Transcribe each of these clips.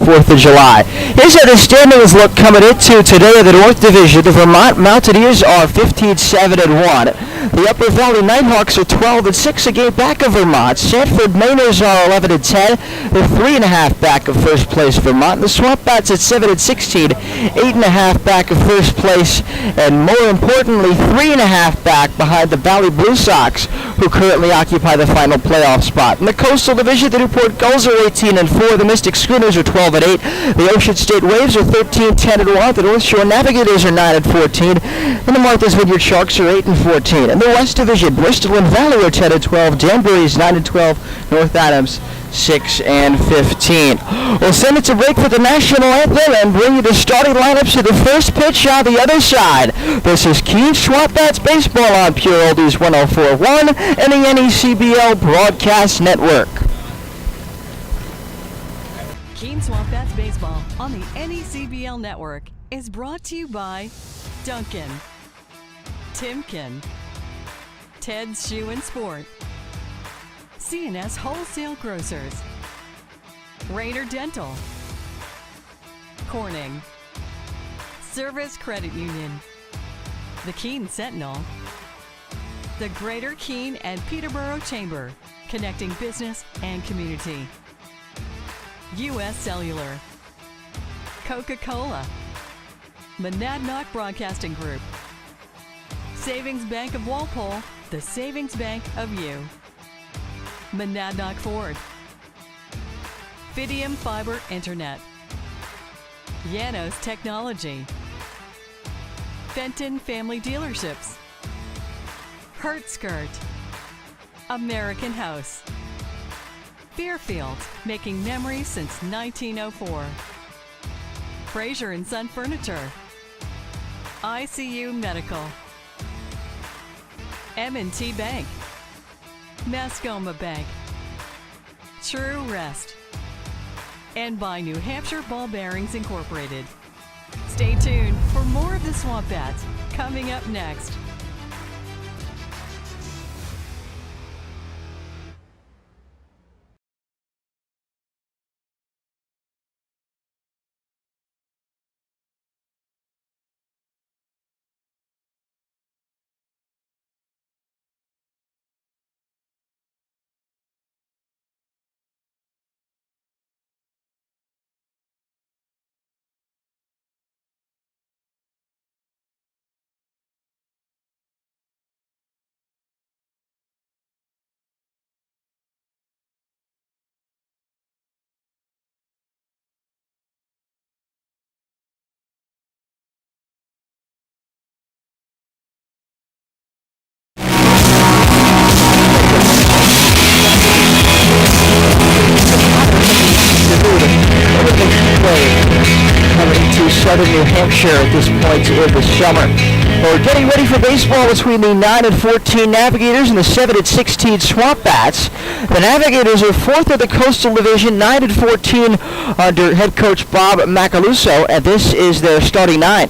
4th of July. Here's how the standings look coming into today in the North Division. The Vermont Mountaineers are 15-7-1. The Upper Valley Nighthawks are 12-6, a game back of Vermont. Sanford Mainers are 11-10. They're 3.5 back of first place Vermont. The SwampBats at 7-16, 8.5 back of first place, and more importantly, 3.5 back behind the Valley Blue Sox, who currently occupy the final playoff spot. In the Coastal Division, the Newport Gulls are 18-4. The Mystic Schooners are 12-8. The Ocean State Waves are 13-10-1. The North Shore Navigators are 9-14. And the Martha's Vineyard Sharks are 8-14. In the West Division, Bristol and Valley are 10-12. Danbury is 9-12. North Adams 6-15. We'll send it to break for the national anthem and bring you the starting lineups of the first pitch on the other side. This is Keene SwampBats Baseball on Pure Oldies 104.1 and the NECBL Broadcast Network. Keene SwampBats Baseball on the NECBL Network is brought to you by Duncan, Timken, Ted's Shoe and Sport, C&S Wholesale Grocers, Rayner Dental, Corning, Service Credit Union, the Keene Sentinel, the Greater Keene and Peterborough Chamber, connecting business and community, U.S. Cellular, Coca-Cola, Monadnock Broadcasting Group, Savings Bank of Walpole, the Savings Bank of you, Monadnock Ford, Fidium Fiber Internet, Yanos Technology, Fenton Family Dealerships, Hertskirt, American House, Fairfield, making memories since 1904, Fraser & Son Furniture, ICU Medical, M&T Bank, Mascoma Bank, True Rest, and by New Hampshire Ball Bearings Incorporated. Stay tuned for more of the SwampBats coming up next. Southern New Hampshire at this point in the summer. We're getting ready for baseball between the 9-14 Navigators and the 7-16 SwampBats. The Navigators are 4th in the Coastal Division, 9-14 under head coach Bob Macaluso, and this is their starting 9.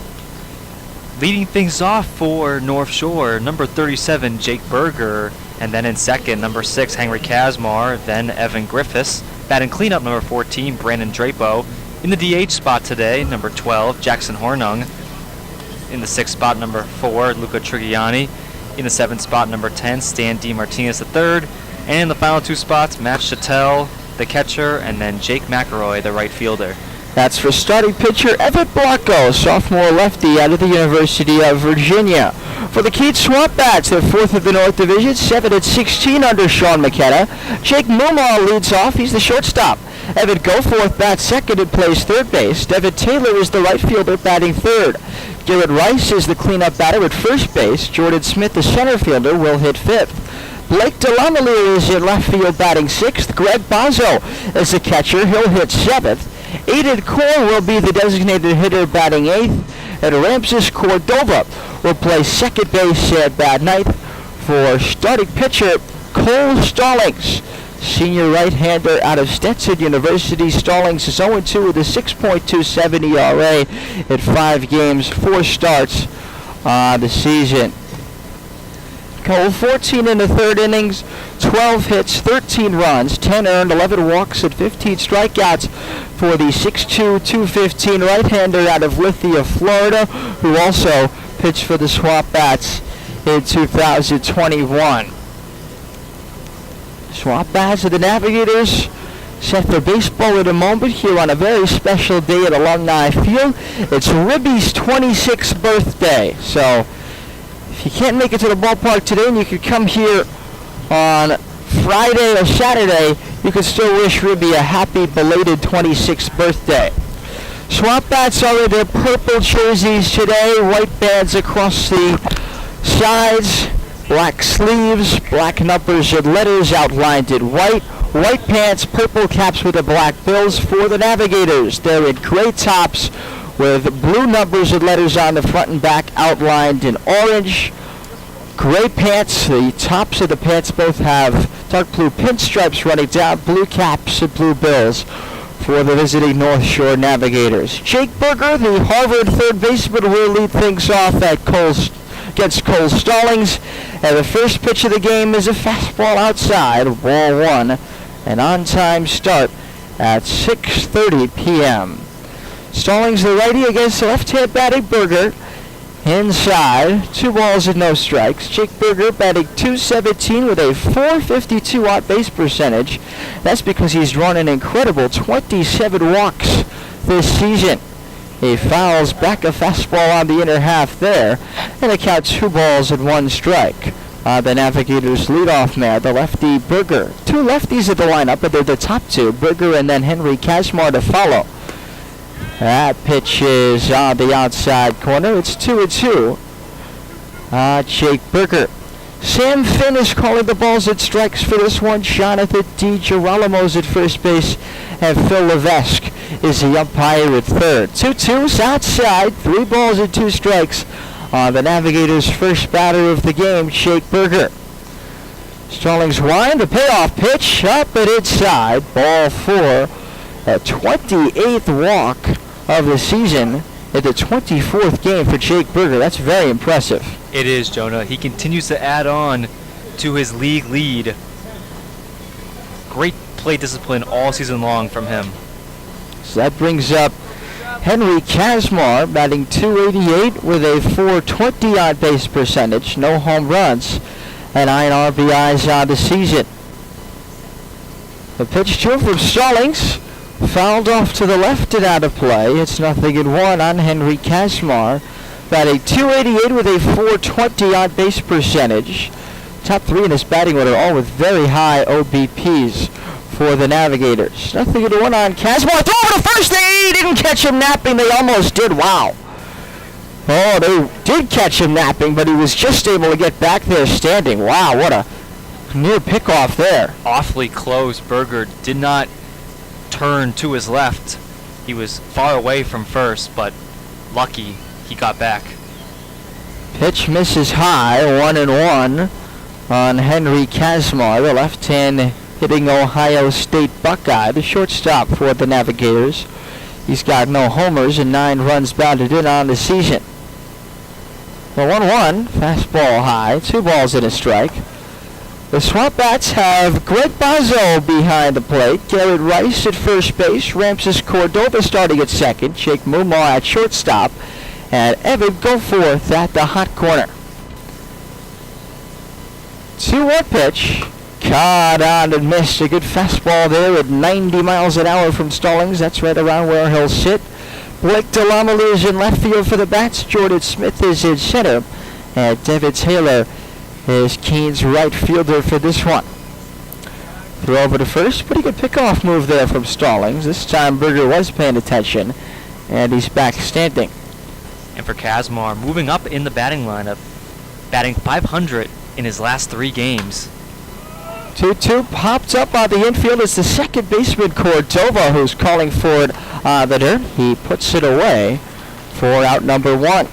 Leading things off for North Shore, number 37, Jake Berger, and then in second, number 6, Henry Kazmar, then Evan Griffiths. Batting cleanup, number 14, Brandon Drapo. In the DH spot today, number 12, Jackson Hornung. In the 6th spot, number 4, Luca Trigiani. In the 7th spot, number 10, Stan D. Martinez III. And in the final 2 spots, Matt Chattel, the catcher, and then Jake McElroy, the right fielder. That's for starting pitcher Everett Blanco, sophomore lefty out of the University of Virginia. For the Keene SwampBats, they're 4th of the North Division, 7-16 under Sean McKenna. Jake Mumar leads off. He's the shortstop. Evan Goforth bats second and plays third base. Devin Taylor is the right fielder batting third. Garrett Rice is the cleanup batter at first base. Jordan Smith, the center fielder, will hit fifth. Blake DeLamiere is in left field batting sixth. Greg Bozzo is the catcher. He'll hit seventh. Aiden Core will be the designated hitter batting eighth. And Ramses Cordova will play second base at bat ninth. For starting pitcher Cole Stallings, senior right-hander out of Stetson University. Stallings is 0-2 with a 6.27 ERA in 5 games, 4 starts the season. Cole 14 in the third innings, 12 hits, 13 runs, 10 earned, 11 walks, and 15 strikeouts for the 6'2", 215 right-hander out of Lithia, Florida, who also pitched for the SwampBats in 2021. SwampBats and the Navigators set for baseball in a moment here on a very special day at Alumni Field. It's Ribby's 26th birthday, so if you can't make it to the ballpark today and you could come here on Friday or Saturday, you could still wish Ribby a happy belated 26th birthday. SwampBats are in their purple jerseys today, white bands across the sides, black sleeves, black numbers and letters outlined in white, white pants, purple caps with the black bills for the Navigators. They're in gray tops with blue numbers and letters on the front and back outlined in orange. Gray pants, the tops of the pants both have dark blue pinstripes running down, blue caps and blue bills for the visiting North Shore Navigators. Jake Berger, the Harvard third baseman, will lead things off against Cole Stallings. And the first pitch of the game is a fastball outside, ball one, an on-time start at 6:30 p.m. Stallings, the righty, against the left-hand batting Berger. Inside, 2 balls and no strikes. Jake Berger batting .217 with a .452 on-base percentage. That's because he's drawn an incredible 27 walks this season. He fouls back a fastball on the inner half there, and it counts 2 balls and 1 strike. The Navigators' leadoff man, the lefty Berger. 2 lefties at the lineup, but they're the top 2, Berger and then Henry Kazmar to follow. That pitch is on the outside corner. It's 2-2. Jake Berger. Sam Finn is calling the balls and strikes for this one. Jonathan DiGirolamo's at first base, and Phil Levesque is the umpire at third. 2-2's outside. 3 balls and 2 strikes on the Navigators' first batter of the game, Jake Berger. Stallings wind, a payoff pitch up and inside. Ball 4. A 28th walk of the season in the 24th game for Jake Berger. That's very impressive. It is, Jonah. He continues to add on to his league lead. Great play discipline all season long from him. So that brings up Henry Kazmar, batting .288 with a .420 on-base percentage, no home runs, and 9 RBIs on the season. The pitch to him from Stallings. Fouled off to the left and out of play. It's 0-1 on Henry Kazmar. Batting .288 with a .420 on-base percentage. Top 3 in his batting order, all with very high OBPs for the Navigators. 0-1 on Kazmar. Throw over to first. They didn't catch him napping. They almost did. Wow. Oh, they did catch him napping, but he was just able to get back there standing. Wow, what a near pickoff there. Awfully close. Berger did not turn to his left. He was far away from first, but lucky he got back. Pitch misses high, 1-1 on Henry Kazmar, the left-hand hitting Ohio State Buckeye, the shortstop for the Navigators. He's got no homers and 9 runs batted in on the season. The 1-1, fastball high, 2 balls and a strike. The SwampBats have Greg Bazzo behind the plate, Garrett Rice at first base, Ramses Cordova starting at second, Jake Mumar at shortstop, and Evan Goforth at the hot corner. 2-1 pitch, caught on and missed. A good fastball there at 90 miles an hour from Stallings. That's right around where he'll sit. Blake Delamalu is in left field for the Bats. Jordan Smith is in center, and Devin Taylor is Keene's right fielder for this one. Throw over to first. Pretty good pickoff move there from Stallings. This time Berger was paying attention, and he's back standing. And for Kazmar, moving up in the batting lineup, batting .500 in his last 3 games. 2-2 popped up on the infield. It's the second baseman Cordova who's calling for it on the dirt. He puts it away for out number 1.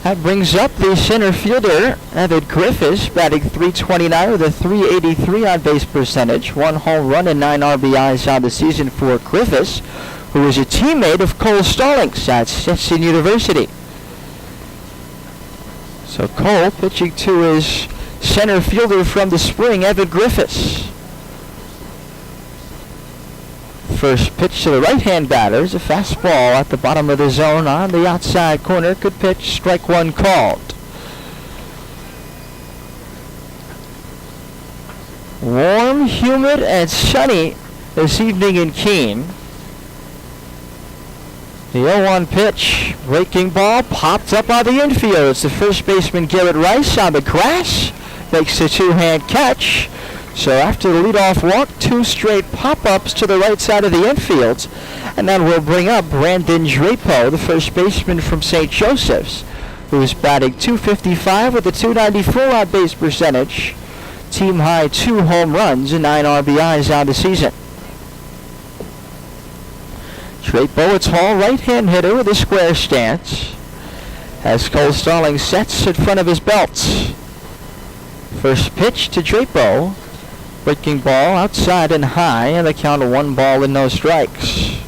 That brings up the center fielder, Evan Griffiths, batting .329 with a .383 on-base percentage. 1 home run and 9 RBIs on the season for Griffiths, who is a teammate of Cole Stallings at Stetson University. So Cole pitching to his center fielder from the spring, Evan Griffiths. First pitch to the right-hand batters, a fastball at the bottom of the zone on the outside corner. Good pitch, strike one called. Warm, humid, and sunny this evening in Keene. The 0-1 pitch, breaking ball, popped up on the infield. It's the first baseman Garrett Rice on the grass. Makes the two-hand catch. So after the leadoff walk, 2 straight pop-ups to the right side of the infield. And then we'll bring up Brandon Drapo, the first baseman from St. Joseph's, who's batting .255 with a .294 on-base percentage. Team high 2 home runs and 9 RBIs on the season. Drapo, a tall right-hand hitter with a square stance, as Cole Stallings sets in front of his belt. First pitch to Drapo, breaking ball outside and high, and the count of 1 ball and no strikes.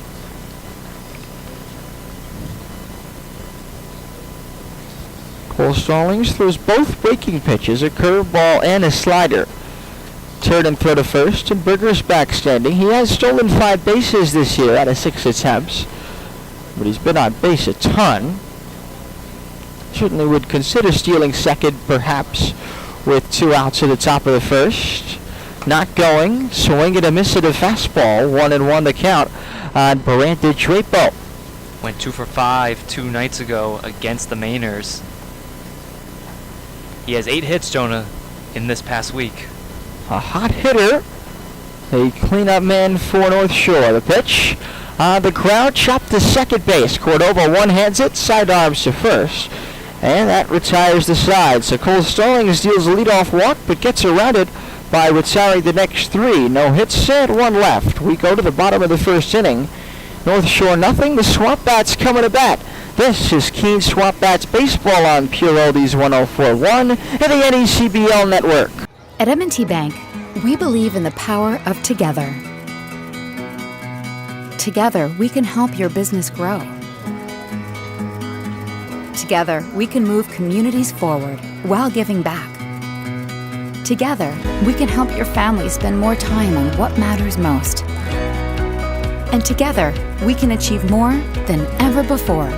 Cole Stallings throws both breaking pitches, a curveball and a slider. Turn and throw to first, and Berger's back standing. He has stolen 5 bases this year out of 6 attempts, but he's been on base a ton. Certainly would consider stealing second, perhaps, with 2 outs at the top of the first. Not going, swing and a miss at a fastball, 1-1 the count on Brandon Drapo. Went 2 for 5 2 nights ago against the Mainers. He has 8 hits, Jonah, in this past week. A hot hitter, a cleanup man for North Shore. The pitch on the ground, chopped to second base. Cordova one-hands it, sidearms to first, and that retires the side. So Cole Stallings deals a leadoff walk, but gets around it by retiring the next 3. No hits and 1 left. We go to the bottom of the first inning. North Shore nothing. The SwampBats coming to bat. This is Keene SwampBats baseball on Pure Oldies 104.1 and the NECBL network. At M&T Bank, we believe in the power of together. Together, we can help your business grow. Together, we can move communities forward while giving back. Together, we can help your family spend more time on what matters most. And together, we can achieve more than ever before.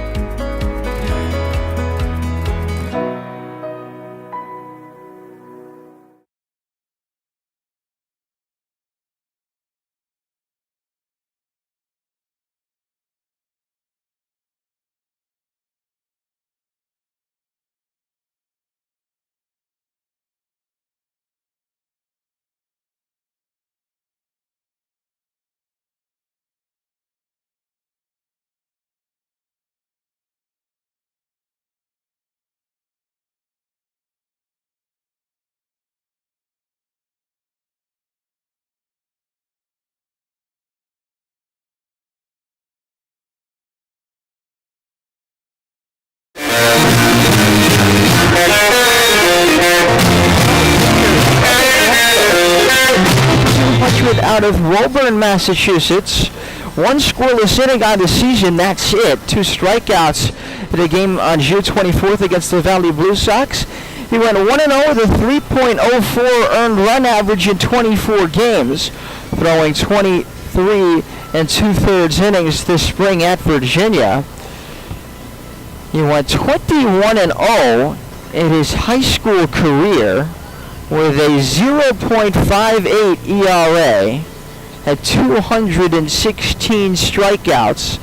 Out of Woburn, Massachusetts. 1 scoreless inning on the season, that's it. 2 strikeouts in a game on June 24th against the Valley Blue Sox. He went 1-0 with a 3.04 earned run average in 24 games, throwing 23 2/3 innings this spring at Virginia. He went 21-0 in his high school career, with a 0.58 ERA, had 216 strikeouts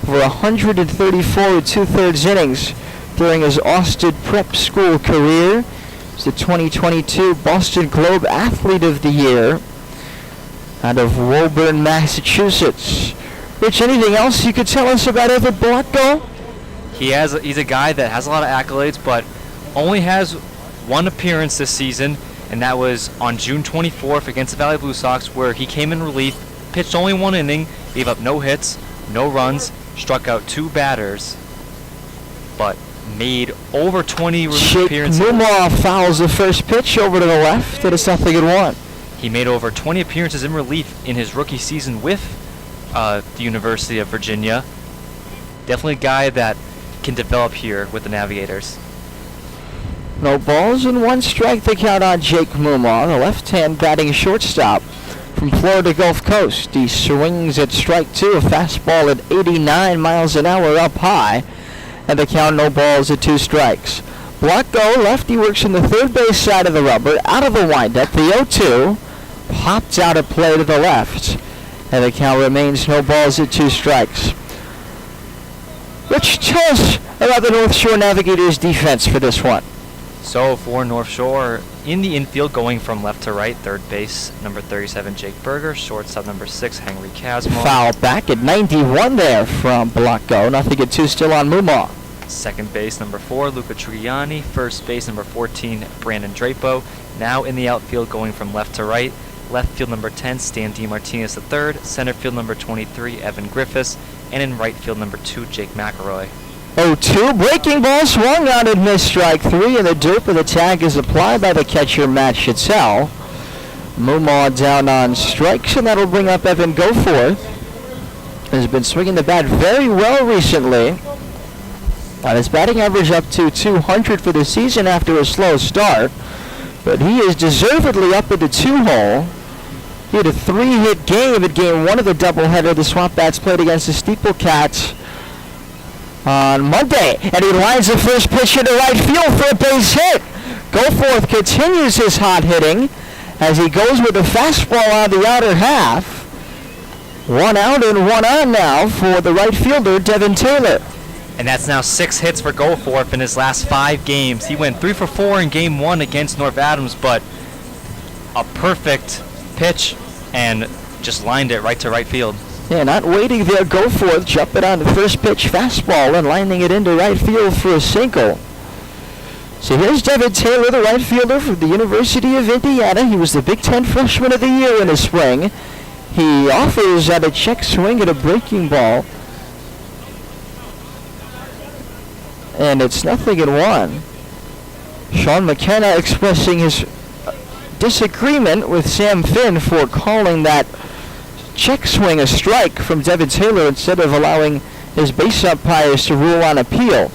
for 134 2/3 innings during his Austin Prep School career. He's the 2022 Boston Globe Athlete of the Year out of Woburn, Massachusetts. Rich, anything else you could tell us about Evan Blanco? He's a guy that has a lot of accolades, but only has 1 appearance this season, and that was on June 24th against the Valley Blue Sox, where he came in relief, pitched only 1 inning, gave up no hits, no runs, struck out 2 batters, but made over 20 appearances. Newmaw fouls the first pitch over to the left, and it's 0-1. He made over 20 appearances in relief in his rookie season with the University of Virginia. Definitely a guy that can develop here with the Navigators. No balls and 1 strike the count on Jake Mumaw, the left-hand batting shortstop from Florida Gulf Coast. He swings at strike 2, a fastball at 89 miles an hour up high, and the count no balls at 2 strikes. Block go, lefty works in the third base side of the rubber, out of the windup. The 0-2 popped out at play to the left, and the count remains no balls at 2 strikes. Rich, tell us about the North Shore Navigators defense for this one. So for North Shore, in the infield going from left to right, third base, number 37, Jake Berger, shortstop, number 6, Henry Casmore. Foul back at 91 there from Blanco. Nothing at 2 still on Mumaw. Second base, number 4, Luca Trigiani. First base, number 14, Brandon Drapo. Now in the outfield going from left to right, left field, number 10, Stan DeMartinez III. Center field, number 23, Evan Griffiths. And in right field, number 2, Jake McElroy. 0-2, breaking ball swung on and missed strike 3, and the dope of the tag is applied by the catcher, Matt Chattel. Mumaw down on strikes, and that'll bring up Evan Goforth. Has been swinging the bat very well recently. His batting average up to 200 for the season after a slow start, but he is deservedly up at the 2-hole. He had a 3-hit game at game 1 of the doubleheader the SwampBats played against the Steeple Cats on Monday, and he lines the first pitch into right field for a base hit. Goforth continues his hot hitting as he goes with a fastball on the outer half. 1 out and 1 on now for the right fielder, Devin Taylor. And that's now 6 hits for Goforth in his last 5 games. He went 3 for 4 in game 1 against North Adams, but a perfect pitch and just lined it right to right field. Yeah, not waiting there. Goforth jumping on the first pitch fastball and lining it into right field for a single. So here's Devin Taylor, the right fielder from the University of Indiana. He was the Big Ten Freshman of the Year in the spring. He offers at a check swing at a breaking ball. And it's 0-1. Sean McKenna expressing his disagreement with Sam Finn for calling that check swing a strike from Devin Taylor instead of allowing his base umpires to rule on appeal.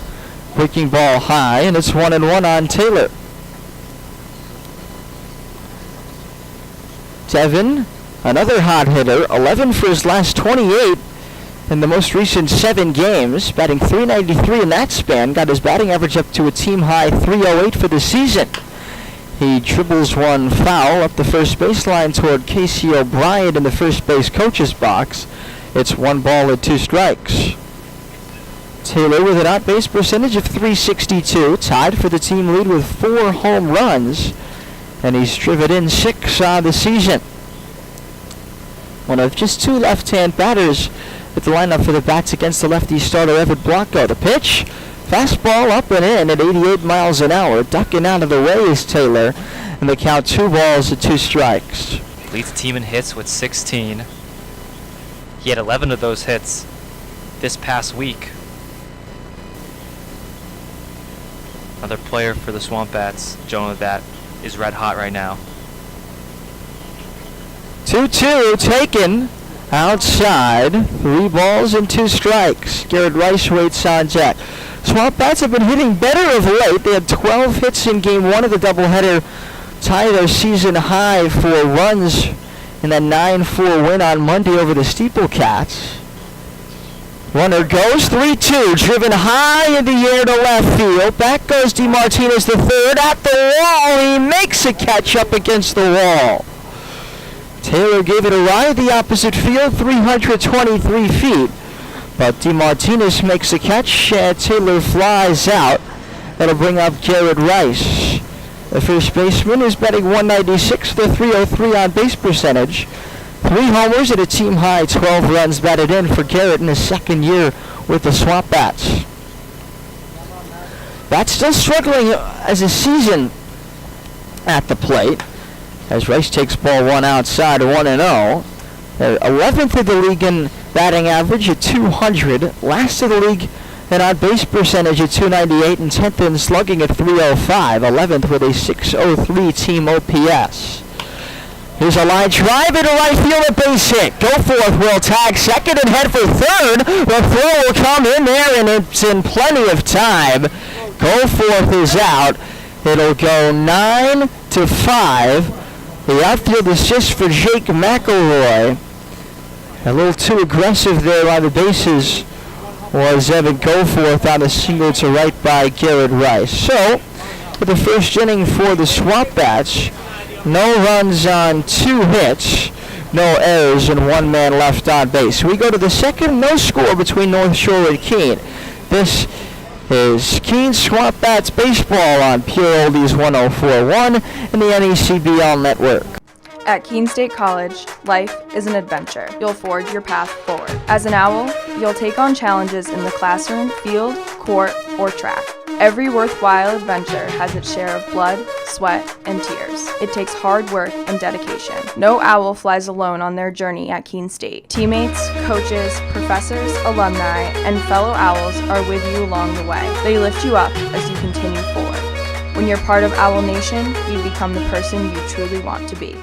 Breaking ball high, and it's 1-1 on Taylor. Devin, another hot hitter, 11 for his last 28 in the most recent 7 games, batting .393 in that span, got his batting average up to a team-high .308 for the season. He dribbles one foul up the first baseline toward Casey O'Brien in the first base coach's box. It's 1 ball and 2 strikes. Taylor with an on-base percentage of .362, tied for the team lead with 4 home runs, and he's driven in 6 on the season. One of just 2 left-hand batters at the lineup for the bats against the lefty starter Evan Blanco. The pitch, fastball up and in at 88 miles an hour. Ducking out of the way is Taylor, and they count 2 balls and 2 strikes. Leads the team in hits with 16. He had 11 of those hits this past week. Another player for the SwampBats, Jonah, that is red hot right now. 2-2 taken outside. 3 balls and 2 strikes. Garrett Rice waits on deck. SwampBats have been hitting better of late. They had 12 hits in game 1 of the doubleheader, tie their season high for runs in that 9-4 win on Monday over the Steeple Cats. Runner goes, 3-2, driven high in the air to left field. Back goes DeMartinez III at the wall. He makes a catch up against the wall. Taylor gave it a ride the opposite field, 323 feet. But DeMartinez makes a catch. Taylor flies out. That'll bring up Garrett Rice. The first baseman is batting .196 with a .303 on base percentage. 3 homers and a team-high 12 runs batted in for Garrett in his second year with the SwampBats. Bats still struggling as a season at the plate, as Rice takes ball 1 outside, 1-0. They're 11th in the league in batting average at 200. Last in the league in on-base percentage at 298, and 10th in slugging at 305. 11th with a 603 team OPS. Here's a line drive into right field, a base hit. Goforth will tag second and head for third. The throw will come in there, and it's in plenty of time. Goforth is out, It'll go 9-5. The outfield assist for Jake McElroy. A little too aggressive there on the bases was Evan Goforth on a single to right by Garrett Rice. So, for the first inning for the SwampBats, no runs on 2 hits, no errors, and 1 man left on base. We go to the second, no score between North Shore and Keene. This is Keene SwampBats baseball on Pure Oldies 104.1 and the NECBL network. At Keene State College, life is an adventure. You'll forge your path forward. As an owl, you'll take on challenges in the classroom, field, court, or track. Every worthwhile adventure has its share of blood, sweat, and tears. It takes hard work and dedication. No owl flies alone on their journey at Keene State. Teammates, coaches, professors, alumni, and fellow owls are with you along the way. They lift you up as you continue forward. When you're part of Owl Nation, you become the person you truly want to be.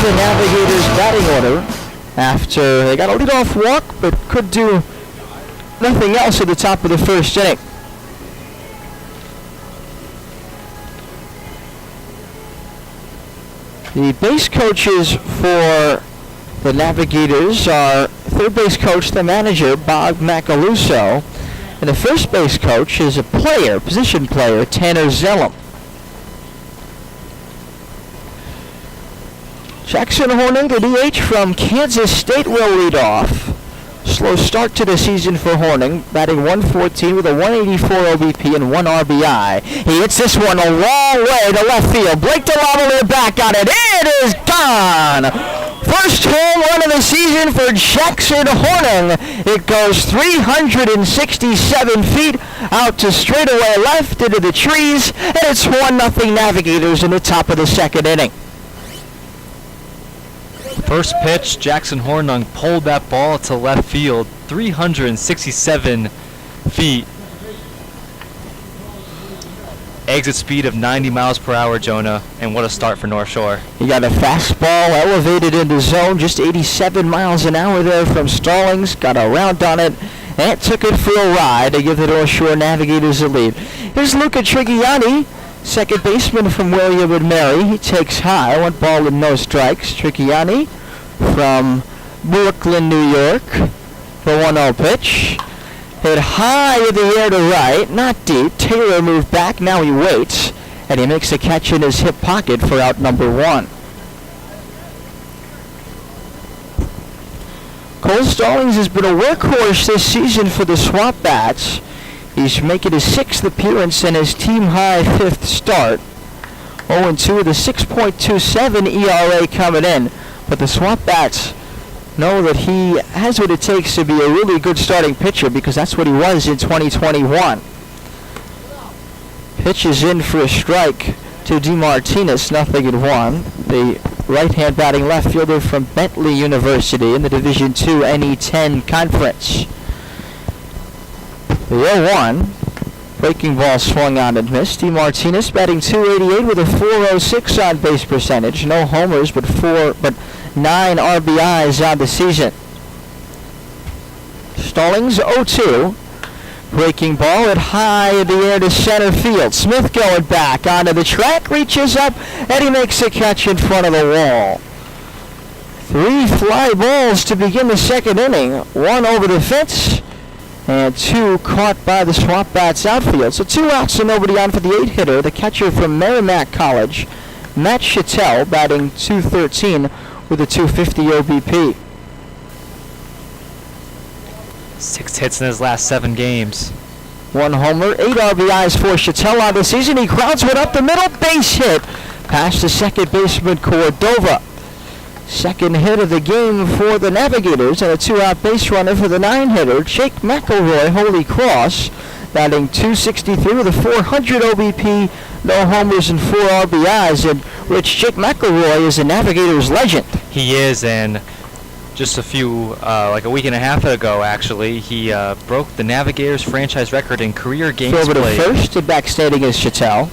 The Navigators batting order after they got a leadoff walk but could do nothing else at the top of the first inning. The base coaches for the Navigators are third base coach, the manager, Bob Macaluso, and the first base coach is a player, position player, Tanner Zellum. Jackson Horning, the DH from Kansas State, will lead off. Slow start to the season for Horning, batting 114 with a 184 OBP and 1 RBI. He hits this one a long way to left field. Blake DeLavalier back on it. It is gone! First home run of the season for Jackson Horning. It goes 367 feet out to straightaway left into the trees, and it's 1-0 Navigators in the top of the second inning. First pitch, Jackson Hornung pulled that ball to left field, 367 feet. Exit speed of 90 miles per hour, Jonah, and what a start for North Shore. He got a fastball elevated into zone, just 87 miles an hour there from Stallings, got a round on it, and took it for a ride to give the North Shore Navigators a lead. Here's Luca Trigiani, second baseman from William and Mary. He takes high, 1 ball and no strikes. Trigiani from Brooklyn, New York. The 1-0 pitch. Hit high in the air to right, not deep. Taylor moved back, now he waits, and he makes a catch in his hip pocket for out number 1. Cole Stallings has been a workhorse this season for the SwampBats. He's making his 6th appearance and his team-high 5th start. 0-2 with a 6.27 ERA coming in. But the SwampBats know that he has what it takes to be a really good starting pitcher, because that's what he was in 2021. Pitch is in for a strike to DeMartinez, 0-1. The right-hand batting left fielder from Bentley University in the Division II NE10 Conference. The 0-1, breaking ball swung on and missed. DeMartinez batting .288 with a .406 on base percentage. No homers, but 9 RBIs on the season. Stallings 0-2, breaking ball at high in the air to center field. Smith going back onto the track, reaches up, and he makes a catch in front of the wall. 3 fly balls to begin the second inning. 1 over the fence, and 2 caught by the SwampBats outfield. So 2 outs and nobody on for the 8-hitter, the catcher from Merrimack College, Matt Chattel, batting .213 with a .250 OBP. 6 hits in his last 7 games. 1 homer, 8 RBIs for Chattel on the season. He grounds one up the middle, base hit past the second baseman Cordova. Second hit of the game for the Navigators, and a 2-out base runner for the 9-hitter, Jake McElroy, Holy Cross, batting .263 with a .400 OBP, no homers and 4 RBIs. And Rich, Jake McElroy is a Navigators legend. He is, and just like a week and a half ago, actually, he broke the Navigators franchise record in career games Over to played. first and back standing is Chattel.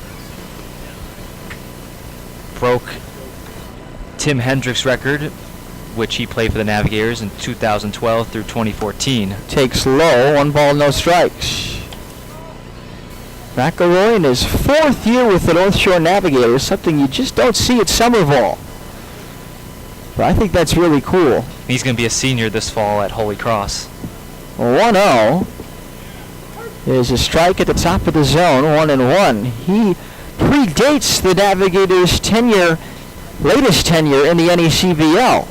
Broke Tim Hendricks' record, which he played for the Navigators in 2012 through 2014. Takes low, 1 ball, no strikes. McElroy in his 4th year with the North Shore Navigators, something you just don't see at Somerville. But I think that's really cool. He's going to be a senior this fall at Holy Cross. 1-0. There's a strike at the top of the zone, 1-1. He predates the Navigators' latest tenure in the NECBL.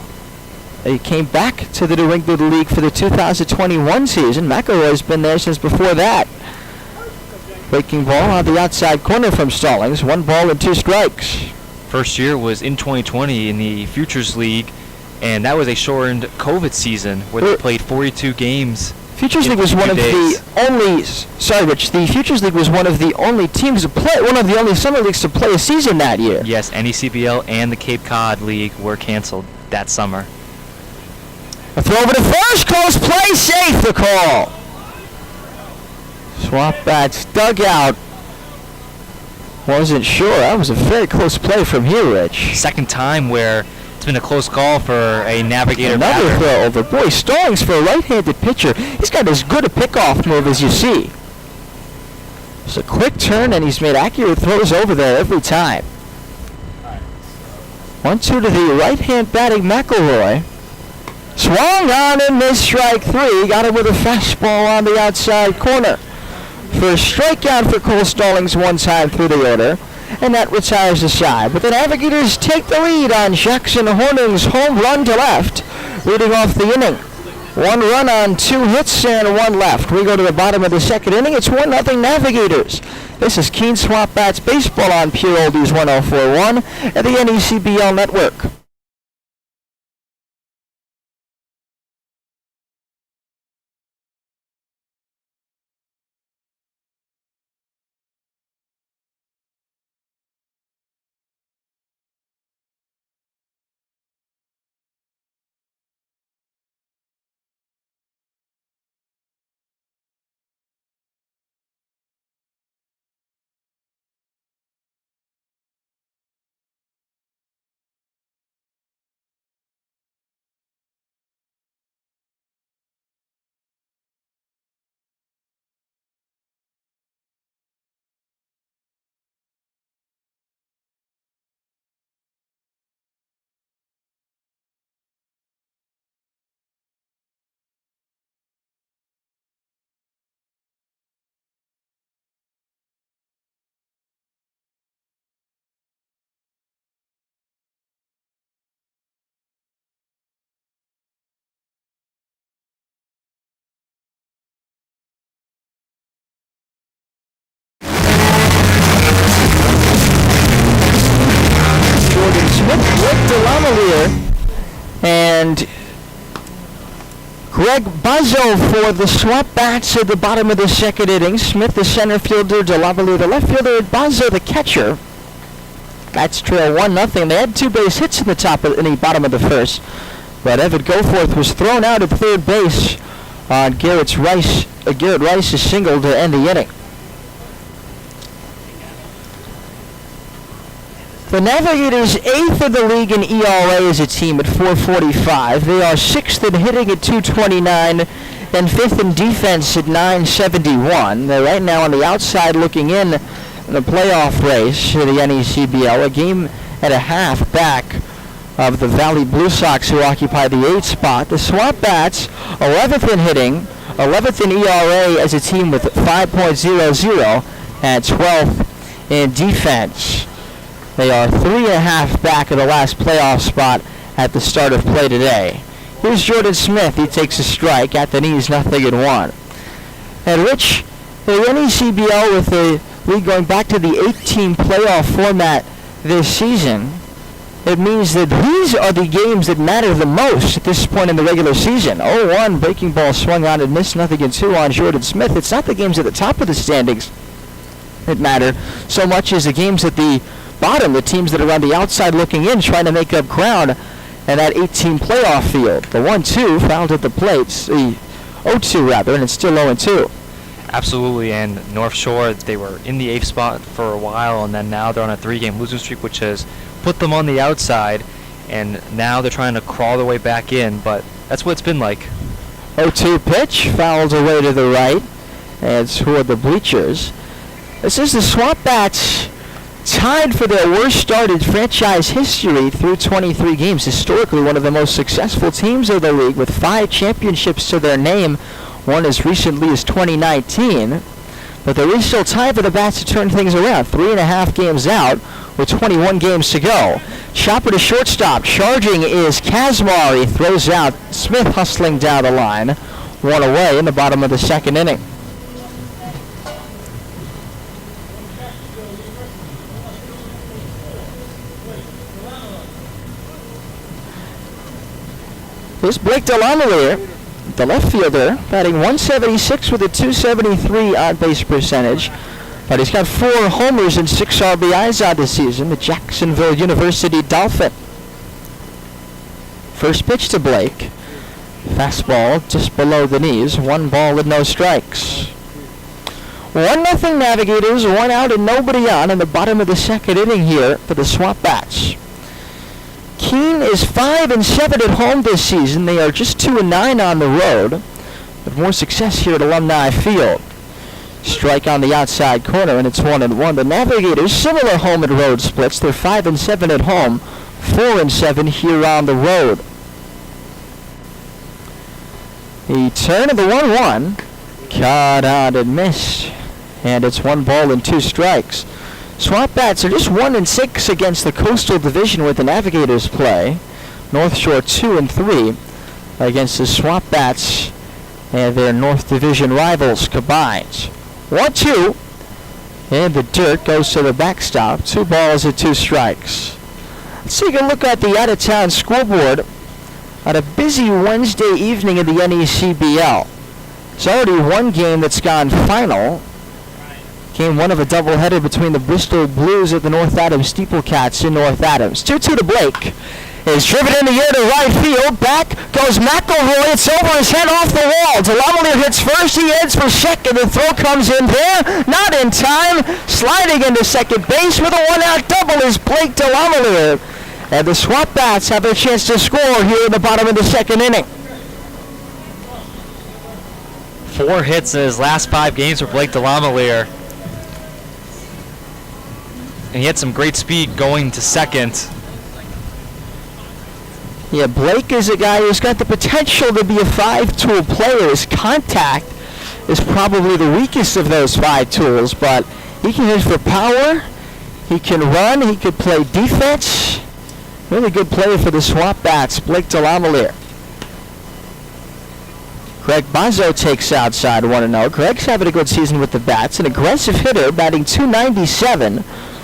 He came back to the New England League for the 2021 season. McElroy's been there since before that. Breaking ball on the outside corner from Stallings, 1 ball and 2 strikes. First year was in 2020 in the Futures League, and that was a shortened COVID season where they played 42 games. Futures League was one of the only. Sorry, Rich. The Futures League was one of the only teams to play. One of the only summer leagues to play a season that year. Yes, NECBL and the Cape Cod League were canceled that summer. A throw over to first, close play, safe the call. SwampBats dugout. Wasn't sure. That was a very close play from here, Rich. Second time where it's been a close call for a Navigator Another batter. throw over. Boy, Stallings for a right-handed pitcher. He's got as good a pickoff move as you see. It's a quick turn, and he's made accurate throws over there every time. 1-2 to the right-hand batting McElroy. Swung on and missed strike 3. Got him with a fastball on the outside corner. For a strikeout for Cole Stallings 1 time through the order. And that retires the side. But the Navigators take the lead on Jackson Horning's home run to left, leading off the inning. 1 run on 2 hits and 1 left. We go to the bottom of the second inning. It's 1-0 Navigators. This is Keene SwampBats baseball on Pure Oldies 104.1 and the NECBL Network. And Greg Buzzo for the SwampBats at the bottom of the second inning. Smith, the center fielder, DeLavalier, the left fielder, and Buzzo, the catcher. Bats trail 1-0. They had 2 base hits in the bottom of the first. But Evan Goforth was thrown out at third base on Garrett Rice's single to end the inning. The Navigators 8th in the league in ERA as a team at .445. They are 6th in hitting at .229 and 5th in defense at .971. They're right now on the outside looking in the playoff race for the NECBL, a game and a half back of the Valley Blue Sox, who occupy the 8th spot. The SwampBats 11th in hitting, 11th in ERA as a team with 5.00 and 12th in defense. They are 3.5 back of the last playoff spot at the start of play today. Here's Jordan Smith. He takes a strike at the knees, 0-1. And Rich, The NECBL, with the league going back to the 8-team playoff format this season, it means that these are the games that matter the most at this point in the regular season. 0-1, breaking ball swung on and missed, nothing in 2 on Jordan Smith. It's not the games at the top of the standings that matter so much as the games at the bottom, the teams that are on the outside looking in, trying to make up ground in that 8-team playoff field. The 1-2 fouled at the plates, the 0-2 rather, and it's still 0-2. Absolutely, and North Shore, they were in the 8th spot for a while, and then now they're on a 3-game losing streak, which has put them on the outside, and now they're trying to crawl their way back in, but that's what it's been like. 0-2 pitch, fouled away to the right, and toward the bleachers. This is the SwampBats tied for their worst start in franchise history through 23 games. Historically, one of the most successful teams of the league with 5 championships to their name, one as recently as 2019. But there is still time for the Bats to turn things around. 3.5 games out with 21 games to go. Chopper to shortstop. Charging is Kazmar. He throws out. Smith hustling down the line. 1 away in the bottom of the 2nd inning. Here's Blake Delamelier, the left fielder, batting 176 with a 273 on-base percentage. But he's got 4 homers and 6 RBIs on the season, the Jacksonville University Dolphin. First pitch to Blake. Fastball just below the knees. 1 ball and no strikes. 1-0 Navigators, 1 out and nobody on in the bottom of the 2nd inning here for the SwampBats. Keene is 5-7 at home this season. They are just 2-9 on the road, but more success here at Alumni Field. Strike on the outside corner, and it's 1-1. The Navigators, similar home and road splits. They're 5-7 at home, 4-7 here on the road. The turn of the 1-1, caught out and missed, and it's 1 ball and 2 strikes. SwampBats are just 1-6 against the Coastal Division with the Navigators play. North Shore 2-3 against the SwampBats and their North Division rivals combined. 1-2, and the dirt goes to the backstop. 2 balls and 2 strikes. Let's take a look at the out-of-town scoreboard on a busy Wednesday evening in the NECBL. It's already 1 game that's gone final. Game 1 of a doubleheader between the Bristol Blues at the North Adams Steeplecats in North Adams. 2-2 to Blake. Is driven in the air to right field. Back goes McElroy. It's over his head off the wall. Delamelier hits first. He heads for second. The throw comes in there. Not in time. Sliding into second base with a 1-out double is Blake Delamelier. And the SwampBats have a chance to score here in the bottom of the 2nd inning. 4 hits in his last 5 games for Blake Delamelier. And he had some great speed going to second. Yeah, Blake is a guy who's got the potential to be a 5-tool player. His contact is probably the weakest of those 5 tools, but he can hit for power, he can run, he could play defense. Really good player for the SwampBats, Blake Delamelier. Greg Bazzo takes outside 1-0. Greg's having a good season with the Bats, an aggressive hitter, batting .297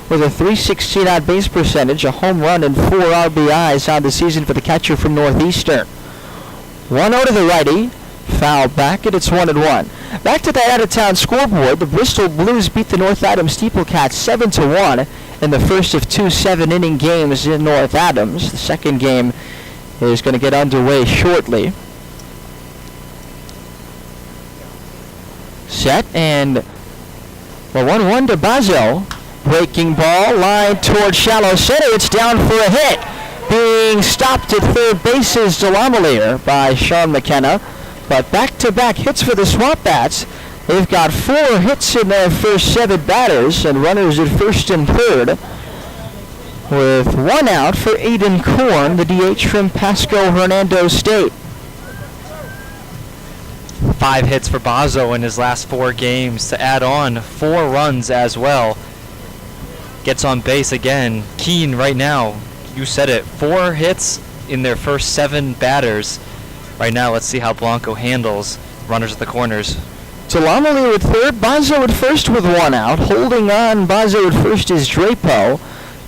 with a .316 on base percentage, a home run and 4 RBIs on the season for the catcher from Northeastern. 1-0 to the righty, foul back, and it's 1-1. Back to that out-of-town scoreboard, the Bristol Blues beat the North Adams Steeplecats 7-1 in the first of 2 7-inning games in North Adams. The second game is going to get underway shortly. Set, and the 1-1 to Bazzo. Breaking ball, line toward shallow center. It's down for a hit. Being stopped at third base is Delamelier by Sean McKenna. But back-to-back hits for the SwampBats. They've got 4 hits in their first 7 batters and runners at first and third. With 1 out for Aiden Korn, the DH from Pasco Hernando State. 5 hits for Bazzo in his last 4 games to add on 4 runs as well. Gets on base again. Keene right now, you said it, 4 hits in their first 7 batters. Right now, let's see how Blanco handles runners at the corners. Delamely at third, Bozzo at first with one out. Holding on, Bozzo at first is Drapo.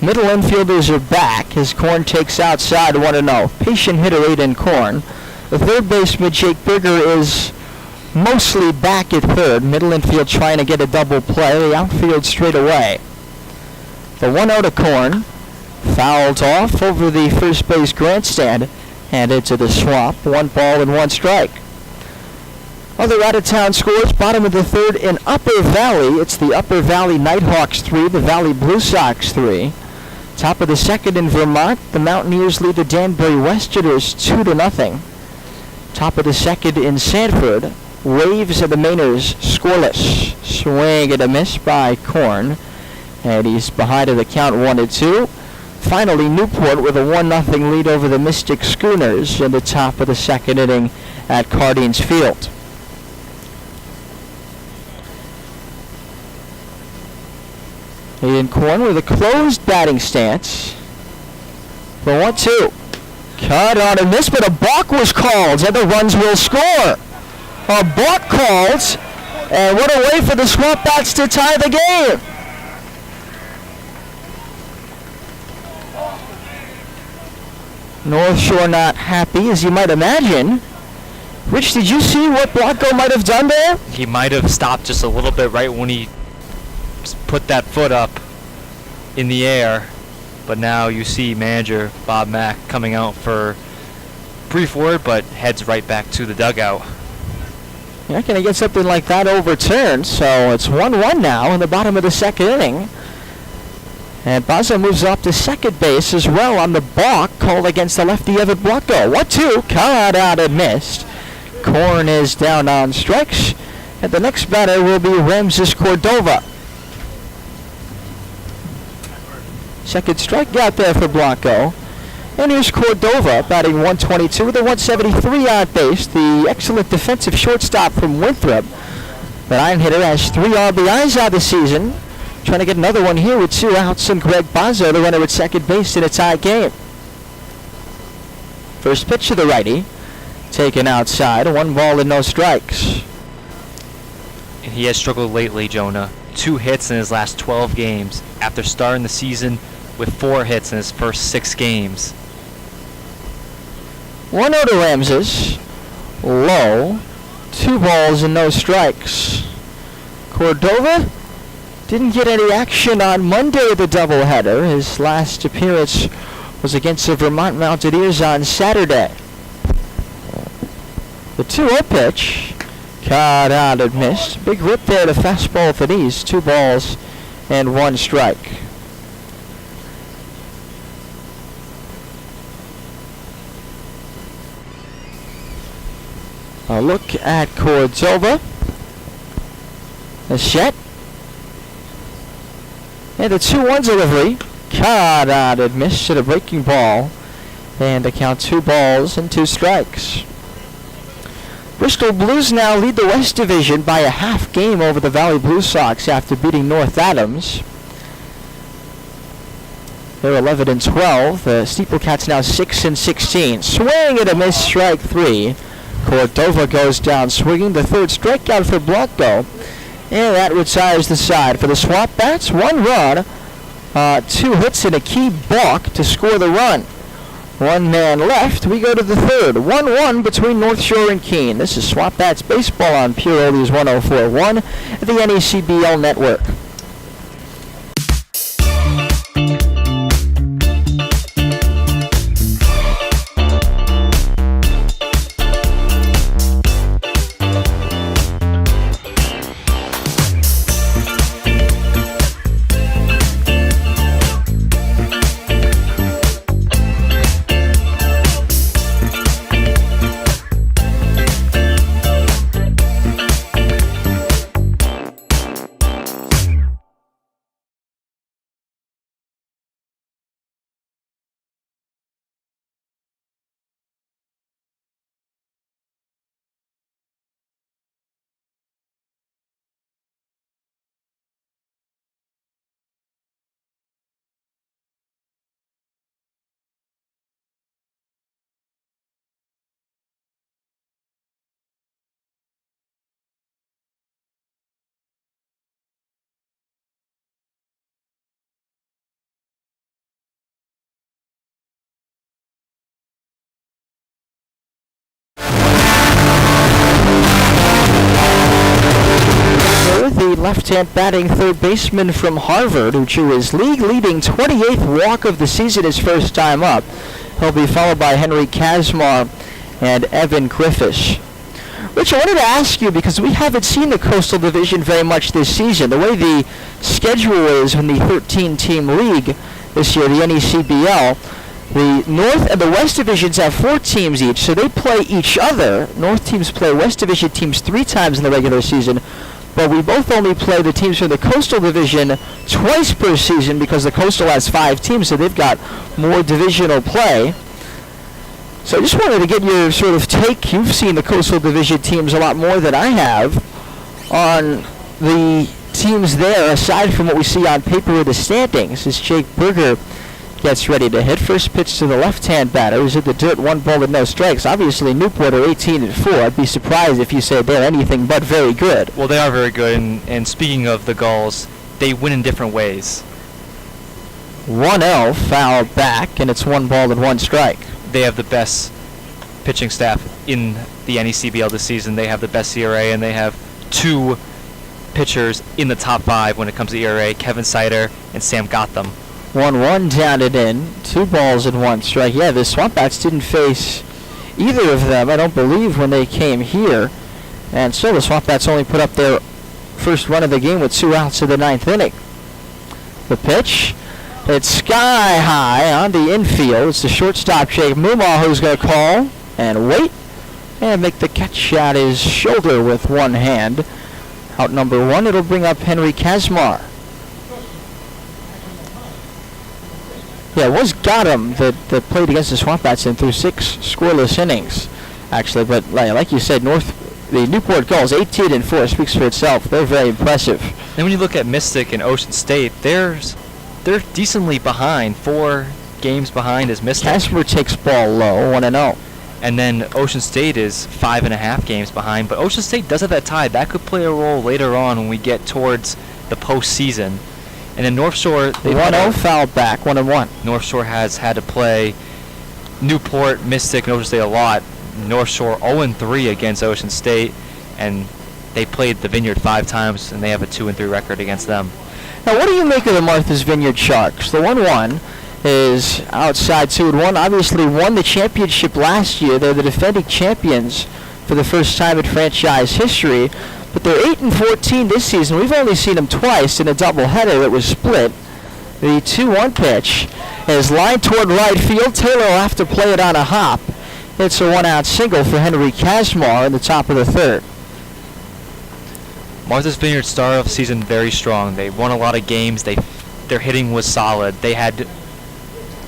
Middle infielders are back as Korn takes outside 1-0. Patient hitter Aiden Korn. The third baseman, Jake Berger, is mostly back at third. Middle infield trying to get a double play. The outfield straight away. The 1-0 to Korn. Fouled off over the first base grandstand and into the swamp. 1 ball and 1 strike. Other out-of-town scores, bottom of the third in Upper Valley. It's the Upper Valley Nighthawks 3, the Valley Blue Sox 3. Top of the second in Vermont, the Mountaineers lead the Danbury Westerners 2-0. Top of the second in Sanford, Waves and the Mainers scoreless. Swing and a miss by Korn, and he's behind in the count 1-2. Finally, Newport with a 1-0 lead over the Mystic Schooners in the top of the second inning at Cardines Field. Aiden Korn with a closed batting stance. The 1-2. Cut on a miss, but a balk was called, and the runs will score. A balk called, and what a way for the SwampBats to tie the game. North Shore not happy, as you might imagine. Rich, did you see what Blanco might have done there? He might have stopped just a little bit right when he put that foot up in the air, but now you see manager Bob Mack coming out for brief word, but heads right back to the dugout. You're not going to get something like that overturned, so it's 1-1 now in the bottom of the second inning. And Bozzo moves up to second base as well on the balk called against the lefty Evan Blanco. 1-2, caught out and missed. Korn is down on strikes, and the next batter will be Ramses Cordova. Second strikeout there for Blanco. And here's Cordova batting 122 with a 173 on base. The excellent defensive shortstop from Winthrop. The 9-hitter has 3 RBIs on the season. Trying to get another one here with 2 outs, and Greg Bozzo, the runner at second base in a tie game. First pitch to the righty. Taken outside. 1 ball and no strikes. And he has struggled lately, Jonah. 2 hits in his last 12 games after starting the season with 4 hits in his first 6 games. 1-0 to Ramses. Low. 2 balls and no strikes. Cordova didn't get any action on Monday, the doubleheader. His last appearance was against the Vermont Mountaineers on Saturday. The 2-0 pitch. Caught out and missed. Big rip there to fastball at the knees. 2 balls and 1 strike. A look at Cordova. A set. And the 2-1 delivery. Caught out and missed at a breaking ball. And the count 2 balls and 2 strikes. Bristol Blues now lead the West Division by a half game over the Valley Blue Sox after beating North Adams. They're 11-12. The Steeplecats now 6-16. Swing and a miss, strike 3. Cordova goes down swinging. The third strikeout for Blanco. And that retires the side for the SwampBats. 1 run, 2 hits and a key balk to score the run. 1 man left. We go to the third. 1-1 between North Shore and Keene. This is SwampBats baseball on Pure Oldies 104.1 at the NECBL network. the left-hand batting third baseman from Harvard, who drew his league-leading 28th walk of the season his first time up. He'll be followed by Henry Kazmar and Evan Griffiths. Rich, I wanted to ask you, because we haven't seen the Coastal Division very much this season. The way the schedule is in the 13-team league this year, the NECBL, the North and the West Divisions have 4 teams each, so they play each other. North teams play West Division teams 3 times in the regular season, but we both only play the teams from the Coastal Division twice per season because the Coastal has 5 teams, so they've got more divisional play. So I just wanted to get your sort of take. You've seen the Coastal Division teams a lot more than I have on the teams there, aside from what we see on paper with the standings, as Jake Berger gets ready to hit. First pitch to the left-hand batter, who's hit the dirt, 1 ball and no strikes. Obviously, Newport are 18-4. I'd be surprised if you said they're anything but very good. Well, they are very good, and speaking of the Gulls, they win in different ways. 1-0, foul back, and it's 1 ball and 1 strike. They have the best pitching staff in the NECBL this season. They have the best ERA, and they have 2 pitchers in the top 5 when it comes to ERA, Kevin Sider and Sam Gotham. 1-1 down and in, 2 balls and 1 strike. Yeah, the SwampBats didn't face either of them, I don't believe, when they came here. And so the SwampBats only put up their first run of the game with 2 outs in the 9th inning. The pitch, it's sky high on the infield. It's the shortstop, Jake Mumau, who's going to call and wait and make the catch at his shoulder with one hand. Out number 1, it'll bring up Henry Kazmar. Yeah, it was Gotham that played against the SwampBats and threw 6 scoreless innings, actually. But like you said, the Newport Gulls, 18-4, speaks for itself. They're very impressive. And when you look at Mystic and Ocean State, they're decently behind, 4 games behind as Mystic. Casper takes ball low, 1-0. And then Ocean State is 5.5 games behind. But Ocean State does have that tie. That could play a role later on when we get towards the postseason. And then North Shore, they 1-0, foul back, 1-1. North Shore has had to play Newport, Mystic, and Ocean State a lot. North Shore 0-3 against Ocean State, and they played the Vineyard 5 times, and they have a 2-3 record against them. Now, what do you make of the Martha's Vineyard Sharks? The 1-1 is outside 2-1. Obviously won the championship last year. They're the defending champions for the first time in franchise history. But they're 8-14 this season. We've only seen them twice in a doubleheader that was split. The 2-1 pitch is lined toward right field. Taylor will have to play it on a hop. It's a 1-out single for Henry Kazmar in the top of the 3rd. Martha's Vineyard started off the season very strong. They won a lot of games. Their hitting was solid. They had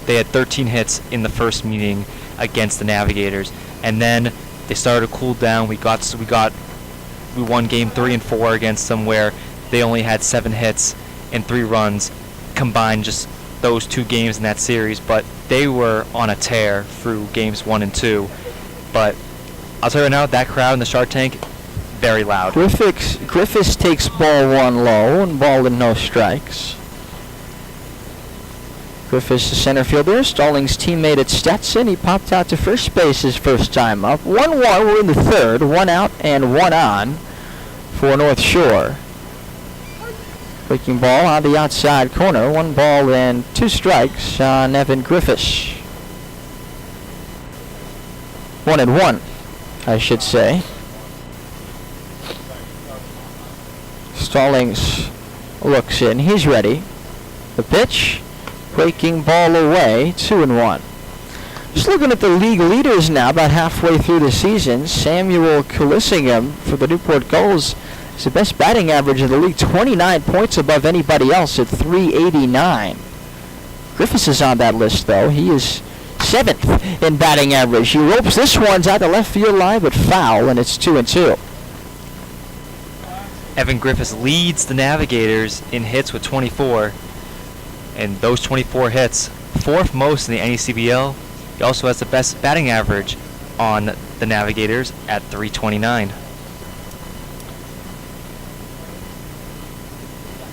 13 hits in the first meeting against the Navigators, and then they started to cool down. We won game 3 and 4 against them, where they only had 7 hits and 3 runs combined, just those 2 games in that series. But they were on a tear through games 1 and 2. But I'll tell you right now, that crowd in the Shark Tank, very loud. Griffiths takes ball 1 low, 1 ball and no strikes. Griffiths, the center fielder, Stallings' teammate at Stetson. He popped out to first base his first time up. 1-1, we're in the 3rd, 1 out and 1 on for North Shore. Breaking ball on the outside corner, 1 ball and 2 strikes on Evan Griffiths. 1-1, I should say. Stallings looks in, he's ready. The pitch. Breaking ball away, 2-1. Just looking at the league leaders now, about halfway through the season. Samuel Kulissingham for the Newport Gulls is the best batting average in the league, 29 points above anybody else at .389. Griffiths is on that list, though. He is 7th in batting average. He ropes this one's out the left field line, but foul, and it's 2-2. Evan Griffiths leads the Navigators in hits with 24. And those 24 hits, 4th most in the NECBL. He also has the best batting average on the Navigators at .329.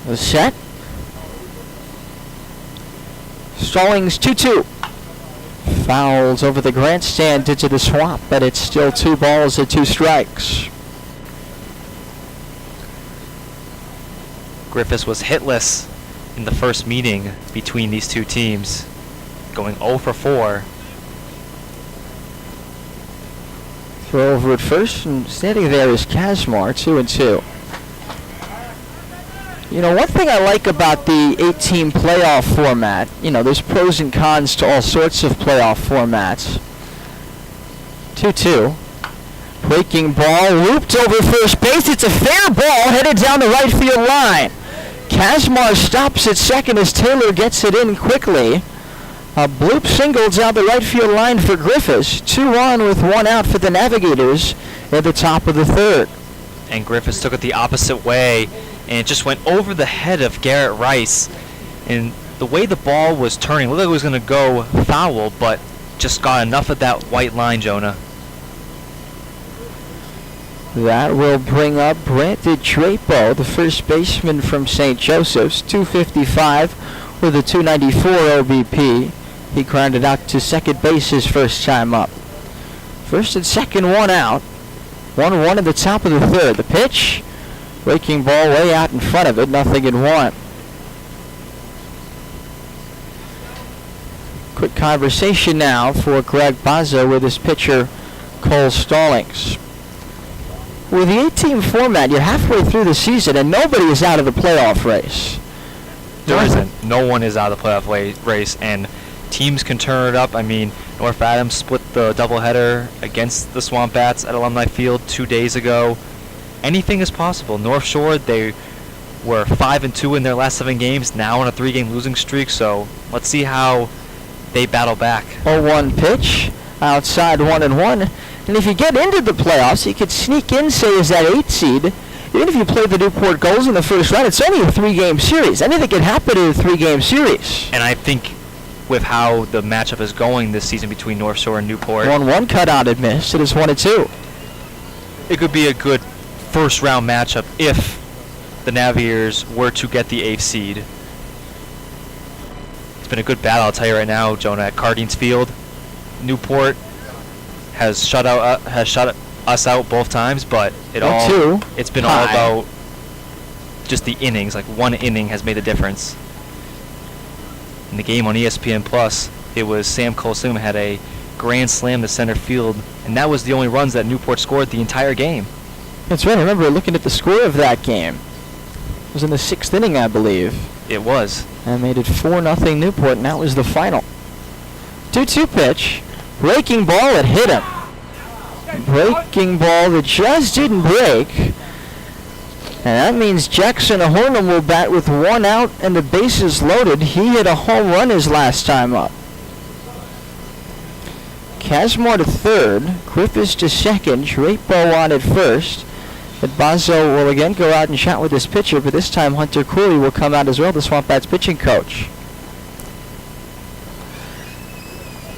The set. Stallings 2-2. Fouls over the grandstand into the swamp, but it's still 2 balls and 2 strikes. Griffiths was hitless in the first meeting between these two teams, going 0 for 4. Throw over at first, and standing there is Kazmar, 2-2. You know, one thing I like about the 8-team playoff format, you know, there's pros and cons to all sorts of playoff formats. 2-2. Breaking ball, looped over first base. It's a fair ball, headed down the right field line. Kazmar stops at second as Taylor gets it in quickly. A bloop single down the right field line for Griffiths. 2 on with 1 out for the Navigators at the top of the third. And Griffiths took it the opposite way, and it just went over the head of Garrett Rice. And the way the ball was turning, looked like it was going to go foul, but just got enough of that white line, Jonah. That will bring up Brandon Drapo, the first baseman from St. Joseph's, 255 with a 294 OBP. He grounded out to second base his first time up. First and second, 1 out. 1-1 at the top of the third. The pitch, breaking ball way out in front of it, 0-1. Quick conversation now for Greg Bazzo with his pitcher, Cole Stallings. With the 8-team format, you're halfway through the season and nobody is out of the playoff race. There isn't. No one is out of the playoff race, and teams can turn it up. I mean, North Adams split the doubleheader against the SwampBats at Alumni Field 2 days ago. Anything is possible. North Shore, they were 5-2 in their last 7 games, now on a 3-game losing streak, so let's see how they battle back. 0-1 pitch, outside 1-1. And if you get into the playoffs, you could sneak in, say, as that 8 seed. Even if you play the Newport Goals in the first round, it's only a 3-game series. Anything can happen in a 3-game series. And I think with how the matchup is going this season between North Shore and Newport, 1-1 cutout and missed. It is 1-2. it could be a good first-round matchup if the Navigators were to get the 8th seed. It's been a good battle, I'll tell you right now, Jonah, at Cardines Field. Newport has shut us out both times, but it's been all about just the innings. Like, one inning has made a difference. In the game on ESPN Plus, it was Sam Colsum had a grand slam to center field, and that was the only runs that Newport scored the entire game. That's right. I remember looking at the score of that game. It was in the 6th inning, I believe. It was. And made it 4-0 Newport, and that was the final. 2-2 pitch. Breaking ball that hit him. Breaking ball that just didn't break. And that means Jackson Hornum will bat with 1 out and the bases loaded. He hit a home run his last time up. Kazmar to third. Griffiths to second. Drapo on at first. But Bazzo will again go out and chat with his pitcher, but this time Hunter Cooley will come out as well, the SwampBats pitching coach.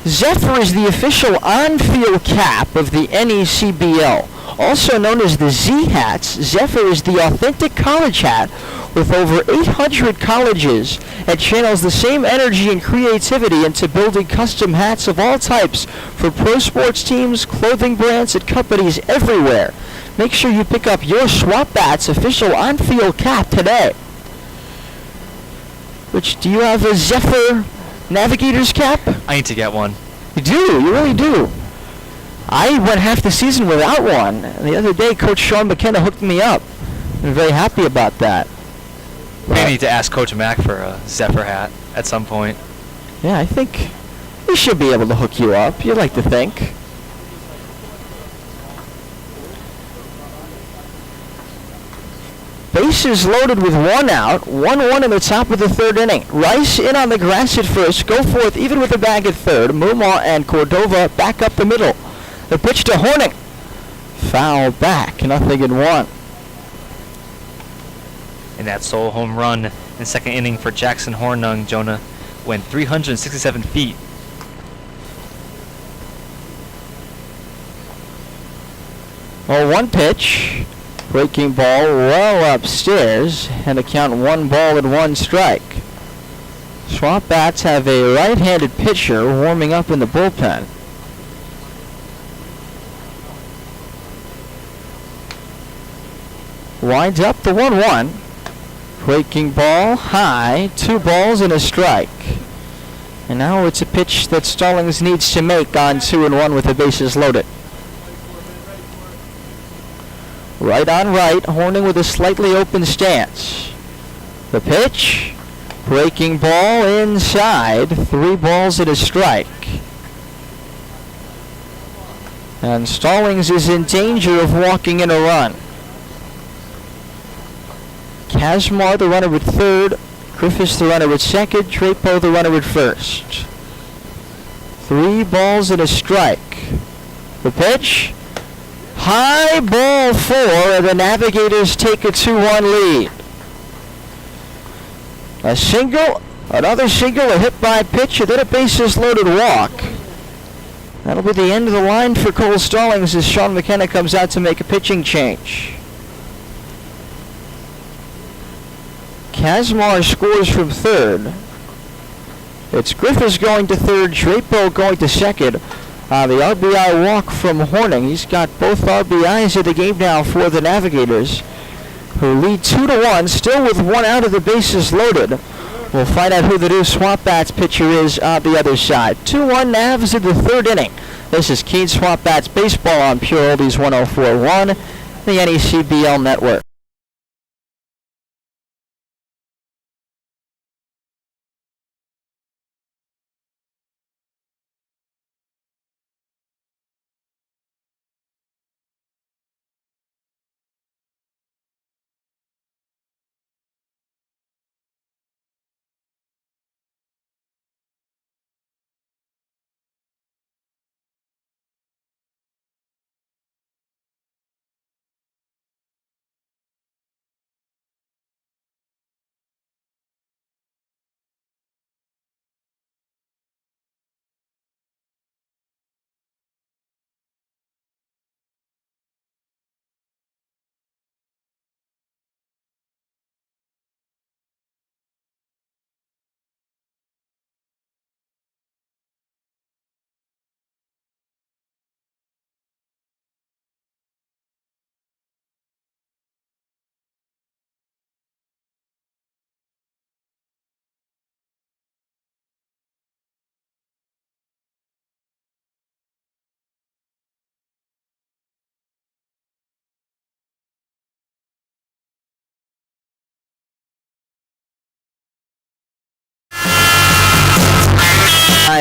Zephyr is the official on-field cap of the NECBL. Also known as the Z-Hats, Zephyr is the authentic college hat with over 800 colleges and channels the same energy and creativity into building custom hats of all types for pro sports teams, clothing brands, and companies everywhere. Make sure you pick up your SwampBats official on-field cap today. Rich, do you have a Zephyr Navigators cap? I need to get one. You do? You really do? I went half the season without one. The other day, Coach Sean McKenna hooked me up. I'm very happy about that. I need to ask Coach Mack for a Zephyr hat at some point. Yeah, I think we should be able to hook you up. You'd like to think. Bases loaded with 1 out, 1-1 in the top of the third inning. Rice in on the grass at first, go forth even with a bag at third. Mumma and Cordova back up the middle. The pitch to Horning. Foul back, 0-1. And that sole home run in second inning for Jackson Hornung, Jonah, went 367 feet. Oh, 1 pitch. Breaking ball well upstairs, and a count 1 ball and 1 strike. SwampBats have a right-handed pitcher warming up in the bullpen. Winds up the 1-1. Breaking ball high, 2 balls and a strike. And now it's a pitch that Stallings needs to make on 2-1 with the bases loaded. Right on right, Horning with a slightly open stance. The pitch, breaking ball inside, 3 balls and a strike. And Stallings is in danger of walking in a run. Kazmar the runner at third, Griffiths the runner at second, Drapo the runner at first. 3 balls and a strike. The pitch, high, ball 4, and the Navigators take a 2-1 lead. A single, another single, a hit by pitch, and then a bases loaded walk. That'll be the end of the line for Cole Stallings as Sean McKenna comes out to make a pitching change. Kazmar scores from third. It's Griffiths going to third, Drapo going to second. The RBI walk from Horning. He's got both RBIs of the game now for the Navigators, who lead 2-1, still with 1 out of the bases loaded. We'll find out who the new SwampBats pitcher is on the other side. 2-1 Navs in the 3rd inning. This is Keene SwampBats Baseball on Pure Oldies 104.1, the NECBL Network.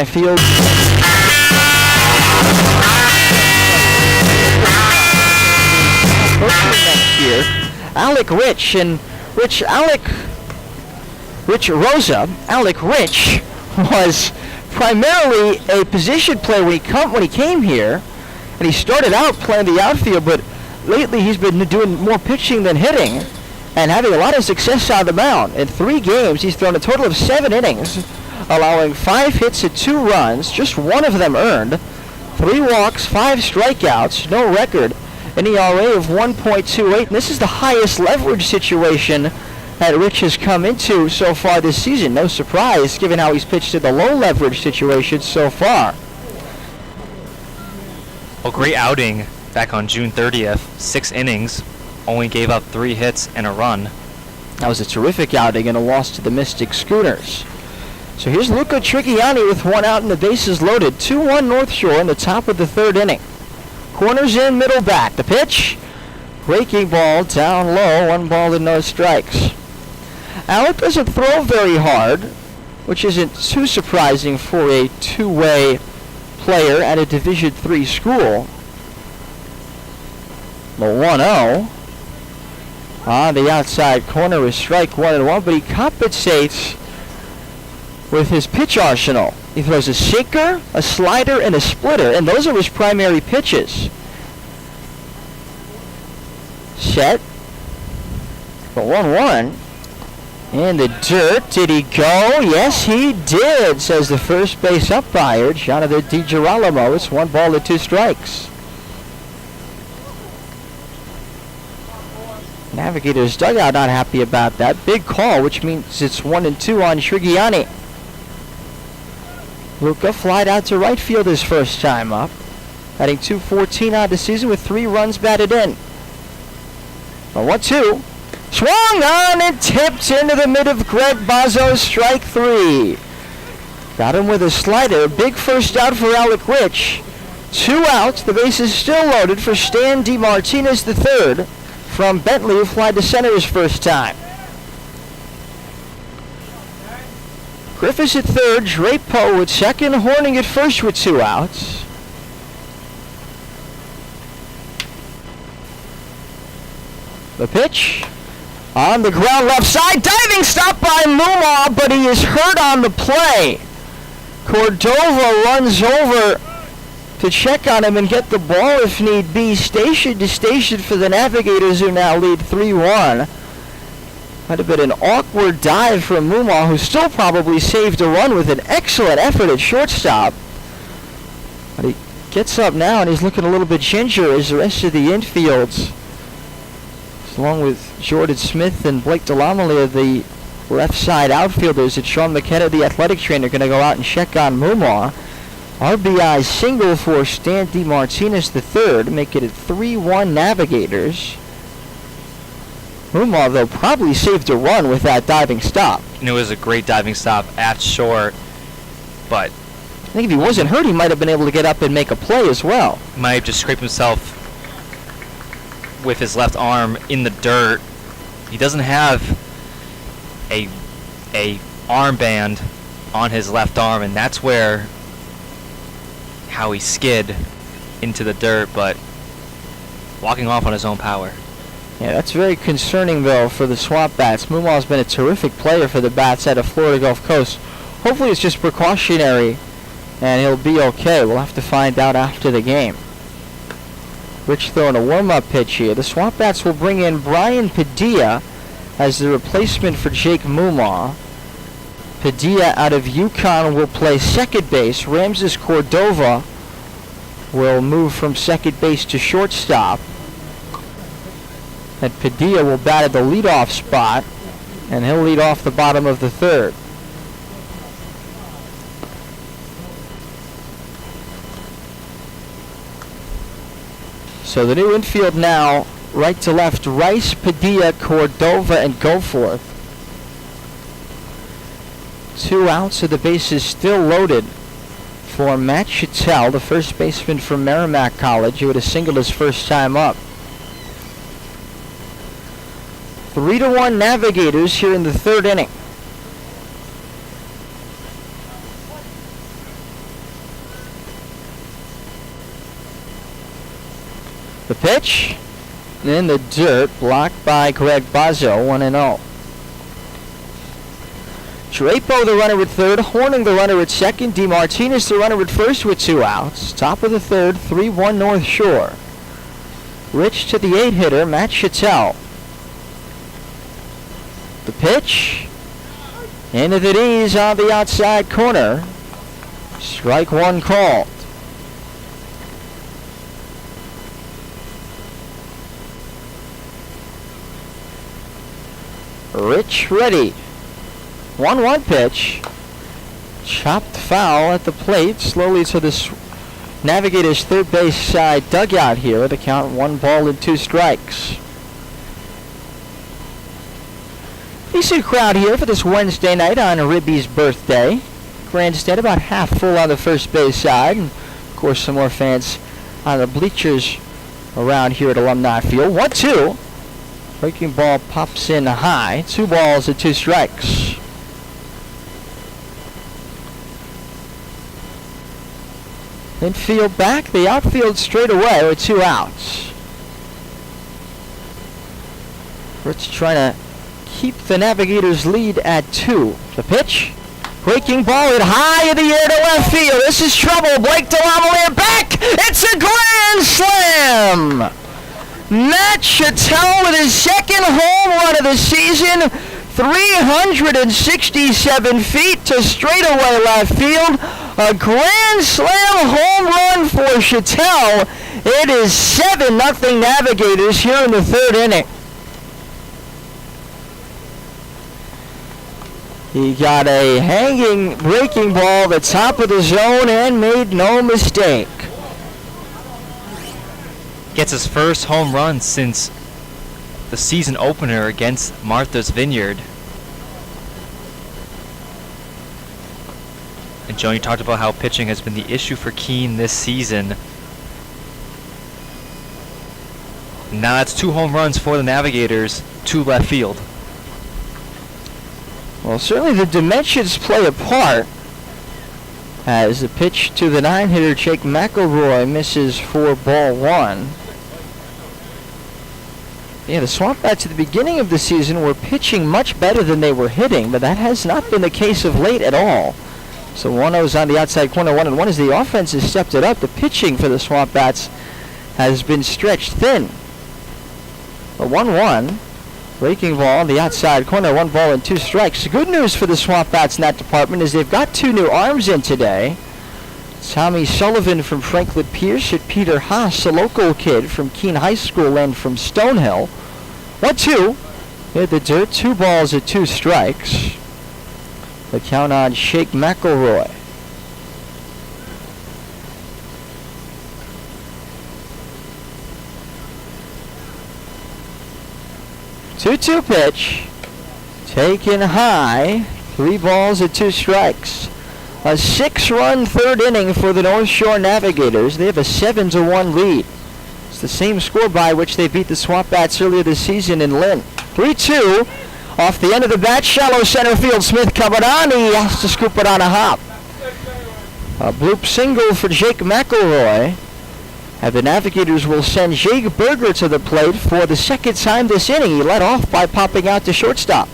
Field. Next year, Alec Rich was primarily a position player when he came here, and he started out playing the outfield, but lately he's been doing more pitching than hitting and having a lot of success on the mound. In 3 games, he's thrown a total of 7 innings, allowing 5 hits and 2 runs, just 1 of them earned, 3 walks, 5 strikeouts, no record, an ERA of 1.28, and this is the highest leverage situation that Rich has come into so far this season. No surprise, given how he's pitched in the low leverage situation so far. A great outing back on June 30th, 6 innings, only gave up 3 hits and a run. That was a terrific outing and a loss to the Mystic Schooners. So here's Luca Trigiani with 1 out and the bases loaded. 2-1 North Shore in the top of the 3rd inning. Corners in, middle back. The pitch, breaking ball down low, 1 ball and no strikes. Alec doesn't throw very hard, which isn't too surprising for a 2-way player at a Division III school. The 1-0 on the outside corner is strike 1-1, but he compensates with his pitch arsenal. He throws a sinker, a slider, and a splitter, and those are his primary pitches. Set. The 1-1. In the dirt. Did he go? Yes, he did, says the first base umpire, Jonathan DiGirolamo. It's 1 ball and 2 strikes. Navigators dugout not happy about that. Big call, which means it's 1-2 on Trigiani. Luca flied out to right field his first time up, batting .214 on the season with 3 runs batted in. A 1-2. Swung on and tipped into the mid of Greg Bozzo, strike 3. Got him with a slider. Big first out for Alec Rich. 2 outs. The base is still loaded for Stan DeMartinez III from Bentley, who flied to center his first time. Griffiths at third, Drapeau at second, Horning at first with 2 outs. The pitch on the ground left side, diving stop by Mumau, but he is hurt on the play. Cordova runs over to check on him and get the ball if need be. Station to station for the Navigators, who now lead 3-1. Might have been an awkward dive from Mumau, who still probably saved a run with an excellent effort at shortstop. But he gets up now and he's looking a little bit ginger as the rest of the infields, along with Jordan Smith and Blake Delamely, the left side outfielders, and Sean McKenna, the athletic trainer, going to go out and check on Mumau. RBI single for Stan DeMartinez III, make it at 3-1 Navigators. Mumau, though, probably saved a run with that diving stop. And it was a great diving stop at short, but I think if he wasn't hurt, he might have been able to get up and make a play as well. might have just scraped himself with his left arm in the dirt. He doesn't have a armband on his left arm, and that's where how he skid into the dirt, but walking off on his own power. Yeah, that's very concerning, though, for the SwampBats. Mumau's been a terrific player for the Bats out of Florida Gulf Coast. Hopefully it's just precautionary and he'll be okay. We'll have to find out after the game. Rich throwing a warm-up pitch here. The SwampBats will bring in Brian Padilla as the replacement for Jake Mumau. Padilla out of Yukon will play second base. Ramses Cordova will move from second base to shortstop. And Padilla will bat at the leadoff spot, and he'll lead off the bottom of the third. So the new infield now, right to left, Rice, Padilla, Cordova, and Goforth. 2 outs, so the base is still loaded for Matt Chattel, the first baseman from Merrimack College, who had a single his first time up. 3-1 Navigators here in the third inning. The pitch in the dirt, blocked by Greg Bozzo, 1-0. Drapeau the runner at third, Horning the runner at second, DeMartinez the runner at first with 2 outs. Top of the third, 3-1 North Shore. Rich to the 8-hitter, Matt Chattel. The pitch into the knees on the outside corner. Strike 1 called. Rich ready. 1-1 pitch. Chopped foul at the plate. Slowly to the Navigators' third base side dugout here. The count 1-2 strikes. Decent crowd here for this Wednesday night on Ribby's birthday. Grandstand about half full on the first base side. And of course some more fans on the bleachers around here at Alumni Field. 1-2. Breaking ball pops in high. 2 balls and 2 strikes. Infield back. The outfield straight away with 2 outs. Rich trying to keep the Navigators' lead at 2. The pitch. Breaking ball hit high in the air to left field. This is trouble. Blake Delamely back. It's a grand slam. Matt Chattel with his second home run of the season. 367 feet to straightaway left field. A grand slam home run for Chattel. It is 7-0 Navigators here in the third inning. He got a hanging breaking ball at the top of the zone and made no mistake. Gets his first home run since the season opener against Martha's Vineyard. And Joe, you talked about how pitching has been the issue for Keene this season. Now that's 2 home runs for the Navigators to left field. Well, certainly the dimensions play a part, as the pitch to the 9-hitter Jake McElroy misses for ball 1. Yeah, the SwampBats at the beginning of the season were pitching much better than they were hitting, but that has not been the case of late at all. So 1-0's on the outside corner, 1-1 as the offense has stepped it up. The pitching for the SwampBats has been stretched thin. A 1-1, breaking ball on the outside corner, 1 ball and 2 strikes. Good news for the SwampBats in that department is they've got 2 new arms in today. Tommy Sullivan from Franklin Pierce and Peter Haas, a local kid from Keene High School and from Stonehill. 1-2, hit the dirt, 2 balls and 2 strikes. The count on Jake McElroy. Two-two pitch, taken high, 3 balls and 2 strikes. A 6-run third inning for the North Shore Navigators. They have a 7-1 lead. It's the same score by which they beat the SwampBats earlier this season in Lynn. 3-2, off the end of the bat, shallow center field. Smith coming on, he has to scoop it on a hop. A bloop single for Jake McElroy. And the Navigators will send Jake Berger to the plate for the 2nd time this inning. He led off by popping out to shortstop.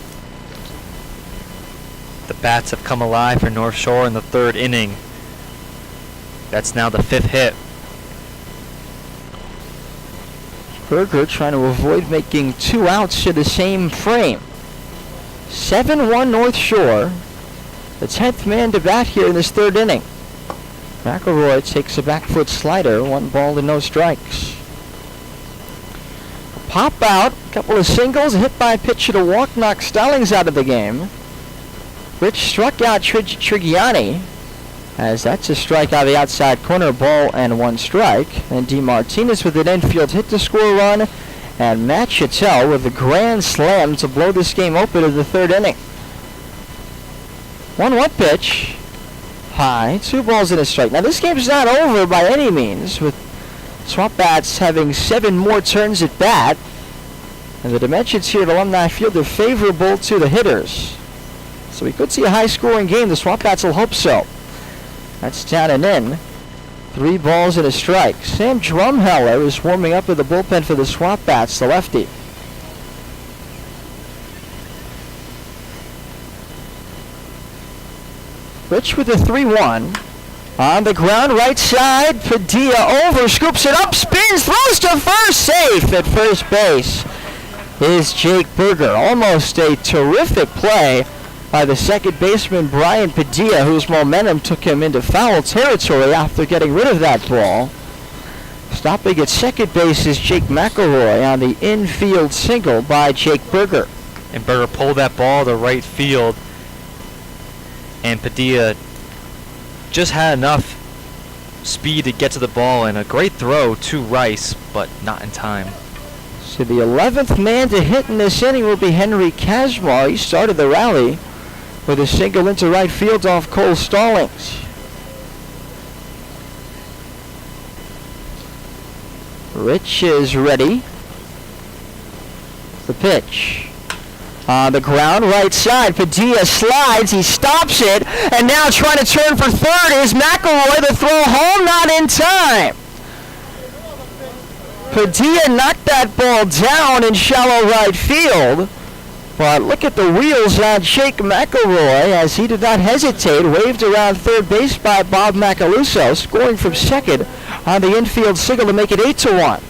The bats have come alive for North Shore in the 3rd inning. That's now the 5th hit. Berger trying to avoid making 2 outs to the same frame. 7-1 North Shore. The 10th man to bat here in this 3rd inning. McElroy takes a back foot slider, 1 ball and no strikes. Pop out, a couple of singles, a hit by a pitch to walk, knocked Stallings out of the game. Rich struck out Trigiani, as that's a strike out of the outside corner, ball and 1 strike. And D. Martinez with an infield hit to score a run, and Matt Chattel with a grand slam to blow this game open in the 3rd inning. 1-1 pitch. High, 2 balls and a strike. Now this game's not over by any means, with SwampBats having 7 more turns at bat, and the dimensions here at Alumni Field are favorable to the hitters. So we could see a high-scoring game. The SwampBats will hope so. That's down and in. 3 balls and a strike. Sam Drumheller is warming up with the bullpen for the SwampBats, the lefty. Rich with a 3-1. On the ground, right side, Padilla over, scoops it up, spins, throws to first, safe at first base is Jake Berger. Almost a terrific play by the 2nd baseman, Brian Padilla, whose momentum took him into foul territory after getting rid of that ball. Stopping at 2nd base is Jake McElroy on the infield single by Jake Berger. And Berger pulled that ball to right field. And Padilla just had enough speed to get to the ball, and a great throw to Rice, but not in time. So the 11th man to hit in this inning will be Henry Kazmar. He started the rally with a single into right field off Cole Stallings. Rich is ready. The pitch. On the ground, right side, Padilla slides, he stops it, and now trying to turn for 3rd is McElroy. The throw home, not in time. Padilla knocked that ball down in shallow right field, but look at the wheels on Jake McElroy as he did not hesitate, waved around 3rd base by Bob Macaluso, scoring from 2nd on the infield single to make it 8-1.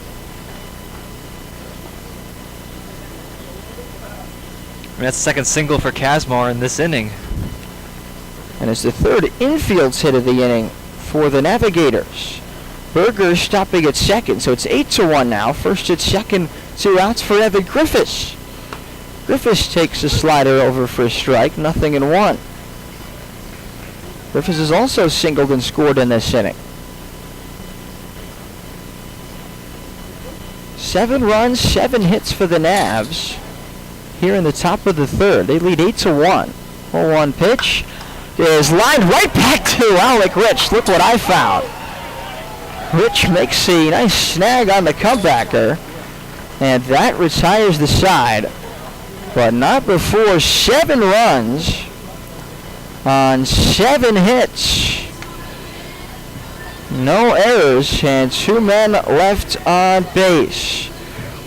That's the 2nd single for Kazmar in this inning. And it's the 3rd infield hit of the inning for the Navigators. Berger stopping at 2nd, so it's 8-1 now. First at 2nd, 2 outs for Evan Griffiths. Griffiths takes a slider over for a strike, 0-1. Griffiths has also singled and scored in this inning. 7 runs, 7 hits for the Navs here in the top of the third. They lead 8-1. 0-1 pitch is lined right back to Alec Rich. Look what I found. Rich makes a nice snag on the comebacker, and that retires the side. But not before 7 runs on 7 hits. No errors and 2 men left on base.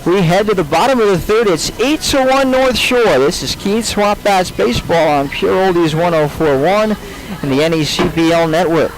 We head to the bottom of the third. It's 8-1 North Shore. This is Keene SwampBats Baseball on Pure Oldies 104.1 and the NECBL Network.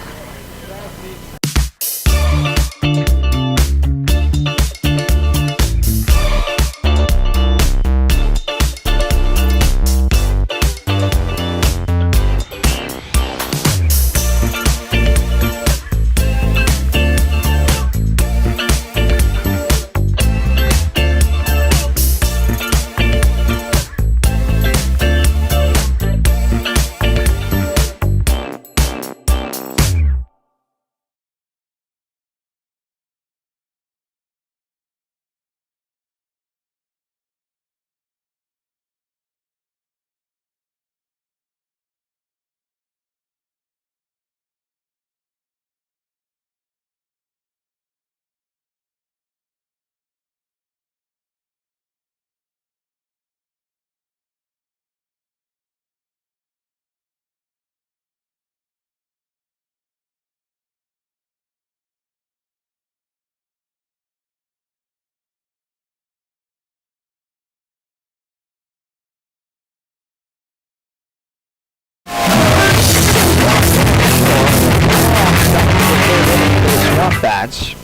Bats.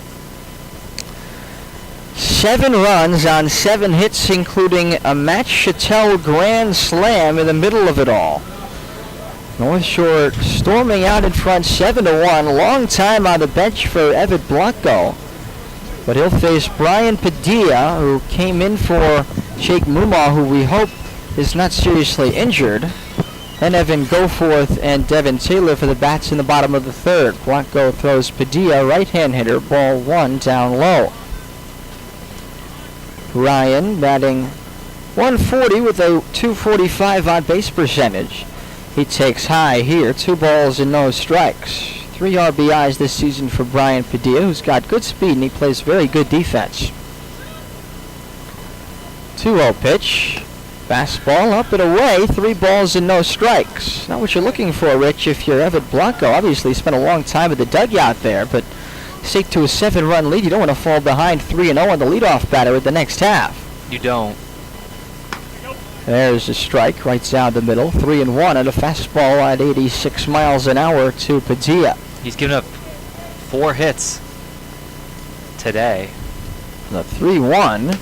7 runs on 7 hits, including a Matt Chattel grand slam in the middle of it all. North Shore storming out in front 7-1. Long time on the bench for Evan Blanco. But he'll face Brian Padilla, who came in for Jake Mumau, who we hope is not seriously injured. And Evan Goforth and Devin Taylor for the bats in the bottom of the third. Blanco throws Padilla, right-hand hitter, ball 1 down low. Ryan batting 140 with a 245 on base percentage. He takes high here, 2 balls and no strikes. 3 RBIs this season for Brian Padilla, who's got good speed and he plays very good defense. 2-0 pitch. Fastball up and away, 3 balls and no strikes. Not what you're looking for, Rich, if you're Evan Blanco. Obviously spent a long time at the dugout there, but stake to a 7-run lead. You don't want to fall behind 3-0 on the leadoff batter at the next half. You don't. There's a strike right down the middle. 3-1 and a fastball at 86 miles an hour to Padilla. He's given up 4 hits today. The 3-1.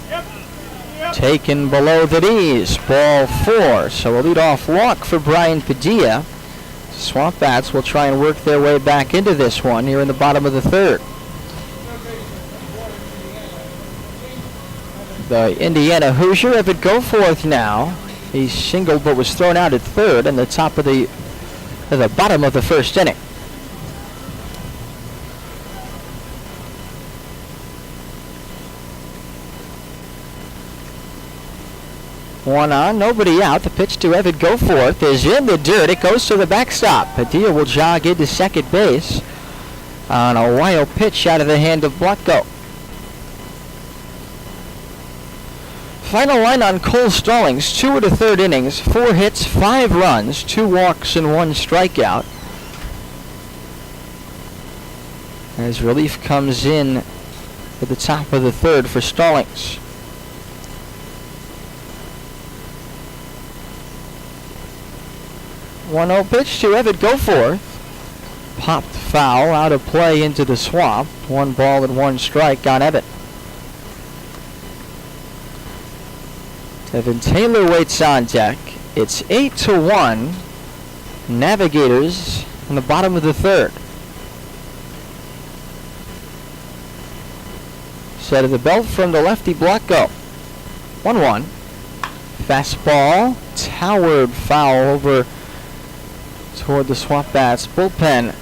Taken below the knees, ball 4. So a leadoff walk for Brian Padilla. SwampBats will try and work their way back into this one here in the bottom of the third. The Indiana Hoosier, Evan Goforth now. He singled but was thrown out at third in the top of the bottom of the first inning. One on, nobody out. The pitch to Evan Goforth is in the dirt. It goes to the backstop. Padilla will jog into second base on a wild pitch out of the hand of Blanco. Final line on Cole Stallings. 2 1/3 innings, 4 hits, 5 runs, 2 walks, and 1 strikeout. As relief comes in at the top of the third for Stallings. 1-0 pitch to Evan Goforth. Popped foul out of play into the swamp. 1 ball and 1 strike on Evan. Devin Taylor waits on deck. It's 8-1. Navigators in the bottom of the third. Set of the belt from the lefty Blanco. 1-1. Fastball. Towered foul over toward the SwampBats bullpen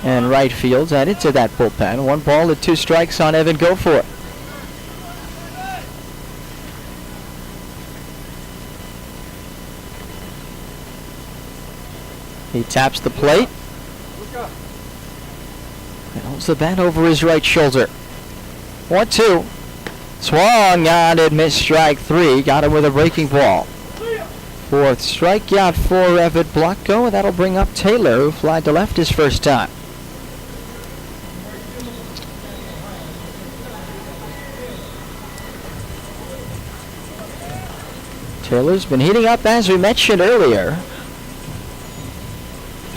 and right field and into that bullpen. 1 ball and 2 strikes on Evan Goforth. He taps the plate. And holds the bat over his right shoulder. 1-2. Swung on and missed strike 3. Got him with a breaking ball. Fourth strikeout for Evan Blanco, and that'll bring up Taylor, who flied to left his first time. Taylor's been heating up, as we mentioned earlier.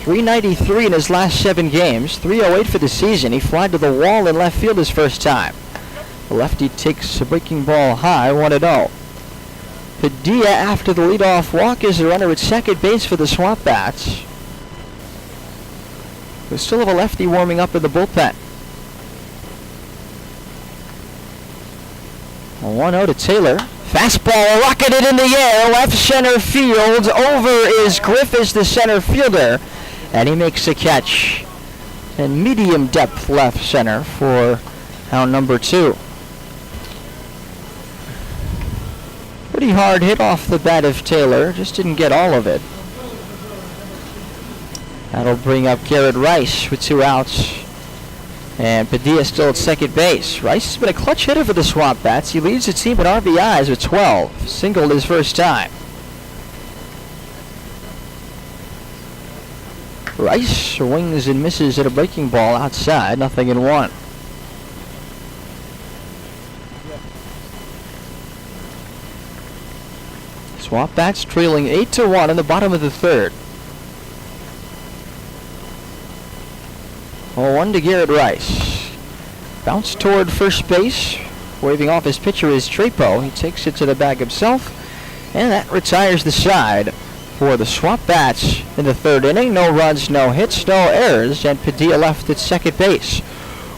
393 in his last 7 games, 308 for the season. He flied to the wall in left field his first time. The lefty takes a breaking ball high, 1-0. Padilla, after the leadoff walk, is the runner at second base for the SwampBats. We still have a lefty warming up in the bullpen. 1-0 to Taylor. Fastball rocketed in the air, left center field. Over is Griffiths, the center fielder, and he makes a catch. And medium depth left center for out number 2. Pretty hard hit off the bat of Taylor, just didn't get all of it. That'll bring up Garrett Rice with 2 outs. And Padilla still at second base. Rice has been a clutch hitter for the SwampBats. He leads the team in RBIs with 12. Singled his first time. Rice swings and misses at a breaking ball outside. 0-1. SwampBats trailing 8-1 in the bottom of the third. 0-1 to Garrett Rice. Bounce toward first base. Waving off his pitcher is Trapo. He takes it to the bag himself. And that retires the side for the SwampBats in the third inning. No runs, no hits, no errors. And Padilla left at second base.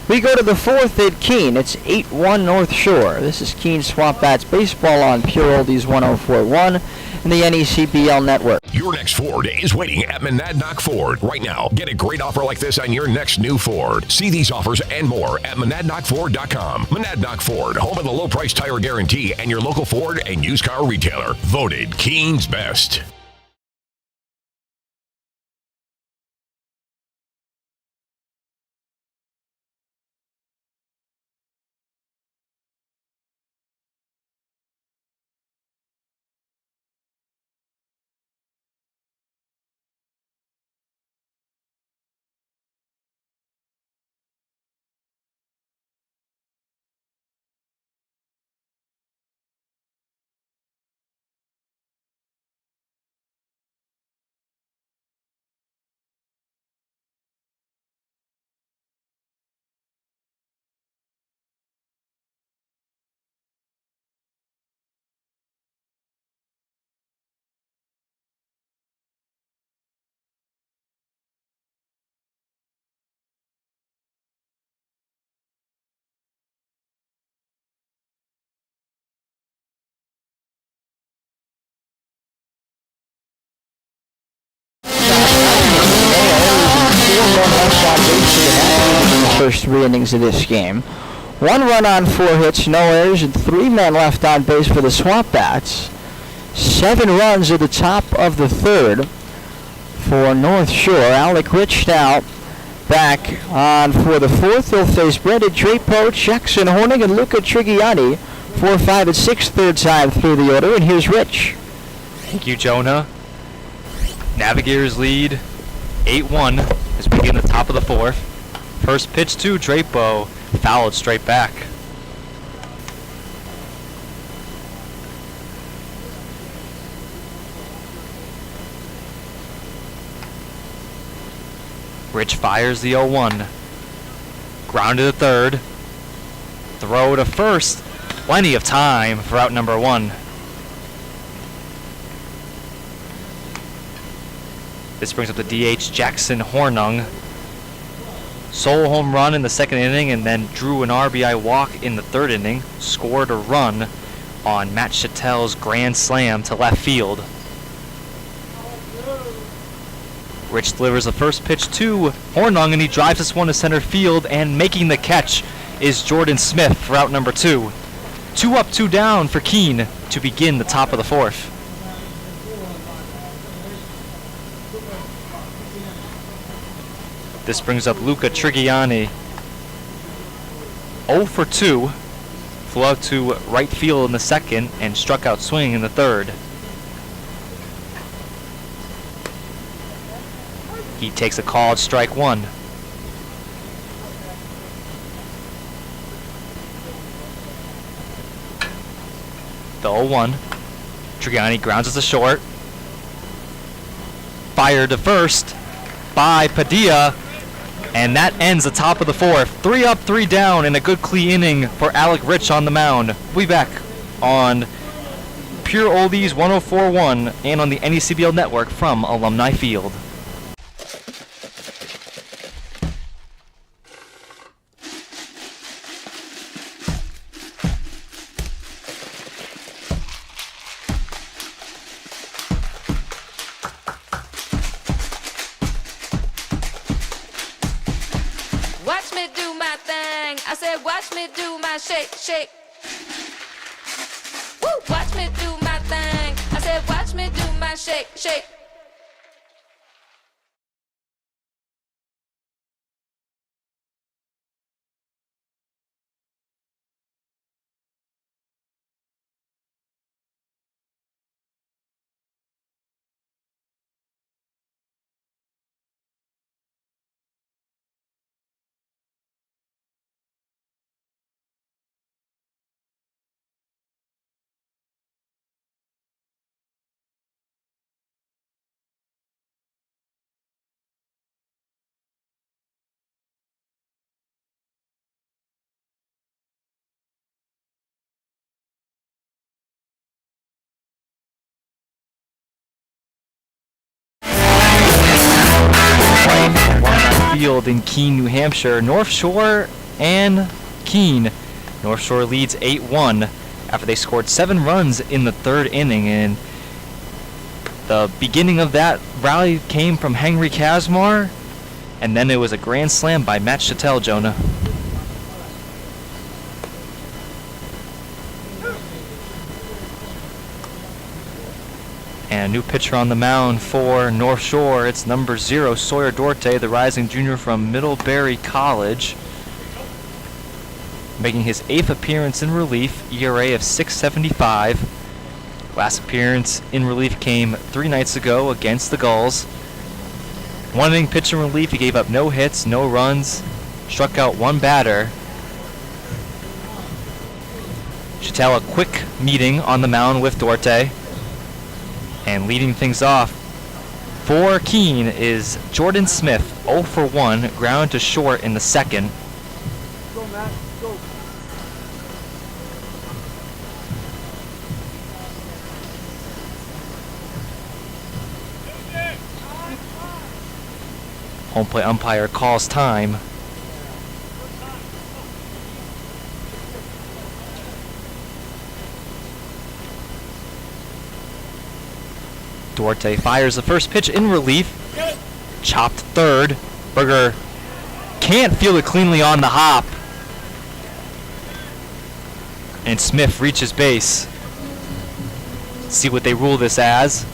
We go to the fourth at Keene. It's 8-1 North Shore. This is Keene SwampBats baseball on Pure Oldies 104.1 and the NECBL network. Your next Ford is waiting at Monadnock Ford. Right now, get a great offer like this on your next new Ford. See these offers and more at MonadnockFord.com. Monadnock Ford, home of the low price tire guarantee and your local Ford and used car retailer. Voted Keene's best. First 3 innings of this game. 1 run on 4 hits, no errors, and 3 men left on base for the SwampBats. 7 runs at the top of the third for North Shore. Alec Rich now back on for the fourth. He'll face Brendan Drapo, Jackson Horning, and Luca Trigiani. 4, 5, and 6 third time through the order, and here's Rich. Thank you, Jonah. Navigators lead 8-1 as we begin the top of the fourth. First pitch to Drapo, fouled straight back. Rich fires the 0-1. Grounded to third. Throw to first. Plenty of time for out number 1. This brings up the DH Jackson Hornung. Sole home run in the second inning and then drew an RBI walk in the third inning. Scored a run on Matt Chattel's grand slam to left field. Rich delivers the first pitch to Hornung and he drives this one to center field, and making the catch is Jordan Smith for out number 2. 2 up, 2 down for Keene to begin the top of the fourth. This brings up Luca Trigiani. 0 for 2. Flew out to right field in the second and struck out swinging in the third. He takes a called strike 1. The 0-1. Trigiani grounds us to short. Fired to first by Padilla. And that ends the top of the fourth. 3 up, 3 down, and a good clean inning for Alec Rich on the mound. We'll be back on Pure Oldies 104.1 and on the NECBL network from Alumni Field. Watch me do my thing. I said, watch me do my shake, shake. Woo! Watch me do my thing. I said, watch me do my shake, shake. Alumni Field in Keene, New Hampshire. North Shore and Keene. North Shore leads 8-1 after they scored 7 runs in the third inning. And the beginning of that rally came from Henry Kazmar, and then it was a grand slam by Matt Chattel, Jonah. And a new pitcher on the mound for North Shore. It's number 0, Sawyer Dorte, the rising junior from Middlebury College. Making his 8th appearance in relief, ERA of .675. Last appearance in relief came 3 nights ago against the Gulls. 1 inning pitch in relief, he gave up no hits, no runs, struck out 1 batter. Chattel a quick meeting on the mound with Dorte. And leading things off for Keene is Jordan Smith, 0 for 1, ground to short in the second. Go, Matt. Go. Home plate umpire calls time. Duarte fires the first pitch in relief. Chopped third. Berger can't field it cleanly on the hop. And Smith reaches base. See what they rule this as.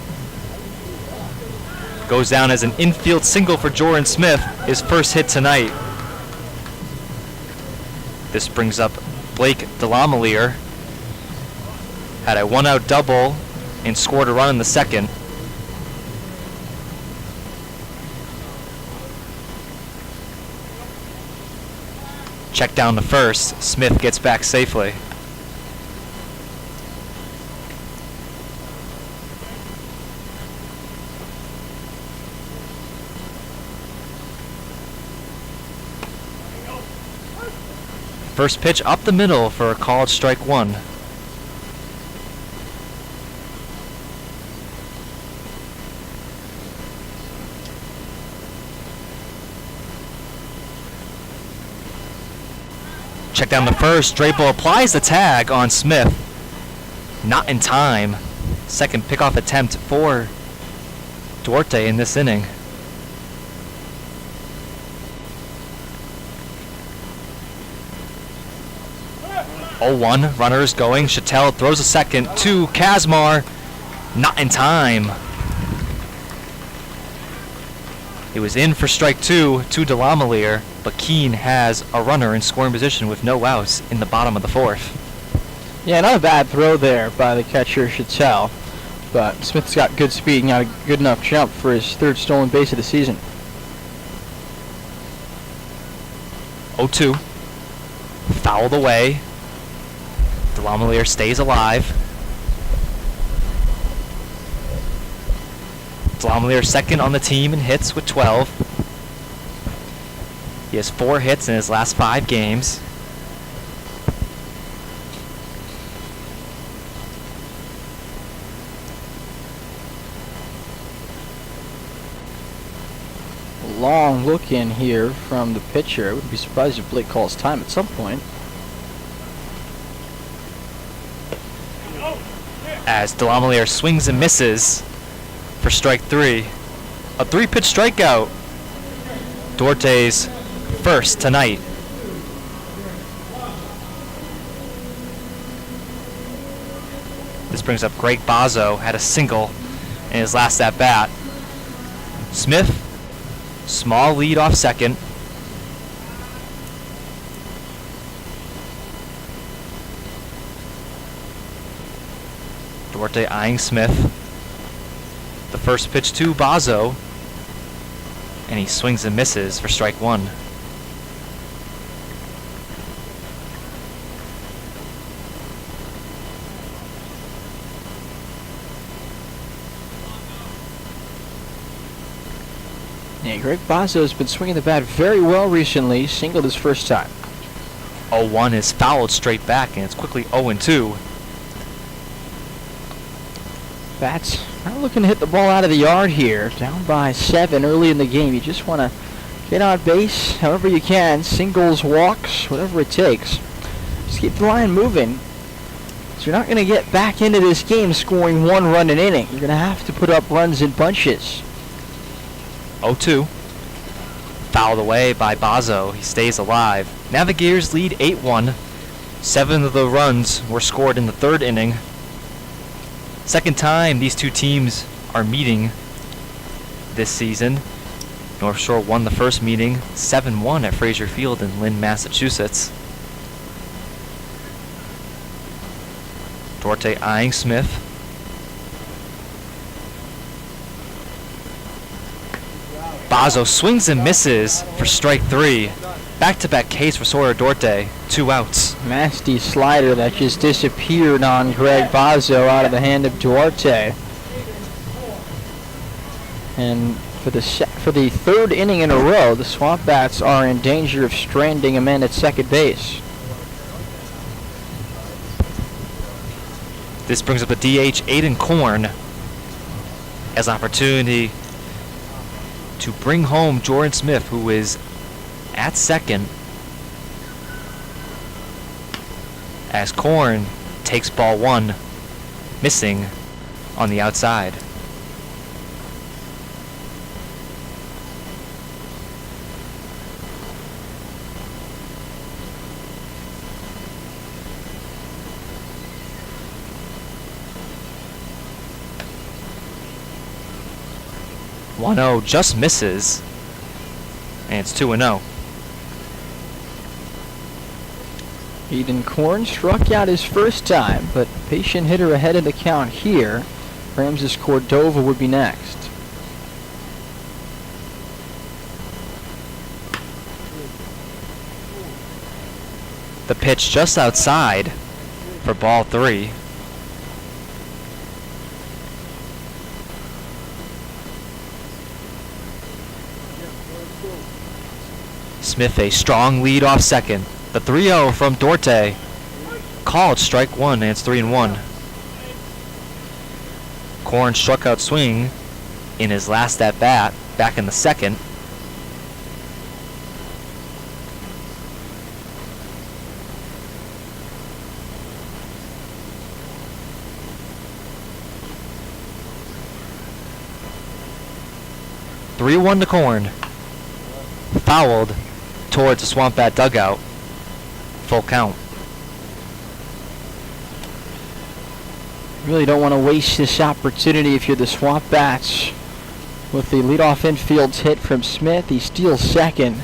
Goes down as an infield single for Jordan Smith, his first hit tonight. This brings up Blake Delamelier. Had a 1-out double and scored a run in the second. Check down to first. Smith gets back safely. First pitch up the middle for a called strike 1. Check down the first. Draper applies the tag on Smith. Not in time. Second pickoff attempt for Duarte in this inning. Oh, 1, runners going. Chattel throws a second to Kazmar. Not in time. It was in for strike 2 to Delamelier, but Keene has a runner in scoring position with no outs in the bottom of the 4th. Yeah, not a bad throw there by the catcher, Chattel. But Smith's got good speed and got a good enough jump for his 3rd stolen base of the season. 0-2. Fouled away. Delamelier stays alive. Delamelier second on the team in hits with 12. He has 4 hits in his last 5 games. Long look in here from the pitcher. I wouldn't be surprised if Blake calls time at some point. As Delamelier swings and misses for strike 3. A 3-pitch strikeout. Duarte's first tonight. This brings up Greg Bozzo, had a single in his last at-bat. Smith, small lead off second. Duarte eyeing Smith. The first pitch to Bozzo, and he swings and misses for strike 1. Yeah, Greg Bozzo has been swinging the bat very well recently. Singled his first time. 0-1 is fouled straight back, and it's quickly 0-2. Bats not looking to hit the ball out of the yard here. Down by 7 early in the game. You just want to get on base however you can. Singles, walks, whatever it takes. Just keep the line moving. So you're not going to get back into this game scoring 1 run an inning. You're going to have to put up runs in bunches. 0-2. Fouled away by Bozzo. He stays alive. Navigators lead 8-1. 7 of the runs were scored in the 3rd inning. Second time these two teams are meeting this season. North Shore won the first meeting 7-1 at Fraser Field in Lynn, Massachusetts. Duarte eyeing Smith. Bozzo swings and misses for strike 3. Back-to-back Ks for Sawyer Duarte. 2 outs. Nasty slider that just disappeared on Greg Bozzo out of the hand of Duarte. And for the 3rd inning in a row, the SwampBats are in danger of stranding a man at second base. This brings up the DH Aiden Korn as an opportunity to bring home Jordan Smith, who is at second, as Korn takes ball 1, missing on the outside. (1-0) just misses, and it's 2-0. Eden Korn struck out his first time, but patient hitter ahead of the count here. Ramses Cordova would be next. The pitch just outside for ball 3. Smith a strong lead off second. The 3-0 from Duarte. Called strike 1, and it's 3-1. Korn struck out swing in his last at bat back in the 2nd. (3-1) to Korn. Fouled towards the SwampBat dugout. Full count. Really don't want to waste this opportunity if you're the SwampBats. with the leadoff infield's hit from Smith. He steals second.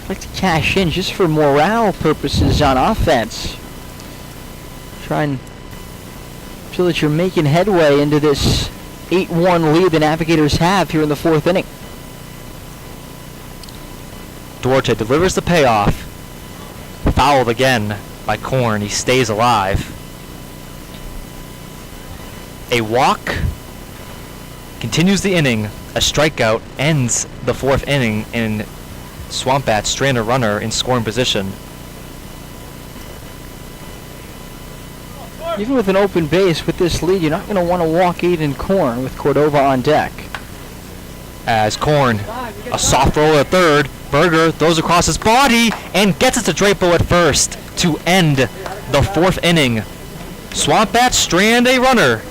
I'd like to cash in just for morale purposes on offense. Try and feel that you're making headway into this 8-1 lead the Navigators have here in the 4th inning. Duarte delivers the payoff. Fouled again by Korn. He stays alive. A walk continues the inning. A strikeout ends the 4th inning, and SwampBats strand a runner in scoring position. Even with an open base with this lead, you're not going to want to walk Aiden Korn with Cordova on deck. As Korn, a soft roll at third, Berger throws across his body and gets it to Drapo at first to end the 4th inning. SwampBats strand a runner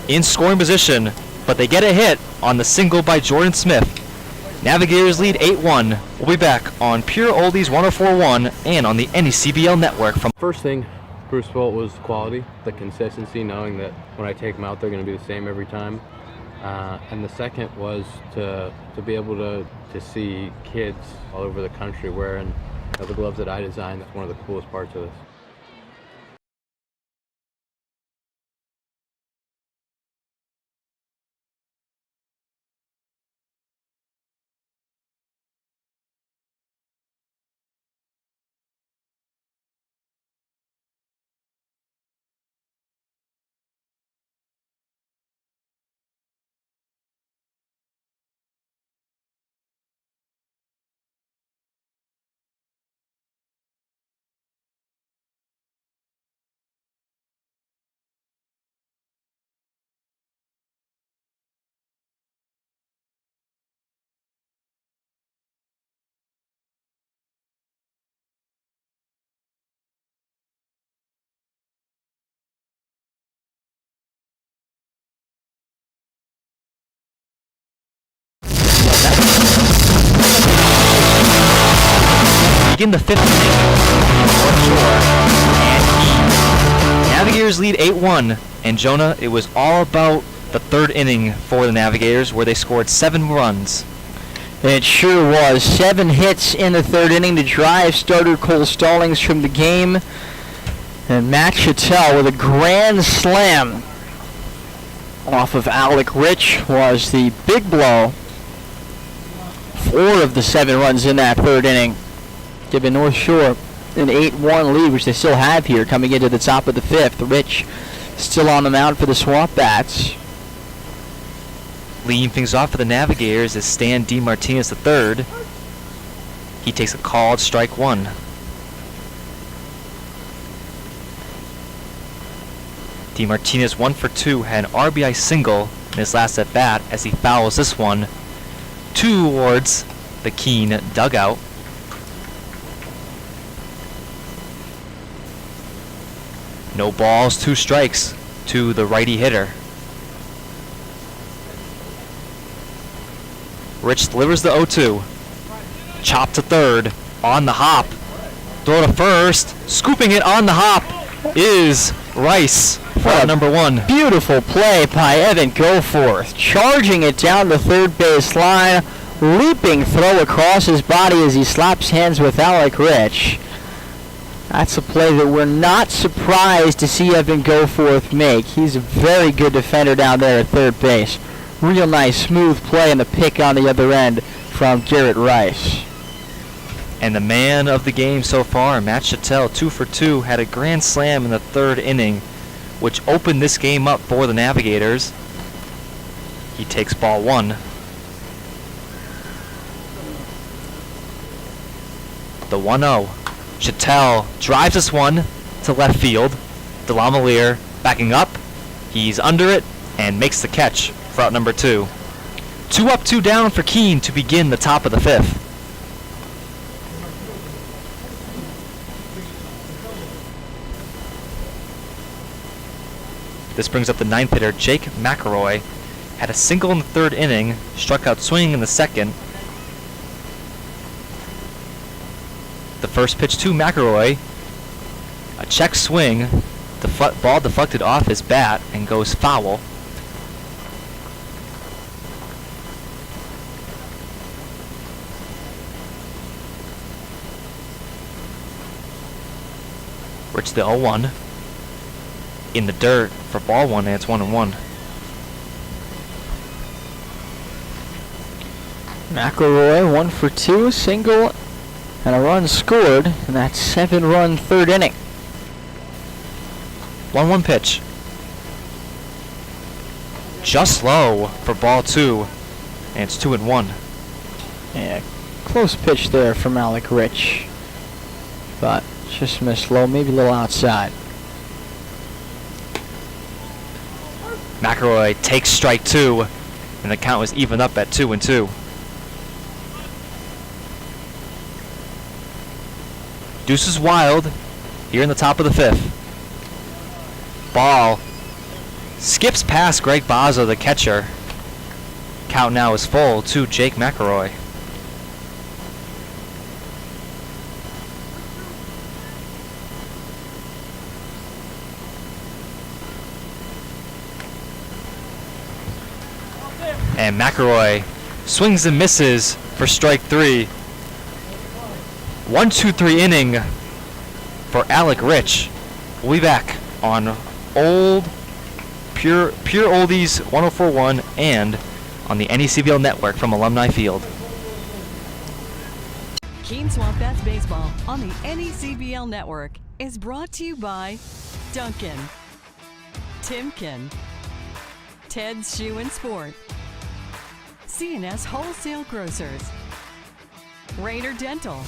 in scoring position, but they get a hit on the single by Jordan Smith. Navigators lead 8-1. We'll be back on Pure Oldies 104.1 and on the NECBL network. From first thing Bruce felt was quality, the consistency, knowing that when I take them out, they're going to be the same every time. And the second was to be able to see kids all over the country wearing the gloves that I designed. That's one of the coolest parts of this. begin the 5th inning. North Shore and Keene. Navigators lead 8-1, and Jonah, it was all about the 3rd inning for the Navigators, where they scored 7 runs. It sure was. 7 hits in the 3rd inning to drive starter Cole Stallings from the game. And Matt Chattel with a grand slam off of Alec Rich was the big blow. 4 of the 7 runs in that 3rd inning, giving North Shore an 8-1 lead, which they still have here coming into the top of the 5th. Rich still on the mound for the SwampBats. Leading things off for the Navigators is Stan D. Martinez III. He takes a called strike 1. D. Martinez 1 for 2 had an RBI single in his last at bat as he fouls this one towards the Keene dugout. No balls, 2 strikes to the righty hitter. Rich delivers the 0-2. Chop to third, on the hop. Throw to first, scooping it on the hop is Rice for number 1. Beautiful play by Evan Goforth, charging it down the third base line, leaping throw across his body as he slaps hands with Alec Rich. That's a play that we're not surprised to see Evan Goforth make. He's a very good defender down there at third base. Real nice, smooth play and the pick on the other end from Garrett Rice. And the man of the game so far, Matt Chattel, 2 for 2, had a grand slam in the 3rd inning, which opened this game up for the Navigators. He takes ball 1. The 1-0. Chattel drives this one to left field. Delamalier backing up. He's under it and makes the catch for out number 2. 2 up, 2 down for Keene to begin the top of the 5th. This brings up the 9th hitter, Jake McElroy. Had a single in the 3rd inning, struck out swinging in the 2nd. The first pitch to McElroy, a check swing, the ball deflected off his bat and goes foul. Rich the 0-1. In the dirt for ball one, and it's 1-1. McElroy 1 for 2, single, and a run scored in that 7-run third inning. 1-1 pitch. Just low for ball 2, and it's 2-1. Yeah, close pitch there from Alec Rich, but just missed low, maybe a little outside. McElroy takes strike 2, and the count was even up at 2-2. Deuce is wild here in the top of the 5th. Ball skips past Greg Bozzo, the catcher. Count now is full to Jake McElroy. And McElroy swings and misses for strike 3. 1-2-3 inning for Alec Rich. We'll be back on Pure Oldies 104.1 and on the NECBL network from Alumni Field. Keene SwampBats Baseball on the NECBL network is brought to you by Duncan, Timken, Ted's Shoe and Sport, C&S Wholesale Grocers, Raider Dental,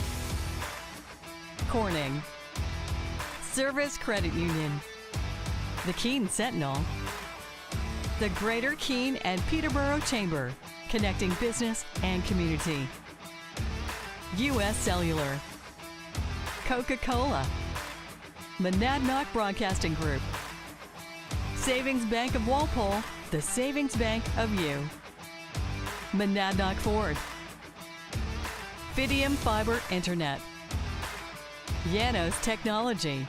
Corning, Service Credit Union, the Keene Sentinel, the Greater Keene and Peterborough Chamber, connecting business and community, U.S. Cellular, Coca-Cola, Monadnock Broadcasting Group, Savings Bank of Walpole, the savings bank of you, Monadnock Ford, Fidium Fiber Internet, Yanos Technology,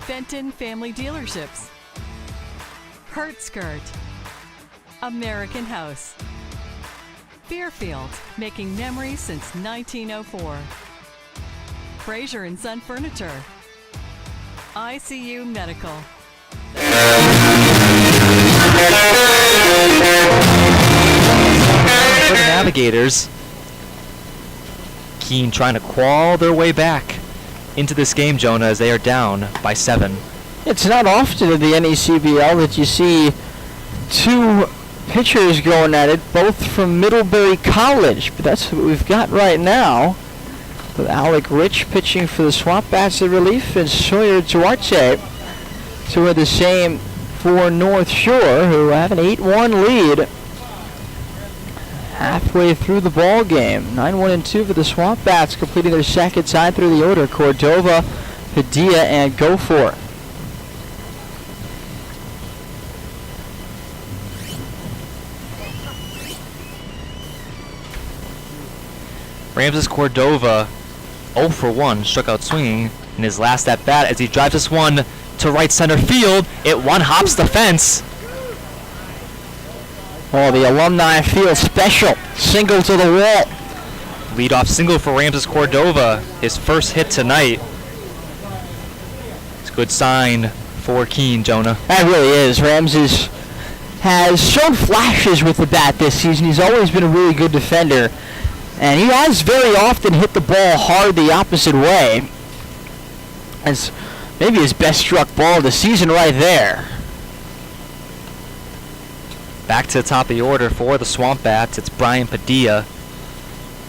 Fenton Family Dealerships, Hertskirt, American House, Fairfield, making memories since 1904, Fraser & Son Furniture, ICU Medical. For the Navigators, Keene trying to claw their way back into this game, Jonah, as they are down by 7. It's not often in the NECBL that you see two pitchers going at it, both from Middlebury College, but that's what we've got right now, with Alec Rich pitching for the SwampBats in relief and Sawyer Duarte. So we're the same for North Shore, who have an 8-1 lead halfway through the ball game. 9-1-2 for the SwampBats, completing their second time through the order. Cordova, Padilla, and Goforth. Ramses Cordova 0 for 1, struck out swinging in his last at bat as he drives this one to right center field. It one-hops the fence. Oh, the Alumni Field special. Single to the wall. Leadoff single for Ramses Cordova, his first hit tonight. It's a good sign for Keene, Jonah. That really is. Ramses has shown flashes with the bat this season. He's always been a really good defender. And he has very often hit the ball hard the opposite way. That's maybe his best struck ball of the season right there. Back to the top of the order for the SwampBats, it's Brian Padilla.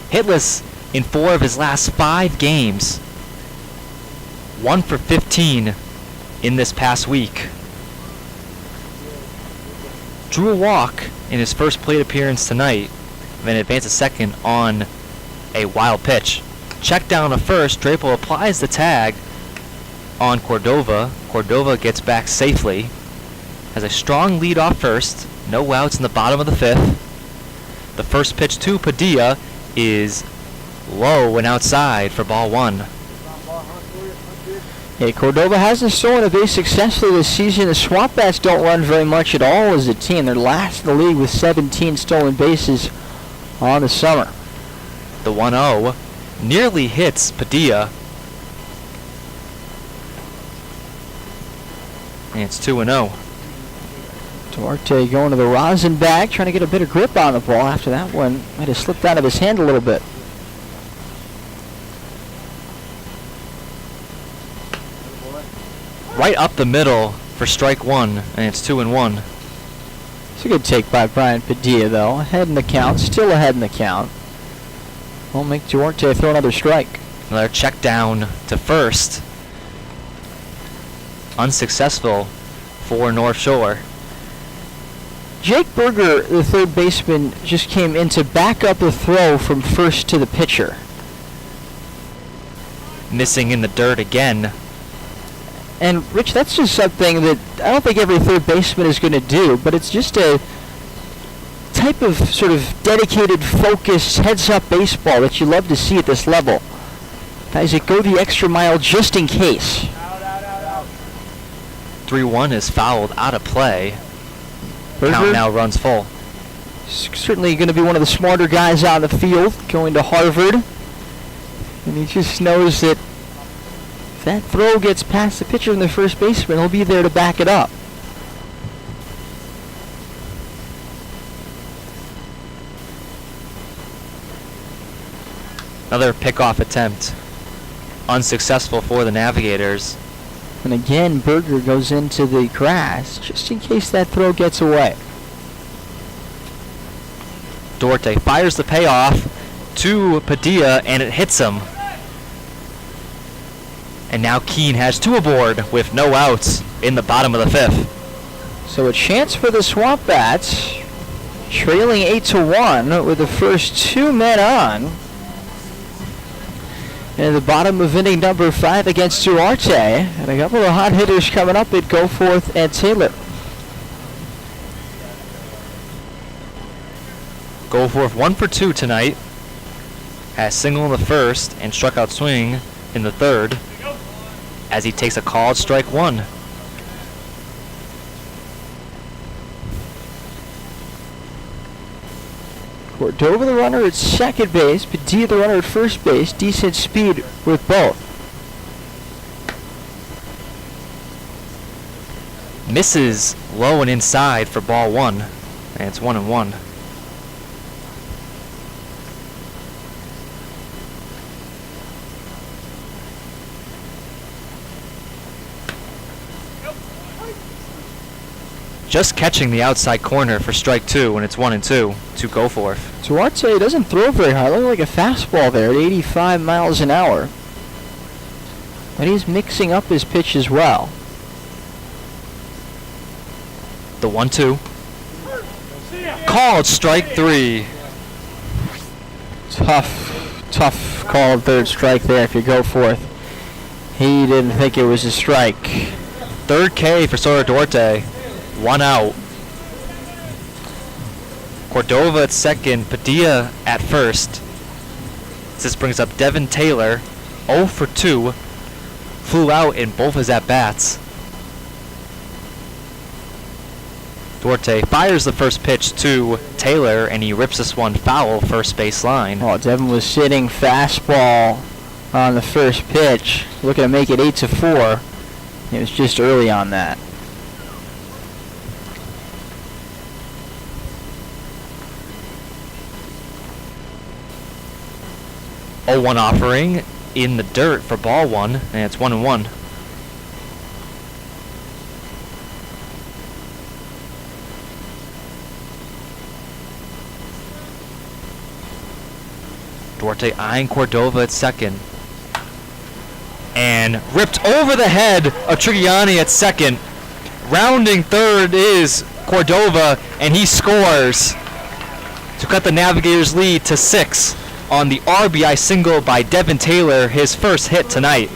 Hitless in 4 of his last 5 games. 1 for 15 in this past week. Drew a walk in his first plate appearance tonight, then advanced a second on a wild pitch. Check down to first, Drapo applies the tag on Cordova. Cordova gets back safely. Has a strong lead off first. No outs in the bottom of the 5th. The first pitch to Padilla is low and outside for ball 1. Yeah, Cordova hasn't stolen a base successfully this season. The SwampBats don't run very much at all as a team. They're last in the league with 17 stolen bases on the summer. The 1-0 nearly hits Padilla. and it's 2-0. Duarte going to the rosin bag, trying to get a bit of grip on the ball after that one. Might have slipped out of his hand a little bit. Right up the middle for strike one, and it's 2-1. It's a good take by Brian Padilla, though. Ahead in the count, still ahead in the count. Won't make Duarte throw another strike. Another check down to first. Unsuccessful for North Shore. Jake Berger, the third baseman, just came in to back up the throw from first to the pitcher. Missing in the dirt again. And Rich, that's just something that I don't think every third baseman is going to do, but it's just a type of sort of dedicated, focused, heads-up baseball that you love to see at this level. Guys that go the extra mile just in case. 3-1 is fouled out of play. Berger, Count now runs full. certainly going to be one of the smarter guys on the field, going to Harvard. And he just knows that if that throw gets past the pitcher and the first baseman, he'll be there to back it up. Another pickoff attempt. Unsuccessful for the Navigators. And again, Berger goes into the grass just in case that throw gets away. Duarte fires the payoff to Padilla, and it hits him. And now Keene has two aboard with no outs in the bottom of the fifth. So a chance for the SwampBats, trailing 8-1 with the first two men on. In the bottom of inning number 5 against Duarte. And a couple of hot hitters coming up at Goforth and Taylor. Goforth 1 for 2 tonight. Has single in the first and struck out swing in the third as he takes a called strike one. Cordova the runner at second base, Padilla the runner at first base. Decent speed with both. Misses low and inside for ball one, and it's 1-1. Just catching the outside corner for strike two, and it's 1-2 to Goforth. Duarte doesn't throw very hard. Looks like a fastball there at 85 miles an hour. But he's mixing up his pitch as well. The 1-2. Called strike three. Tough called third strike there if you go forth. He didn't think it was a strike. Third K for Sora Duarte. 1 out. Cordova at second, Padilla at first. This brings up Devin Taylor, 0 for 2. Flew out in both his at-bats. Duarte fires the first pitch to Taylor, and he rips this one foul first base line. Oh, Devin was sitting fastball on the first pitch, looking to make it 8-4. It was just early on that. 0-1 offering in the dirt for ball one, and it's 1-1. Duarte eyeing Cordova at second. And ripped over the head of Trigiani at second. Rounding third is Cordova, and he scores to cut the Navigators' lead to 6 on the RBI single by Devin Taylor, his first hit tonight.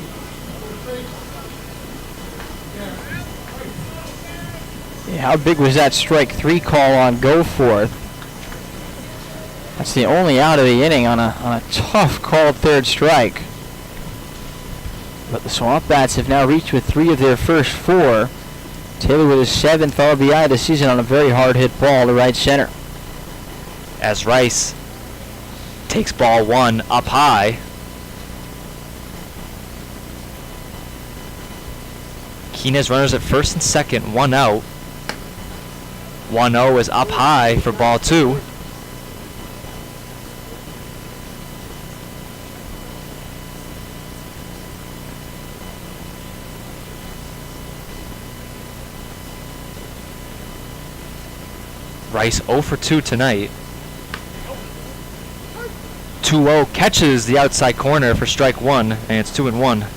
Yeah, how big was that strike three call on Goforth? That's the only out of the inning on a tough called third strike. But the SwampBats have now reached with 3 of their first 4. Taylor with his 7th RBI of the season on a very hard hit ball to right center. As Rice takes ball one up high. Keene has runners at first and second, 1 out. 1-0 is up high for ball 2. Rice 0 for 2 tonight. 2-0 catches the outside corner for strike 1, and it's 2-1.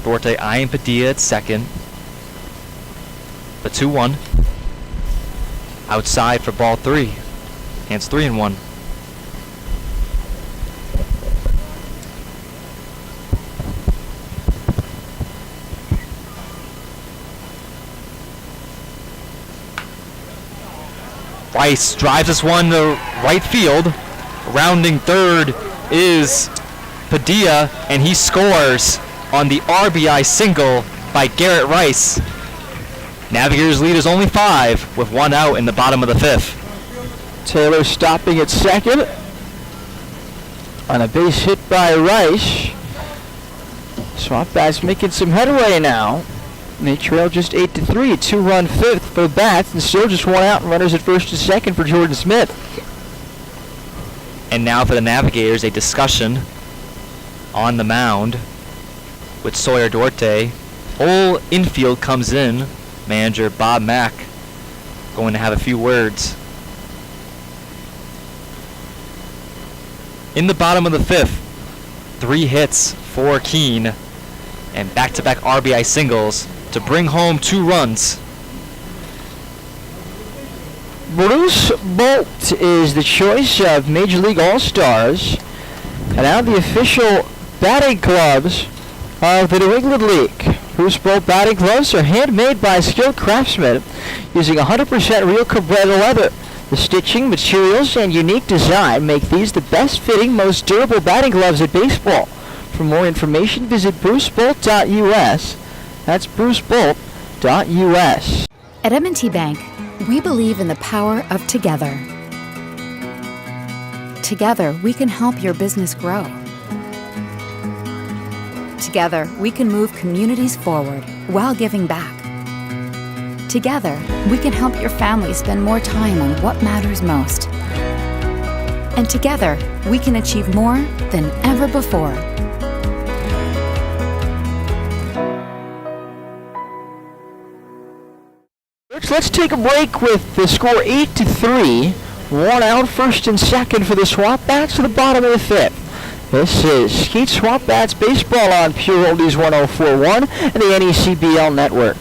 Duarte eyeing Padilla at second. The 2-1. Outside for ball 3, and it's 3-1. Rice drives this one to right field. Rounding third is Padilla, and he scores on the RBI single by Garrett Rice. Navigators lead is only 5 with 1 out in the bottom of the 5th. Taylor stopping at second on a base hit by Rice. SwampBats making some headway now. They trail just 8-3, 2-run 5th for the Bats, and still just 1 out and runners at first and second for Jordan Smith. And now for the Navigators, a discussion on the mound with Sawyer Duarte. Whole infield comes in. Manager Bob Mack going to have a few words. In the bottom of the 5th, 3 hits for Keene and back-to-back RBI singles to bring home 2 runs. Bruce Bolt is the choice of Major League All-Stars, and now the official batting gloves of the New England League. Bruce Bolt batting gloves are handmade by skilled craftsmen using 100% real Cabrera leather. The stitching, materials, and unique design make these the best-fitting, most durable batting gloves in baseball. For more information, visit brucebolt.us. That's brucebolt.us. At M&T Bank, we believe in the power of together. Together, we can help your business grow. Together, we can move communities forward while giving back. Together, we can help your family spend more time on what matters most. And together, we can achieve more than ever before. Let's take a break with the score 8-3. 1 out, first and second for the SwampBats to the bottom of the 5th. This is Skeet SwampBats Baseball on Pure Oldies 104.1 and the NECBL Network.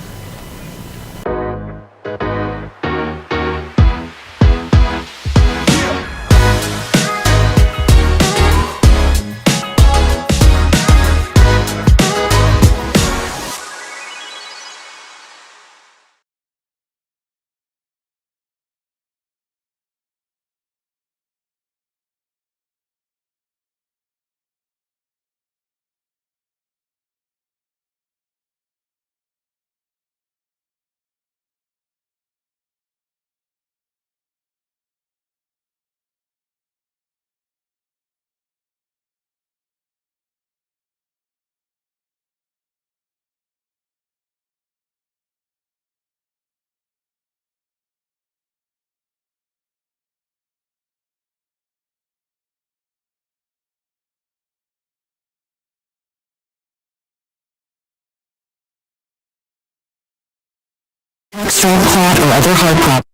Extreme hot or other heart problems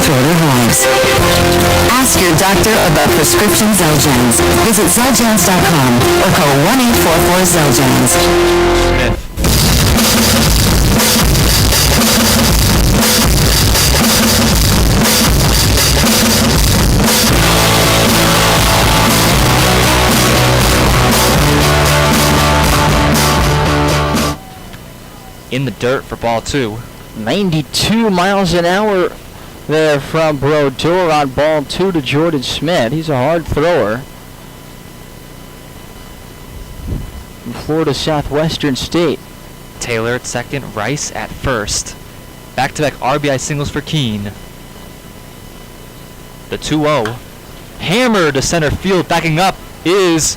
through their lives. Ask your doctor about prescription Xelgens. Visit Xelgens.com or call 1-844-XELGENS. In the dirt for ball 2. 92 miles an hour there from Brodeur on ball 2 to Jordan Smith. He's a hard thrower. From Florida Southwestern State. Taylor at second, Rice at first. Back-to-back RBI singles for Keene. The 2-0. Hammer to center field. Backing up is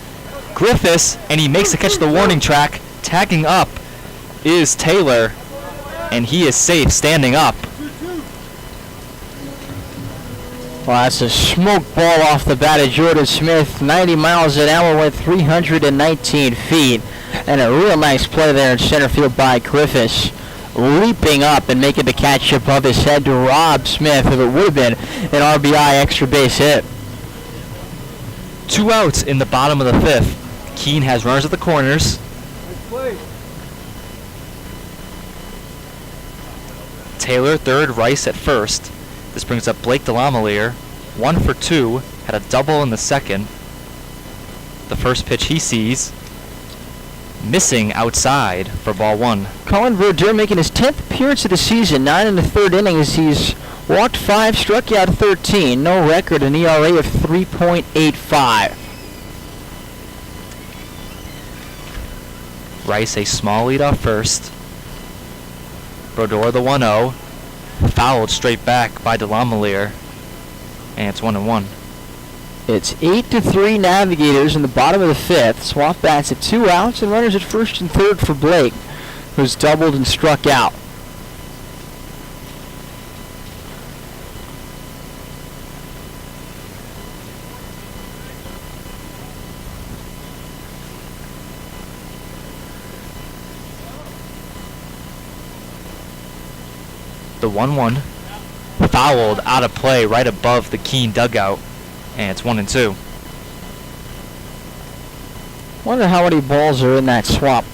Griffiths, and he makes the catch of the warning track. Tagging up is Taylor, and he is safe standing up. Well, that's a smoke ball off the bat of Jordan Smith. 90 miles an hour, went 319 feet. And a real nice play there in center field by Griffiths. Leaping up and making the catch above his head to Rob Smith if it would have been an RBI extra base hit. 2 outs in the bottom of the 5th. Keene has runners at the corners. Taylor third, Rice at first. This brings up Blake Delamelier. 1 for 2, had a double in the second. The first pitch he sees, missing outside for ball 1. Colin Verdure making his 10th appearance of the season, 9 in the 3rd innings. He's walked 5, struck out 13. No record, an ERA of 3.85. Rice a small lead off first. Brodeur the 1-0. Fouled straight back by Delamelier. And it's 1-1. It's 8-3 Navigators in the bottom of the 5th. SwampBats at 2 outs and runners at first and third for Blake, who's doubled and struck out. The 1-1 fouled out of play right above the Keene dugout, and it's 1-2. Wonder how many balls are in that swamp.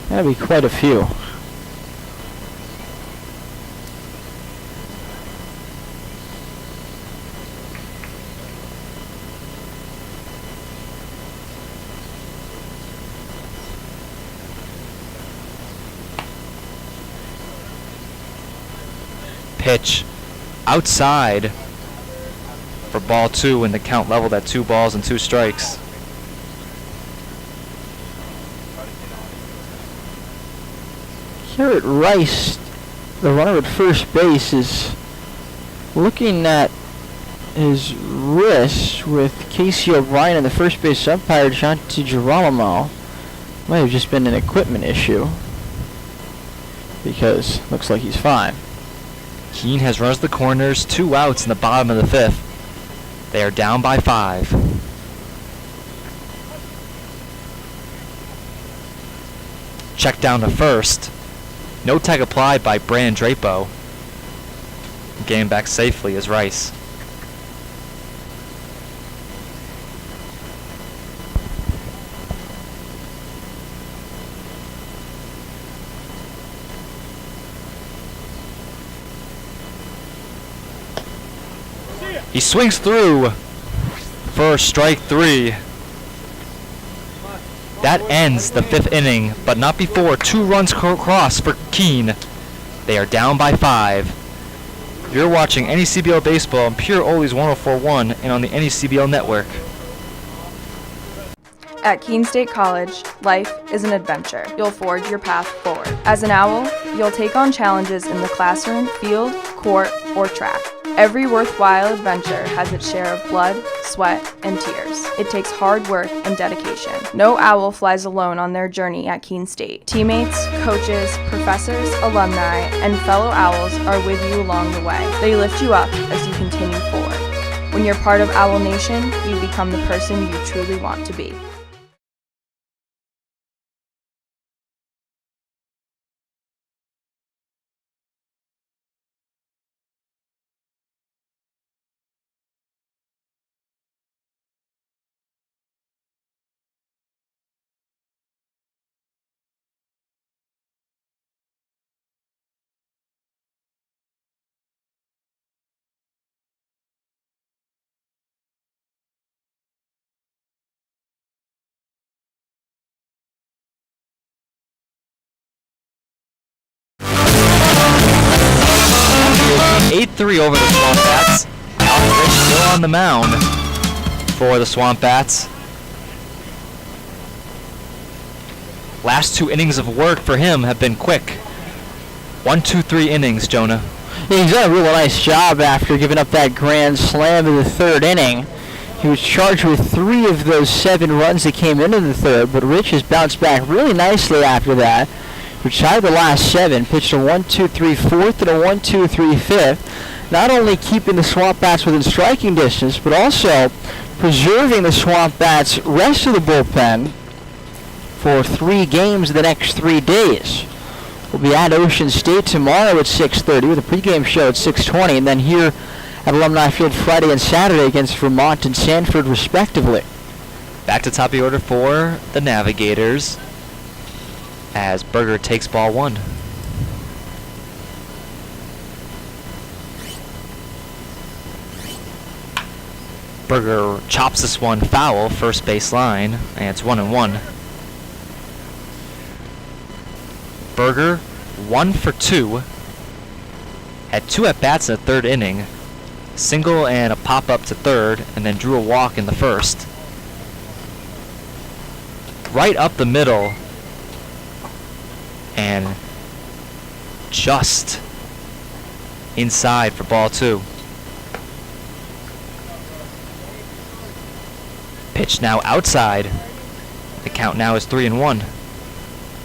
That'd be quite a few. Pitch outside for ball 2, and the count leveled at 2 balls and 2 strikes. Garrett Rice, the runner at first base, is looking at his wrist with Casey O'Brien and the first base umpire, John DiGirolamo. Might have just been an equipment issue, because looks like he's fine. Keene has runs the corners, 2 outs in the bottom of the 5th. They are down by 5. Check down to first. No tag applied by Brandon Drapo. Getting back safely is Rice. He swings through for strike 3. That ends the 5th inning, but not before 2 runs cross for Keene. They are down by 5. You're watching NECBL Baseball on Pure Oldies 104.1 and on the NECBL Network. At Keene State College, life is an adventure. You'll forge your path forward. As an owl, you'll take on challenges in the classroom, field, court, or track. Every worthwhile adventure has its share of blood, sweat, and tears. It takes hard work and dedication. No owl flies alone on their journey at Keene State. Teammates, coaches, professors, alumni, and fellow owls are with you along the way. They lift you up as you continue forward. When you're part of Owl Nation, you become the person you truly want to be. Three over the SwampBats. Alfred still on the mound for the SwampBats. Last 2 innings of work for him have been quick. 1, 2, 3 innings, Jonah. Yeah, he's done a real nice job after giving up that grand slam in the third inning. He was charged with 3 of those 7 runs that came into the third, but Rich has bounced back really nicely after that. Retired the last 7, pitched a 1-2-3 fourth and a 1-2-3 fifth, not only keeping the SwampBats within striking distance, but also preserving the SwampBats' rest of the bullpen for 3 games the next 3 days. We'll be at Ocean State tomorrow at 6:30 with a pregame show at 6:20, and then here at Alumni Field Friday and Saturday against Vermont and Sanford, respectively. Back to top of the order for the Navigators as Berger takes ball 1. Berger chops this one foul, first base line, and it's 1-1. Berger 1 for 2. Had 2 at-bats in the third inning. Single and a pop-up to third, and then drew a walk in the first. Right up the middle, and just inside for ball 2. Pitch now outside. The count now is 3-1.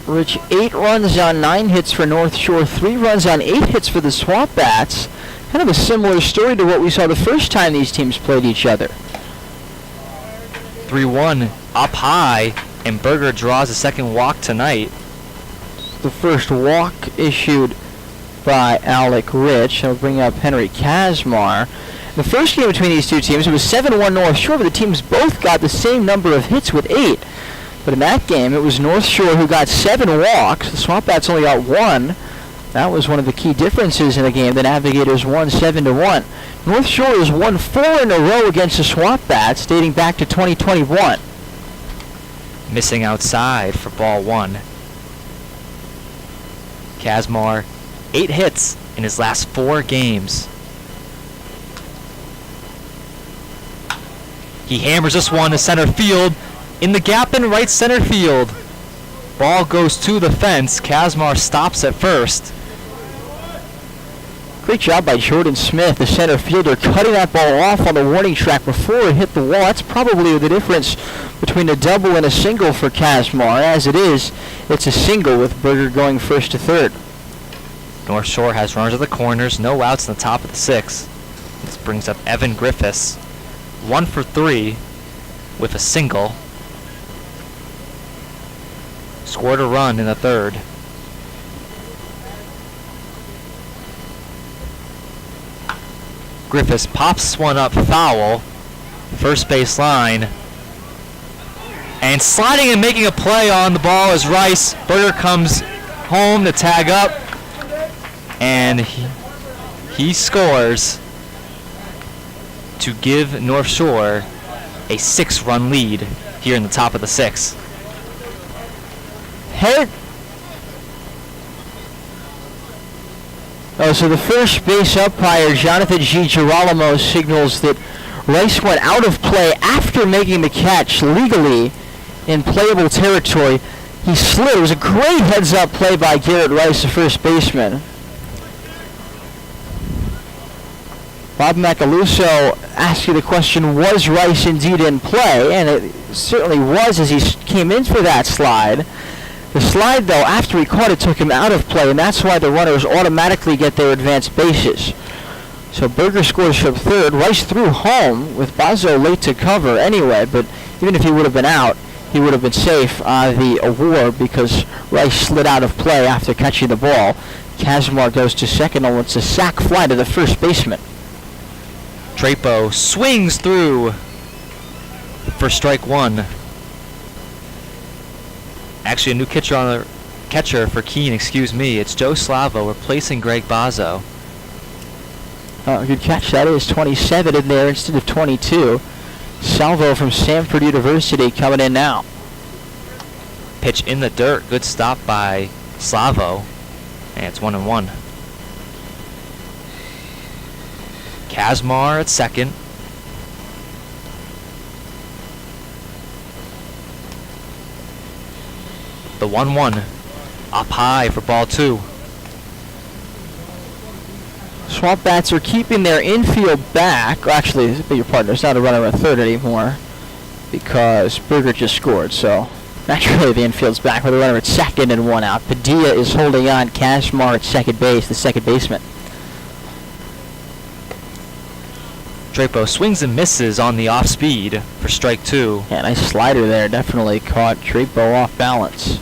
Rich, 8 runs on 9 hits for North Shore, 3 runs on 8 hits for the SwampBats. Kind of a similar story to what we saw the first time these teams played each other. 3-1 up high, and Berger draws a second walk tonight. The first walk issued by Alec Rich. He'll bring up Henry Kazmar. The first game between these two teams, it was 7-1 North Shore, but the teams both got the same number of hits with 8. But in that game, it was North Shore who got 7 walks. The SwampBats only got 1. That was one of the key differences in the game. The Navigators won 7-1. North Shore has won 4 in a row against the SwampBats, dating back to 2021. Missing outside for ball 1. Kazmar, 8 hits in his last 4 games. He hammers this one to center field. In the gap in right center field. Ball goes to the fence. Kazmar stops at first. Great job by Jordan Smith, the center fielder, cutting that ball off on the warning track before it hit the wall. That's probably the difference between a double and a single for Kazmar. As it is, it's a single with Berger going first to third. North Shore has runners at the corners, no outs in the top of the 6th. This brings up Evan Griffiths, 1 for 3 with a single. Scored a run in the third. Griffiths pops one up foul, first base line, and sliding and making a play on the ball is Rice. Berger comes home to tag up, and he scores to give North Shore a 6-run lead here in the top of the 6th. So the first base umpire, Jonathan G. Girolamo, signals that Rice went out of play after making the catch legally in playable territory. He slid. It was a great heads-up play by Garrett Rice, the first baseman. Bob Macaluso asked you the question, was Rice indeed in play? And it certainly was as he came in for that slide. The slide, though, after he caught it, took him out of play, and that's why the runners automatically get their advanced bases. So Berger scores from third. Rice threw home with Bazo late to cover anyway, but even if he would have been out, he would have been safe on the award because Rice slid out of play after catching the ball. Kazmar goes to second, and it's a sac fly to the first baseman. Drapo swings through for strike 1. Actually, a new catcher for Keene, excuse me. It's Joe Slavo replacing Greg Bazo. Good catch. That is 27 in there instead of 22. Salvo from Samford University coming in now. Pitch in the dirt. Good stop by Slavo. And it's 1-1. Kazmar at second. The 1-1 up high for ball 2. SwampBats are keeping their infield back. Actually, your partner's not a runner at third anymore because Berger just scored. So naturally the infield's back with a runner at second and one out. Padilla is holding on. Kazmar at second base, the second baseman. Drapo swings and misses on the off speed for strike 2. Yeah, nice slider there. Definitely caught Drapo off balance.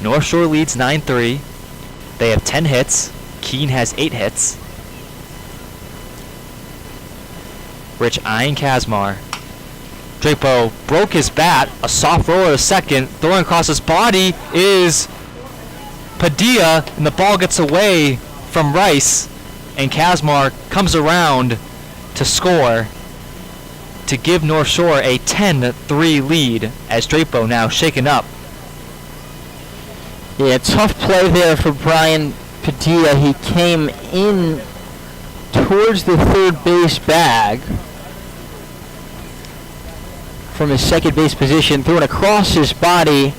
North Shore leads 9-3. They have 10 hits. Keene has 8 hits. Rich eyeing Kazmar. Drapo broke his bat. A soft roller to second. Throwing across his body is Padilla, and the ball gets away from Rice. And Kazmar comes around to score to give North Shore a 10-3 lead as Drapo now shaken up. Yeah, tough play there for Brian Padilla. He came in towards the third base bag from his second base position, threw it across his body.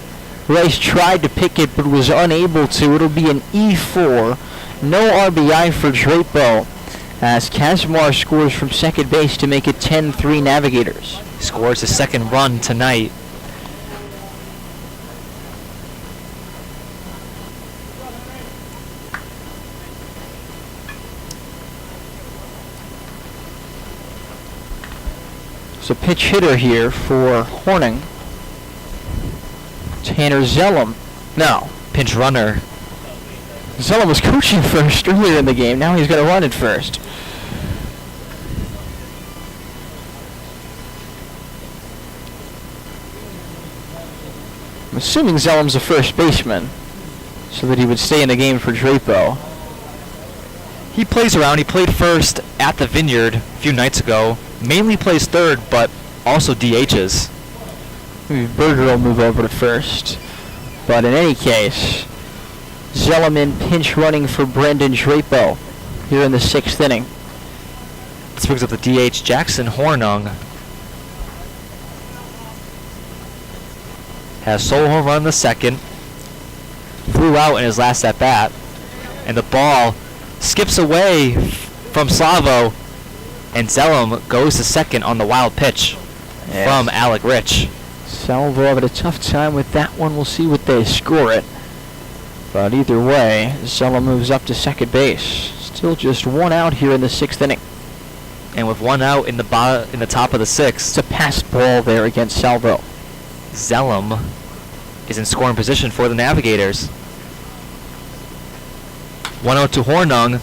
Rice tried to pick it but was unable to. It'll be an E4. No RBI for Drapo as Kazmar scores from second base to make it 10-3 Navigators. Scores his second run tonight. So pitch hitter here for Horning. Tanner Zellum. No. Pinch runner. Zellum was coaching first earlier in the game. Now he's going to run it first. I'm assuming Zellum's a first baseman so that he would stay in the game for Drapo. He plays around. He played first at the Vineyard a few nights ago. Mainly plays third, but also DHs. Maybe Berger will move over to first. But in any case, Zellum in pinch running for Brendan Drapo here in the 6th inning. This brings up the DH Jackson Hornung. Has solo home run in the second. Flew out in his last at bat. And the ball skips away from Slavo. And Zellum goes to second on the wild pitch from Alec Rich. Salvo having a tough time with that one. We'll see what they score it. But either way, Zellum moves up to second base. Still just one out here in the 6th inning. And with one out in the top of the 6th, it's a passed ball there against Salvo. Zellum is in scoring position for the Navigators. 1-0 to Hornung.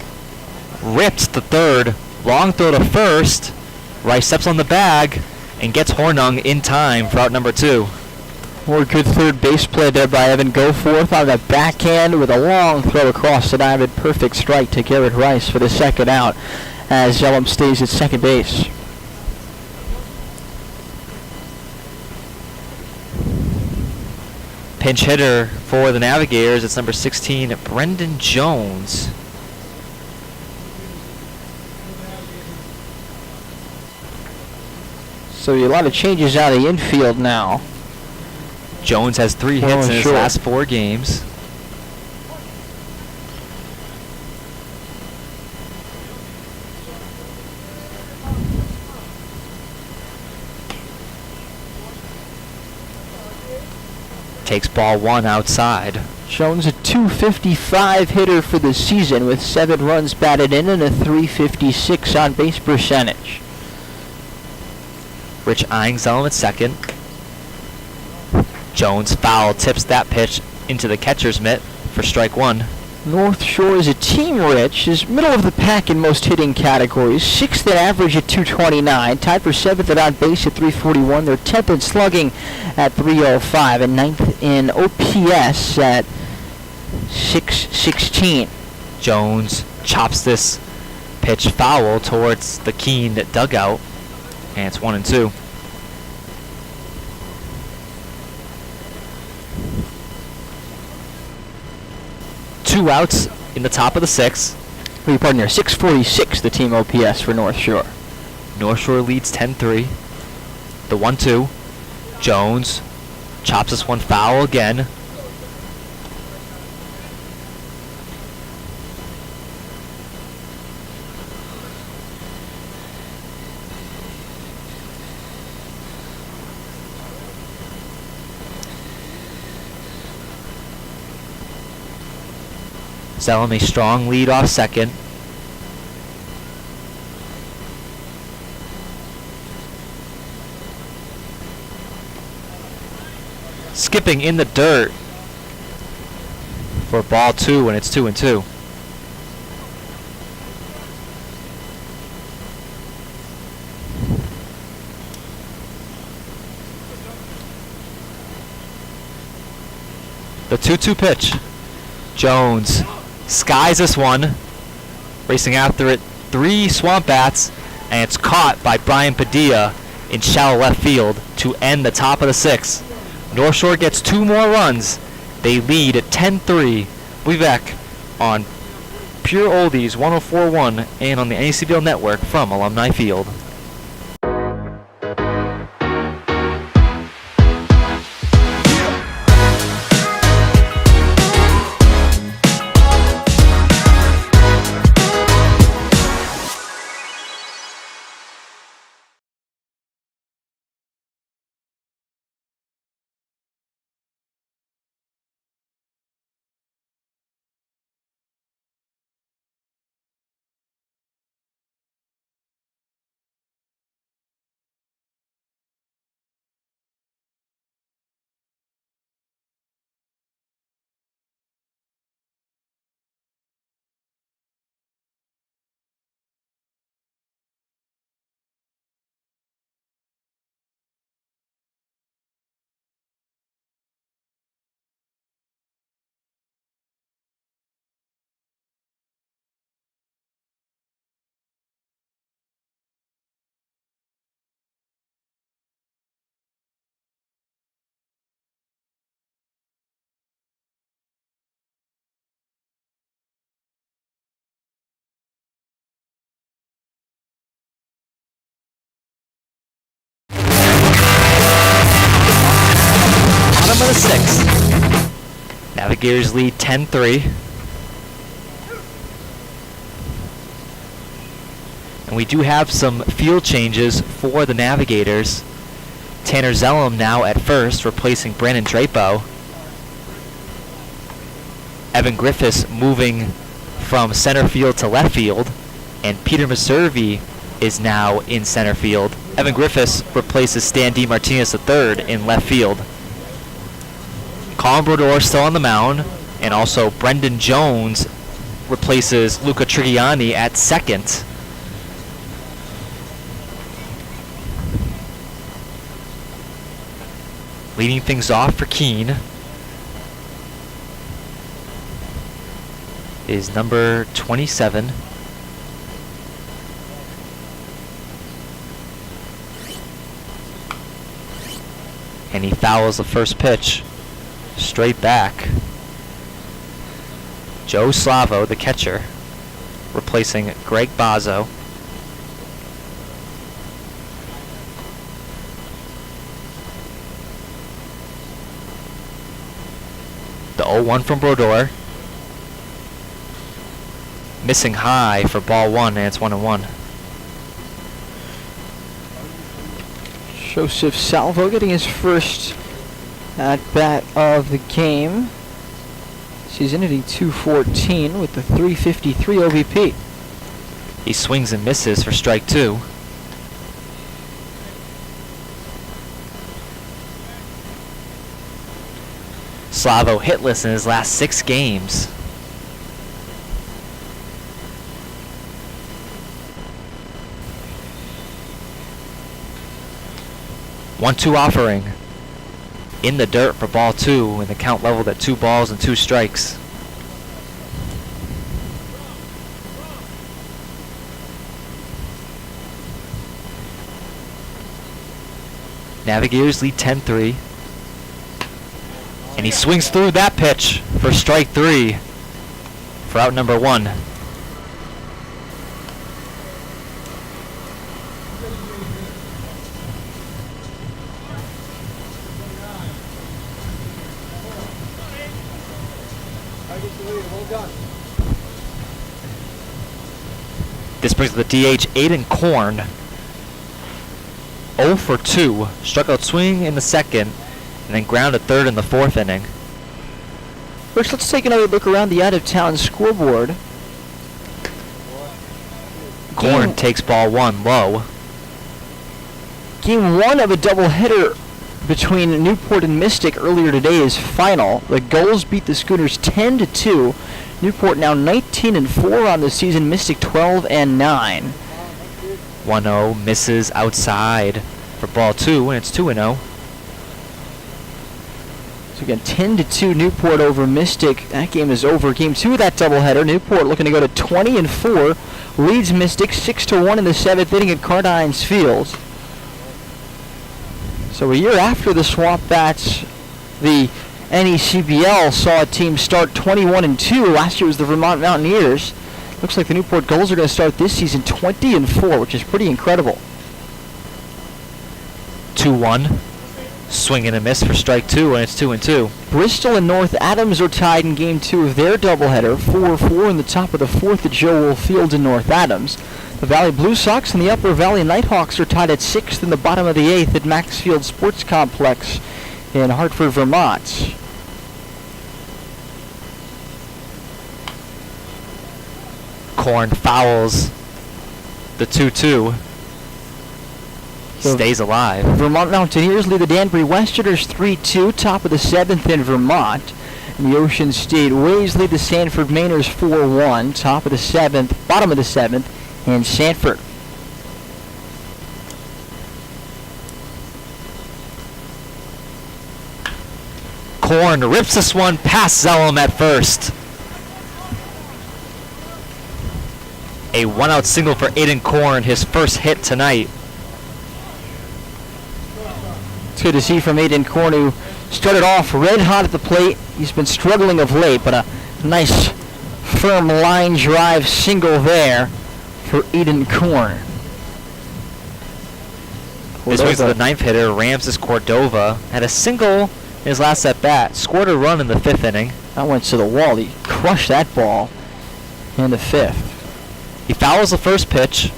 Ripped the third. Long throw to first. Rice steps on the bag and gets Hornung in time for out number 2. More good third base play there by Evan Goforth on the backhand with a long throw across the diamond. Perfect strike to Garrett Rice for the second out as Zellum stays at second base. Pinch hitter for the Navigators, it's number 16, Brendan Jones. So a lot of changes out of the infield now. Jones has 3 hits in his last 4 games. Takes ball 1 outside. Jones a .255 hitter for the season with 7 runs batted in and a .356 on base percentage. Rich eyeing Zellum at second. Jones foul tips that pitch into the catcher's mitt for strike 1. North Shore is a team, Rich, is middle of the pack in most hitting categories. 6th in average at .229, tied for 7th at on base at .341. They're 10th in slugging at .305 and 9th in OPS at .616. Jones chops this pitch foul towards the Keene dugout, and it's 1-2. Two outs in the top of the 6th. Pardon here, 646 the team OPS for North Shore. North Shore leads 10-3. The 1-2. Jones chops this one foul again. Zellum a strong lead off second. Skipping in the dirt for ball 2 when it's 2-2. The 2-2 pitch. Jones skies this one. Racing after it, 3 SwampBats, and it's caught by Brian Padilla in shallow left field to end the top of the 6th. North Shore gets 2 more runs. They lead at 10-3. We'll be back on Pure Oldies 104.1 and on the NECBL network from Alumni Field. Bottom of the 6th. Navigators lead 10-3. And we do have some field changes for the Navigators. Tanner Zellum now at first, replacing Brandon Drapo. Evan Griffiths moving from center field to left field. And Peter Meservey is now in center field. Evan Griffiths replaces Stan D. Martinez III in left field. Colin Brodeur still on the mound, and also Brendan Jones replaces Luca Trigiani at second. Leading things off for Keene is number 27. And he fouls the first pitch. Straight back. Joe Slavo, the catcher, replacing Greg Bazzo. The 0-1 from Brodeur. Missing high for ball 1, and it's 1-1. Joseph Salvo getting his first at bat of the game. Season hitting .214 with the .353 OBP. He swings and misses for strike 2. Slavo hitless in his last 6 games. One-two offering in the dirt for ball 2, and the count leveled at 2 balls and 2 strikes. Navigators lead 10-3. And he swings through that pitch for strike 3 for out number 1. This brings the DH Aiden Korn 0 for 2. Struck out swing in the second, and then grounded third in the 4th inning. First, let's take another look around the out-of-town scoreboard. Corn takes ball 1 low. Game 1 of a doubleheader between Newport and Mystic earlier today is final. The Gulls beat the Schooners 10-2. Newport now 19-4 on the season. Mystic 12-9. 1-0 misses outside for ball 2, and it's 2-0. So again, 10-2 Newport over Mystic. That game is over. Game 2 of that doubleheader. Newport looking to go to 20-4. Leads Mystic 6-1 in the 7th inning at Cardines Field. So a year after the SwampBats, the NECBL saw a team start 21-2. Last year was the Vermont Mountaineers. Looks like the Newport Gulls are going to start this season 20-4, which is pretty incredible. 2-1. Swing and a miss for strike 2, and it's 2-2. Bristol and North Adams are tied in Game 2 of their doubleheader, 4-4 in the top of the 4th at Joe Wolf Field in North Adams. The Valley Blue Sox and the Upper Valley Nighthawks are tied at 6th in the bottom of the 8th at Maxfield Sports Complex in Hartford, Vermont. Corn fouls the 2-2. Stays alive. Vermont Mountaineers lead the Danbury Westerners 3-2, top of the 7th in Vermont. And the Ocean State Waves lead the Sanford Mainers 4-1, top of the 7th, bottom of the 7th in Sanford. Corn rips this one past Zellum at first. A 1-out single for Aiden Corn, his first hit tonight. It's good to see from Aiden Corn, who started off red hot at the plate. He's been struggling of late, but a nice firm line drive single there for Aiden Corn. This brings to the 9th hitter, Ramses Cordova, had a single in his last at bat, scored a run in the 5th inning. That went to the wall. He crushed that ball in the 5th. He fouls the first pitch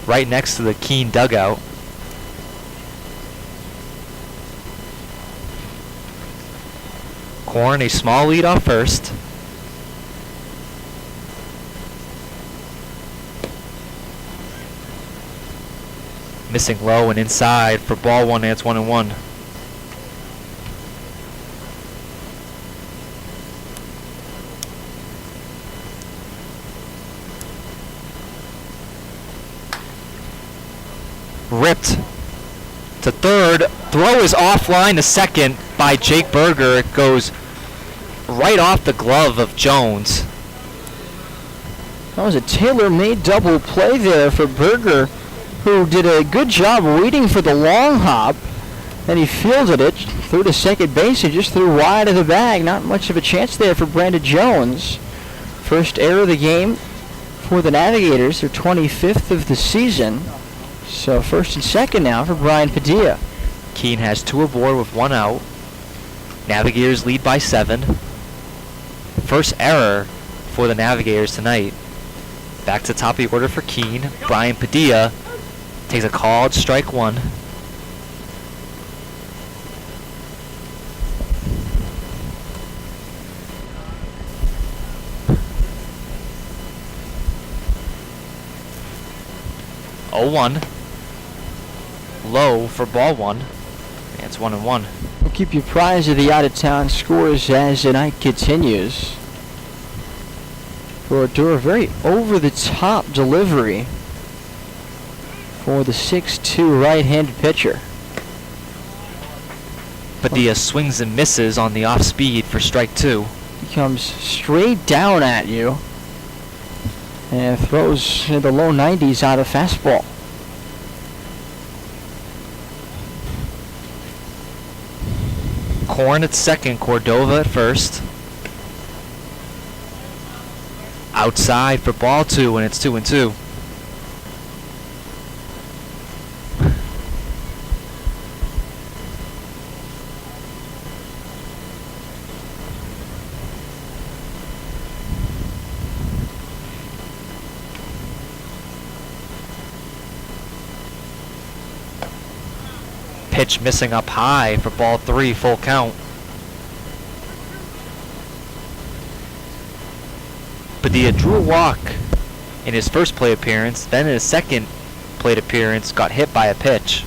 right next to the Keene dugout. Corn, a small lead off first. Missing low and inside for ball 1, and it's 1-1. Ripped to third. Throw is offline to second by Jake Berger. It goes right off the glove of Jones. That was a tailor-made double play there for Berger, who did a good job waiting for the long hop. And he fielded it through to second base and just threw wide of the bag. Not much of a chance there for Brandon Jones. First error of the game for the Navigators. Their 25th of the season. So first and second now for Brian Padilla. Keene has 2 aboard with 1 out. Navigators lead by 7. First error for the Navigators tonight. Back to top of the order for Keene. Brian Padilla takes a called strike 1. Low for ball 1. It's 1-1. We'll keep you apprised of the out-of-town scores as the night continues. For a very over-the-top delivery for the 6'2" right-handed pitcher. Padilla swings and misses on the off-speed for strike 2. He comes straight down at you and throws in the low 90s out of fastball. Corn at second, Cordova at first. Outside for ball 2, and it's 2-2. pitch missing up high for ball 3, full count. Padilla drew a walk in his first plate appearance, then in his second plate appearance got hit by a pitch.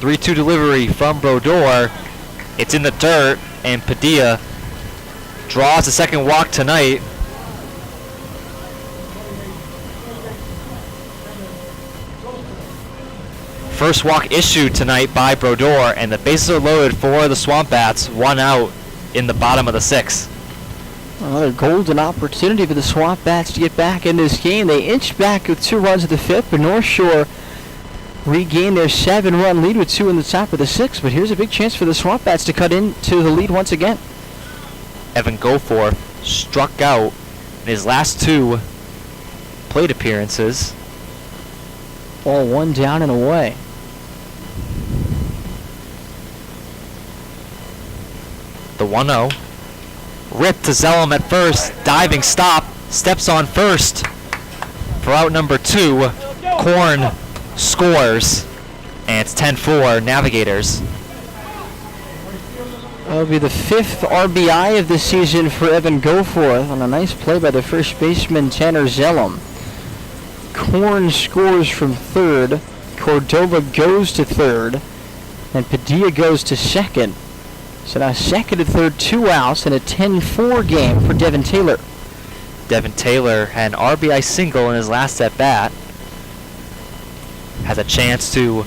Three-two delivery from Brodeur. It's in the dirt, and Padilla draws a second walk tonight. First walk issued tonight by Brodeur, and the bases are loaded for the SwampBats. 1 out in the bottom of the 6th. Another golden opportunity for the SwampBats to get back in this game. They inched back with 2 runs at the 5th, but North Shore regained their 7-run lead with 2 in the top of the 6th. But here's a big chance for the SwampBats to cut into the lead once again. Evan Goforth struck out in his last 2 plate appearances. Ball 1 down and away. The 1-0. Ripped to Zellum at first. Diving stop. Steps on first. For out number 2, Korn scores. And it's 10-4 Navigators. That'll be the 5th RBI of the season for Evan Goforth on a nice play by the first baseman Tanner Zellum. Korn scores from third. Cordova goes to third. And Padilla goes to second. So now second and third, 2 outs, and a 10-4 game for Devin Taylor. Devin Taylor had an RBI single in his last at-bat. Has a chance to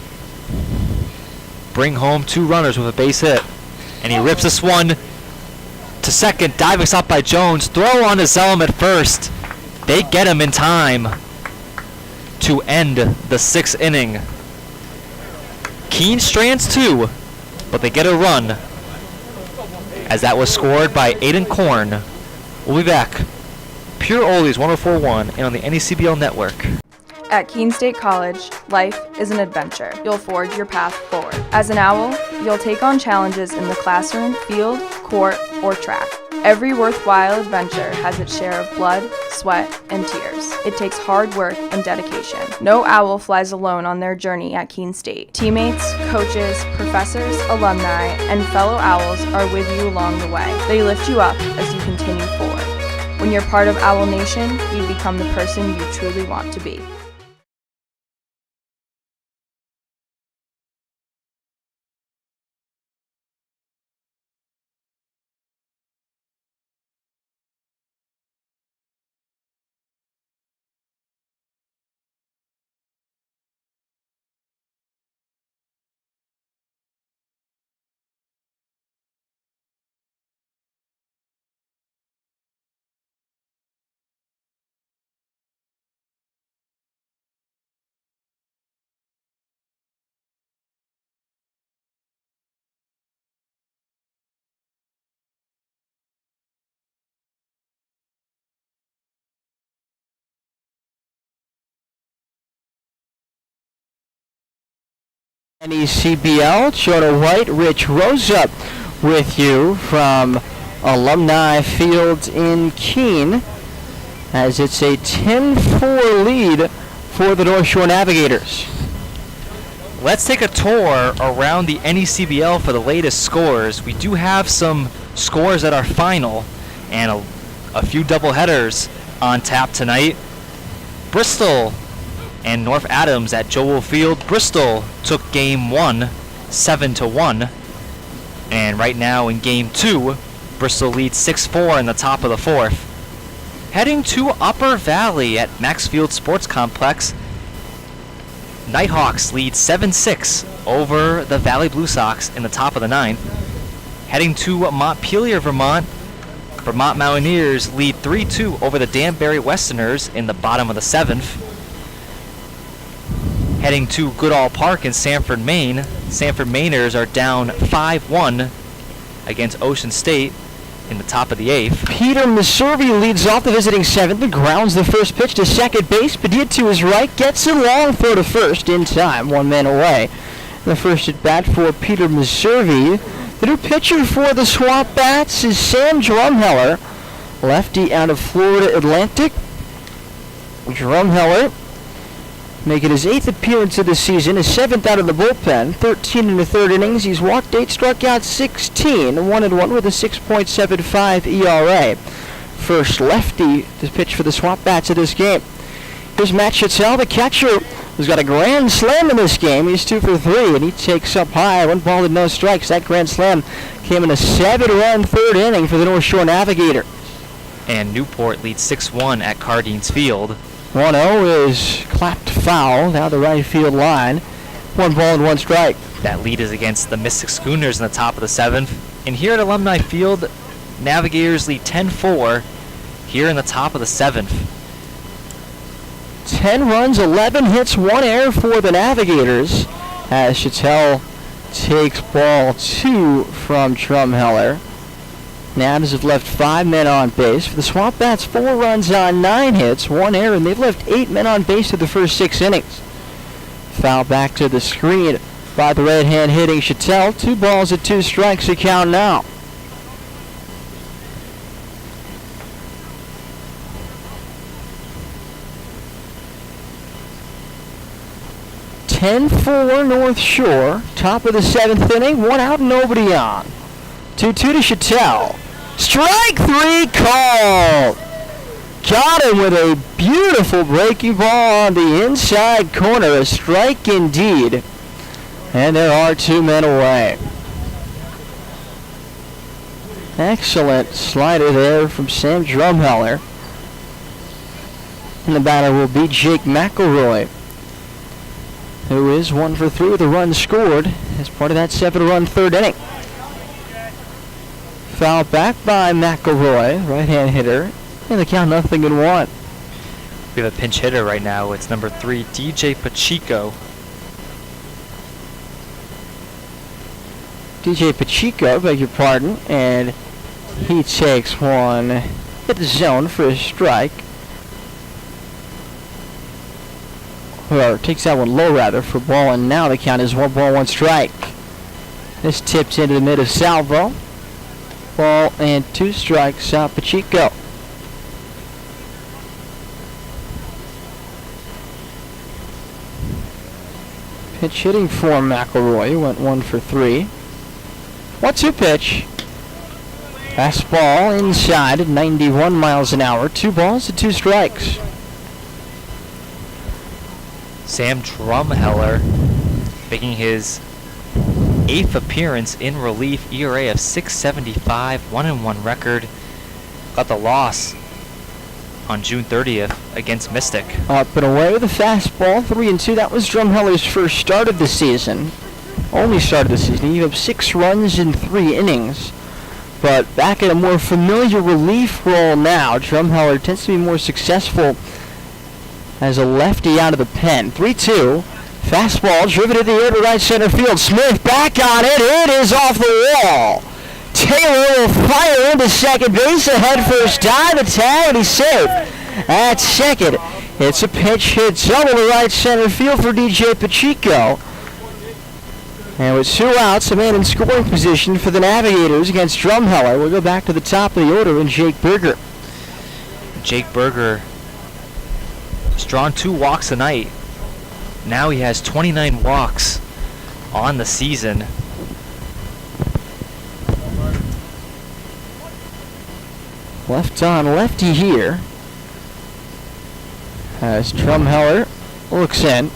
bring home 2 runners with a base hit. And he rips this one to second. Diving stop by Jones. Throw on to Zellum at first. They get him in time to end the 6th inning. Keene strands 2, but they get a run, as that was scored by Aiden Korn. We'll be back. Pure Oldies 104.1 and on the NECBL network. At Keene State College, life is an adventure. You'll forge your path forward. As an owl, you'll take on challenges in the classroom, field, court, or track. Every worthwhile adventure has its share of blood, sweat, and tears. It takes hard work and dedication. No owl flies alone on their journey at Keene State. Teammates, coaches, professors, alumni, and fellow owls are with you along the way. They lift you up as you continue forward. When you're part of Owl Nation, you become the person you truly want to be. NECBL, Jonah White, Rich Rosa with you from Alumni Field in Keene, as it's a 10-4 lead for the North Shore Navigators. Let's take a tour around the NECBL for the latest scores. We do have some scores at our final and a few doubleheaders on tap tonight. Bristol and North Adams at Joel Field. Bristol took game 1, 7-1. And right now in game 2, Bristol leads 6-4 in the top of the 4th. Heading to Upper Valley at Maxfield Sports Complex, Nighthawks lead 7-6 over the Valley Blue Sox in the top of the 9th. Heading to Montpelier, Vermont, Vermont Mountaineers lead 3-2 over the Danbury Westerners in the bottom of the 7th. Heading to Goodall Park in Sanford, Maine, Sanford Mainers are down 5-1 against Ocean State in the top of the 8th. Peter Miservi leads off the visiting 7th and grounds the first pitch to second base. Padilla to his right gets a long throw to first in time, 1 man away. The first at bat for Peter Miservi. The new pitcher for the SwampBats is Sam Drumheller, lefty out of Florida Atlantic. Drumheller making his 8th appearance of the season, his 7th out of the bullpen, 13 in the 3rd innings. He's walked 8, struck out 16, 1-1 with a 6.75 ERA. First lefty to pitch for the SwampBats of this game. Here's Matt Chattel, the catcher, who's got a grand slam in this game. He's 2 for 3, and he takes up high. 1 ball and no strikes. That grand slam came in a 7-run 3rd inning for the North Shore Navigator. And Newport leads 6-1 at Cardines Field. 1-0 is clapped foul down the right field line. 1 ball and 1 strike. That lead is against the Mystic Schooners in the top of the 7th. And here at Alumni Field, Navigators lead 10-4 here in the top of the 7th. 10 runs, 11 hits, 1 error for the Navigators as Chattel takes ball 2 from Drumheller. Navs have left 5 men on base. For the SwampBats, 4 runs on 9 hits, 1 error, and they've left 8 men on base through the first 6 innings. Foul back to the screen by the red hand hitting Chattel. 2 balls and 2 strikes to count now. (10-4) North Shore, top of the 7th inning, 1 out, nobody on. 2-2 to Chattel. Strike 3 called. Got him with a beautiful breaking ball on the inside corner. A strike indeed. And there are 2 men away. Excellent slider there from Sam Drumheller. And the batter will be Jake McElroy, who is 1 for 3 with a run scored as part of that 7-run 3rd inning. Foul back by McElroy, right-hand hitter, and the count 0-1. We have a pinch hitter right now. It's number 3, DJ Pacheco. DJ Pacheco, beg your pardon, and he takes one hit the zone for a strike. Or takes that one low rather for ball, and now the count is 1 ball, 1 strike. This tips into the mid of salvo. Ball and 2 strikes out Pacheco. Pitch hitting for McElroy, went 1 for 3. 1-2 pitch. Fastball inside at 91 miles an hour. 2 balls and 2 strikes. Sam Drumheller making his 8th appearance in relief, ERA of 6.75, 1-1 record. Got the loss on June 30th against Mystic. Up and away with a fastball, 3-2. That was Drumheller's first start of the season. Only start of the season. He gave up 6 runs in 3 innings. But back in a more familiar relief role now, Drumheller tends to be more successful as a lefty out of the pen. 3-2. Fastball driven to the air to right center field. Smith back on it. It is off the wall. Taylor will fire into second base. A head first dive, a tag, and he's safe. At second, it's a pinch hit double to right center field for DJ Pacheco. And with 2 outs, a man in scoring position for the Navigators against Drumheller. We'll go back to the top of the order and Jake Berger. Jake Berger has drawn 2 walks tonight. Now he has 29 walks on the season. Left on lefty here as Drumheller looks in.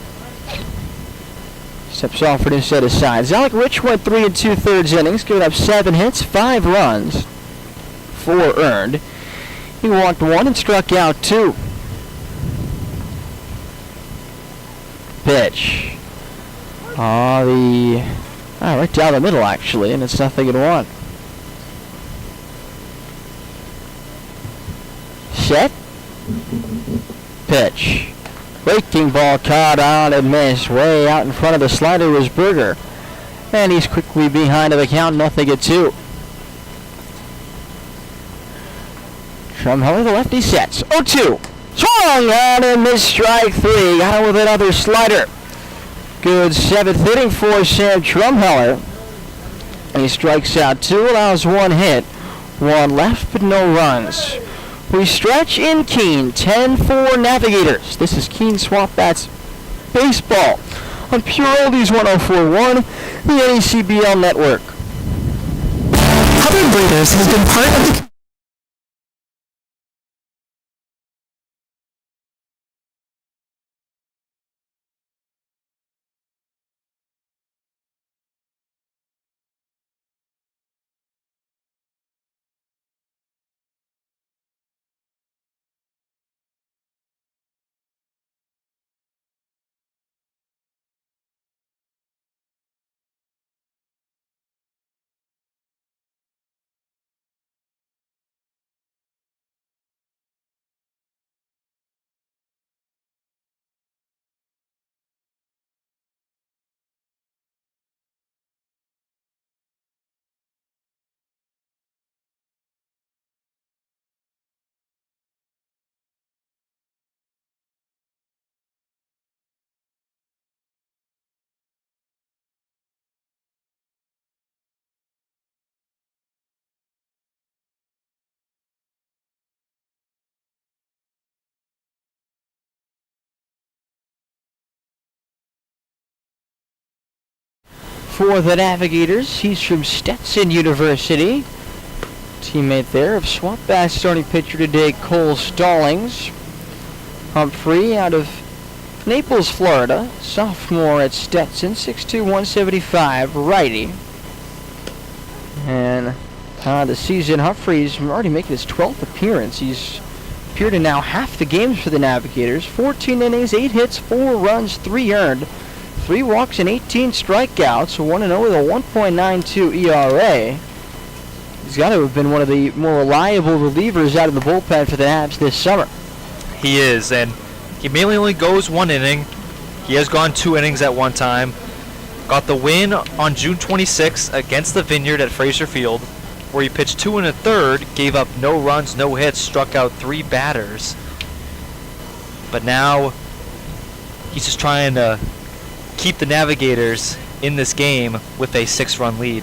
Steps off it instead of sides. Alec Rich went 3 2/3 innings, giving up 7 hits, 5 runs, 4 earned. He walked 1 and struck out 2. Pitch. Right down the middle actually, and it's 0-1. Set. Pitch. Breaking ball caught on and missed. Way out in front of the slider was Berger. And he's quickly behind of the count, 0-2. Drumheller, the lefty sets. 0-2. Swung on and missed strike 3. Got him with another slider. Good 7th inning for Sam Drumheller. And he strikes out 2, allows 1 hit. 1 left, but no runs. We stretch in Keene, 10-4 Navigators. This is Keene SwampBats baseball on Pure Oldies 104.1, the NECBL network. Hubbard Breeders has been part of the For the Navigators, he's from Stetson University. Teammate there of SwampBats starting pitcher today, Cole Stallings. Humphrey out of Naples, Florida. Sophomore at Stetson, 6'2", 175, righty. And the season, Humphrey's already making his 12th appearance. He's appeared in now half the games for the Navigators. 14 innings, 8 hits, 4 runs, 3 earned. 3 walks and 18 strikeouts, 1-0 with a 1.92 ERA. He's got to have been one of the more reliable relievers out of the bullpen for the Navs this summer. He is, and he mainly only goes 1 inning. He has gone 2 innings at one time. Got the win on June 26th against the Vineyard at Fraser Field, where he pitched 2 1/3, gave up no runs, no hits, struck out 3 batters. But now he's just trying to keep the Navigators in this game with a 6-run lead.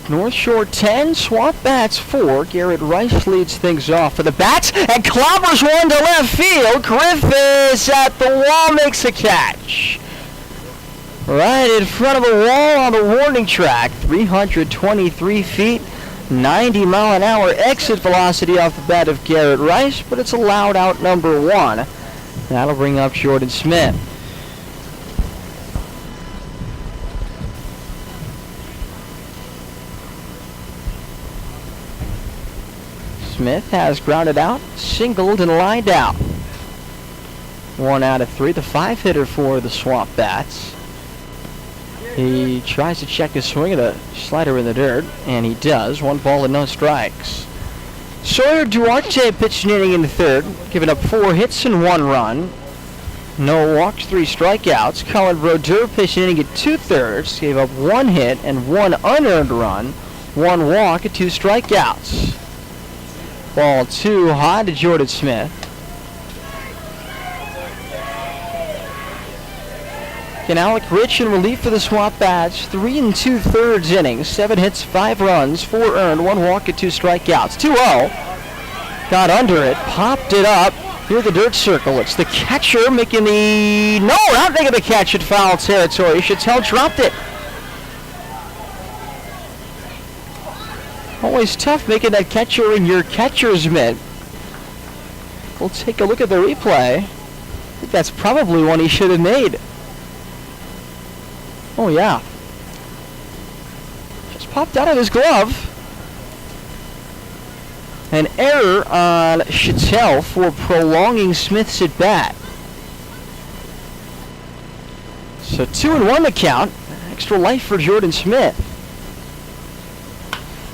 North Shore 10, SwampBats 4. Garrett Rice leads things off for the Bats and clobbers one to left field. Griffiths at the wall makes a catch. Right in front of the wall on the warning track. 323 feet, 90 mile an hour exit velocity off the bat of Garrett Rice, but it's allowed out number 1. That'll bring up Jordan Smith. Smith has grounded out, singled, and lined out. 1 out of 3, the 5-hitter for the SwampBats. He tries to check his swing at a slider in the dirt, and he does. 1 ball and no strikes. Sawyer Duarte pitched an inning in the 3rd, giving up 4 hits and 1 run. No walks, 3 strikeouts. Colin Brodeur pitched an inning at 2/3, gave up 1 hit and 1 unearned run, 1 walk and 2 strikeouts. Ball 2 high to Jordan Smith. And Alec Rich in relief for the SwampBats. 3 2/3 innings, 7 hits, 5 runs, 4 earned, 1 walk and 2 strikeouts. 2-0. Got under it, popped it up. Here the dirt circle. It's the catcher making the... No, not making the catch at foul territory. Chattel dropped it. Always tough making that catcher in your catcher's mitt. We'll take a look at the replay. I think that's probably one he should have made. Oh yeah. Just popped out of his glove. An error on Chattel for prolonging Smith's at bat. So 2-1 the count. Extra life for Jordan Smith.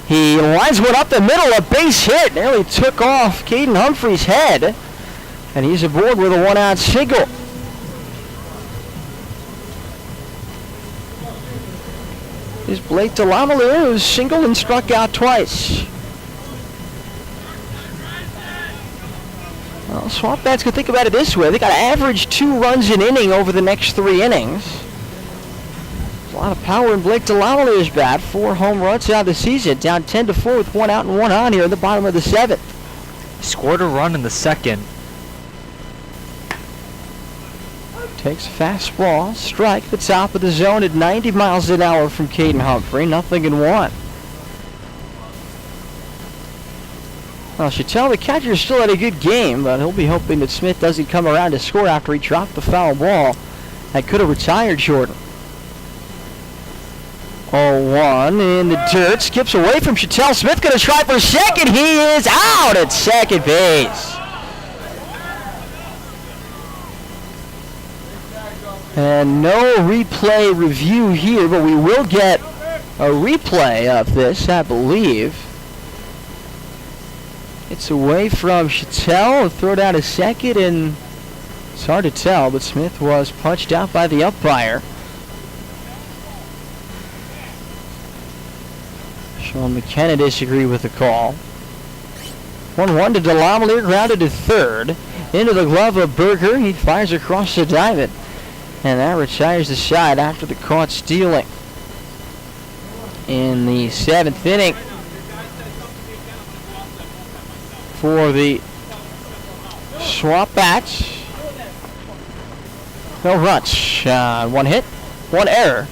He lines one up the middle, a base hit, nearly took off Caden Humphrey's head, and he's aboard with a 1-out single. Here's Blake Delamalu, who's singled and struck out twice. Well, SwampBats can think about it this way. They got to average 2 runs an inning over the next 3 innings. A lot of power in Blake Delamalu's bat. 4 home runs out of the season. Down 10-4 with 1 out and 1 on here in the bottom of the 7th. Scored a run in the second. Takes a fastball, strike the top of the zone at 90 miles an hour from Caden Humphrey. 0-1. Well, Chattel, the catcher, still had a good game, but he'll be hoping that Smith doesn't come around to score after he dropped the foul ball. That could have retired Jordan. 0-1 in the dirt. Skips away from Chattel. Smith going to try for second. He is out at second base. And no replay review here, but we will get a replay of this, I believe. It's away from Chattel. Throw down a second, and it's hard to tell, but Smith was punched out by the umpire. Sean McKenna disagreed with the call. 1-1 to Delamelier, grounded to third. Into the glove of Berger. He fires across the diamond. And that retires the side after the caught stealing. In the 7th inning for the SwampBats. No runs. One hit, one error.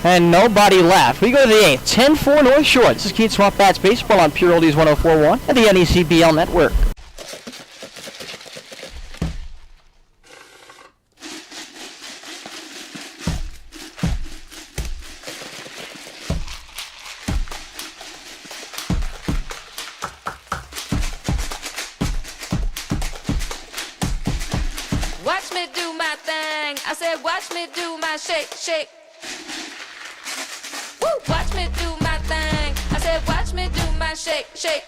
And nobody left. We go to the 8th. 10-4 North Shore. This is Keene SwampBats Baseball on Pure Oldies 104.1 and the NECBL Network. Watch me do my thing. I said, watch me do my shake, shake. Woo! Watch me do my thing. I said, watch me do my shake, shake.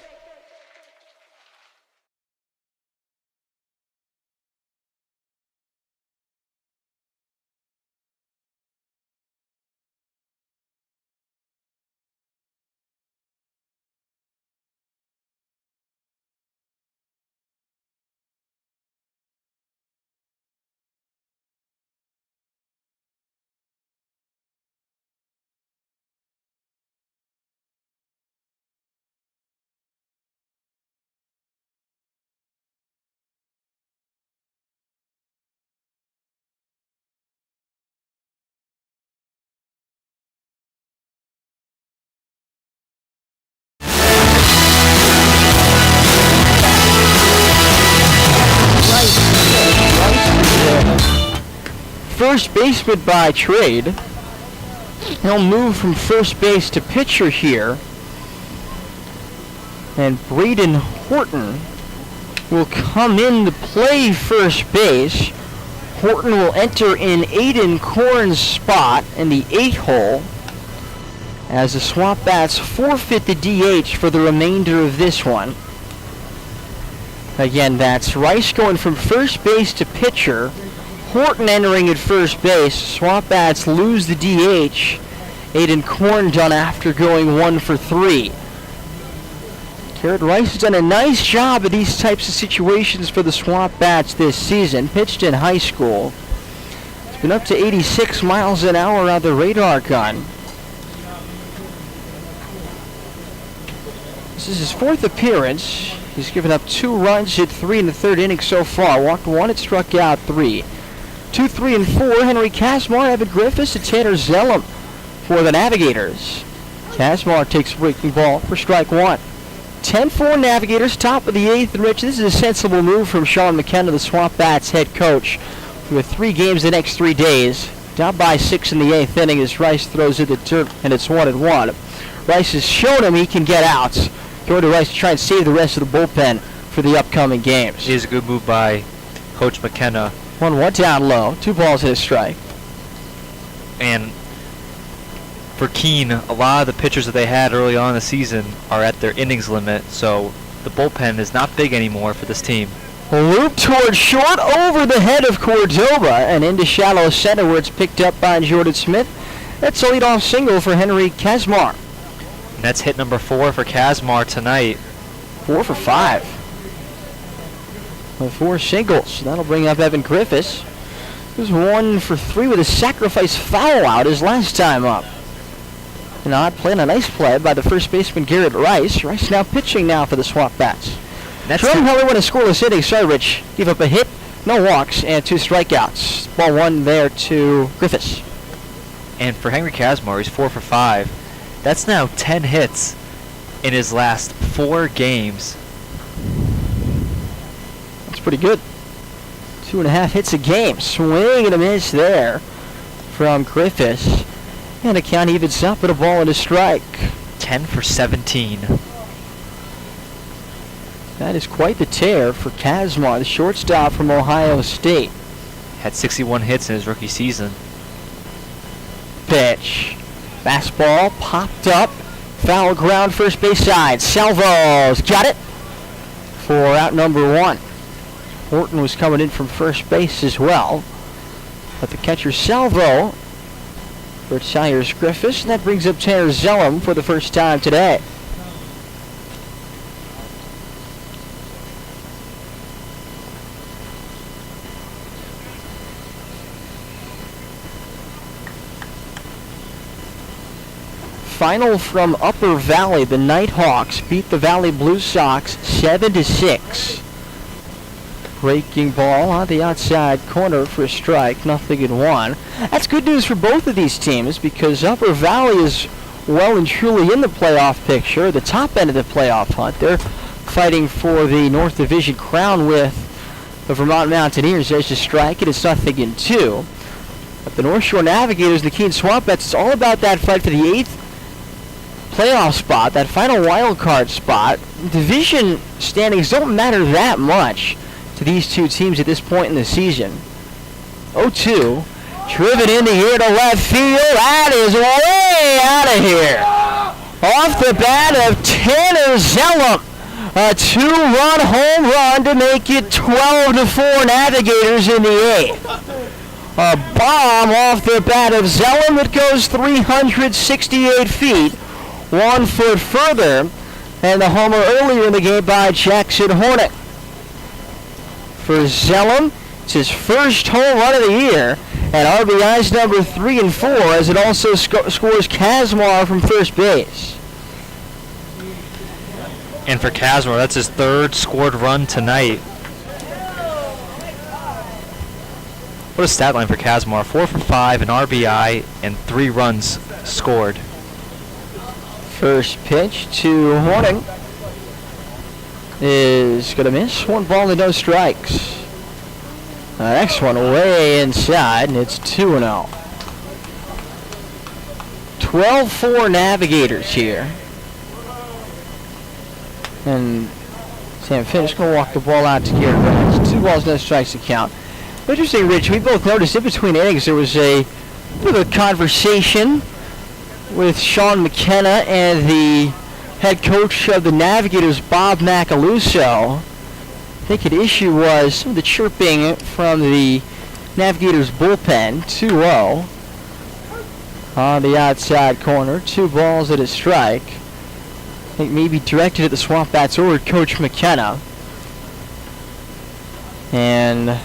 First baseman by trade. He'll move from first base to pitcher here. And Braden Horton will come in to play first base. Horton will enter in Aiden Korn's spot in the 8 hole as the SwampBats forfeit the DH for the remainder of this one. Again, that's Rice going from first base to pitcher. Horton entering at first base. SwampBats lose the DH. Aiden Korn done after going 1 for 3. Garrett Rice has done a nice job of these types of situations for the SwampBats this season. Pitched in high school. It's been up to 86 miles an hour on the radar gun. This is his 4th appearance. He's given up 2 runs, hit 3 in the 3rd inning so far. Walked 1 and struck out 3. 2, 3, and 4, Henry Kazmar, Evan Griffiths, and Tanner Zellum for the Navigators. Kazmar takes a breaking ball for strike 1. 10-4 Navigators, top of the 8th. And Rich, this is a sensible move from Sean McKenna, the SwampBats head coach. With 3 games the next 3 days. Down by 6 in the 8th inning as Rice throws it to dirt, and it's 1-1. Rice has shown him he can get outs. Going to Rice to try and save the rest of the bullpen for the upcoming games. It is a good move by Coach McKenna. 1-1 down low. 2 balls and a strike. And for Keene, a lot of the pitchers that they had early on in the season are at their innings limit, so the bullpen is not big anymore for this team. A loop towards short over the head of Cordoba and into shallow center where it's picked up by Jordan Smith. That's a leadoff single for Henry Kazmar. And that's hit number 4 for Kazmar tonight. 4 for 5. With 4 singles. That'll bring up Evan Griffiths. He was 1 for 3 with a sacrifice foul out his last time up. Not playing a nice play by the first baseman Garrett Rice. Rice now pitching now for the SwampBats. Jerome Heller went a scoreless inning. Sorry, Rich. Gave up a hit, no walks, and 2 strikeouts. Ball 1 there to Griffiths. And for Henry Casmar, he's 4 for 5. That's now 10 hits in his last 4 games. That's pretty good. 2.5 hits a game. Swing and a miss there from Griffiths. And the count evens up with a ball and a strike. 10 for 17. That is quite the tear for Casmar, the shortstop from Ohio State. Had 61 hits in his rookie season. Pitch. Fastball popped up. Foul ground first base side. Salvo's got it for out number 1. Horton was coming in from first base as well. But the catcher Salvo retires Griffiths, and that brings up Tanner Zellum for the first time today. Final from Upper Valley. The Nighthawks beat the Valley Blue Sox 7-6. Breaking ball on the outside corner for a strike, 0-1. That's good news for both of these teams because Upper Valley is well and truly in the playoff picture, the top end of the playoff hunt. They're fighting for the North Division crown with the Vermont Mountaineers as you strike it. It's 0-2. But the North Shore Navigators and the Keene SwampBats, it's all about that fight for the 8th playoff spot, that final wild card spot. Division standings don't matter that much to these two teams at this point in the season. 0-2, driven in the air to left field. That is way out of here. Off the bat of Tanner Zellum. A 2-run home run to make it 12-4 Navigators in the 8th. A bomb off the bat of Zellum that goes 368 feet. 1 foot further than the homer earlier in the game by Jackson Hornick. For Zellum, it's his first home run of the year, and RBI's number 3 and 4 as it also scores Casmar from first base. And for Casmar, that's his 3rd scored run tonight. What a stat line for Casmar. 4 for 5, an RBI, and 3 runs scored. First pitch to Horning is going to miss. 1 ball and no strikes. The next one way inside, and it's 2-0. 12-4 Navigators here. And Sam Finn is going to walk the ball out to Garrett Rice. 2 balls, no strikes to count. Interesting, Rich, we both noticed in between innings there was a bit of a conversation with Sean McKenna and the head coach of the Navigators, Bob Macaluso. I think an issue was some of the chirping from the Navigators bullpen. 2-0 on the outside corner. 2 balls and a strike. I think maybe directed at the SwampBats or Coach McKenna. And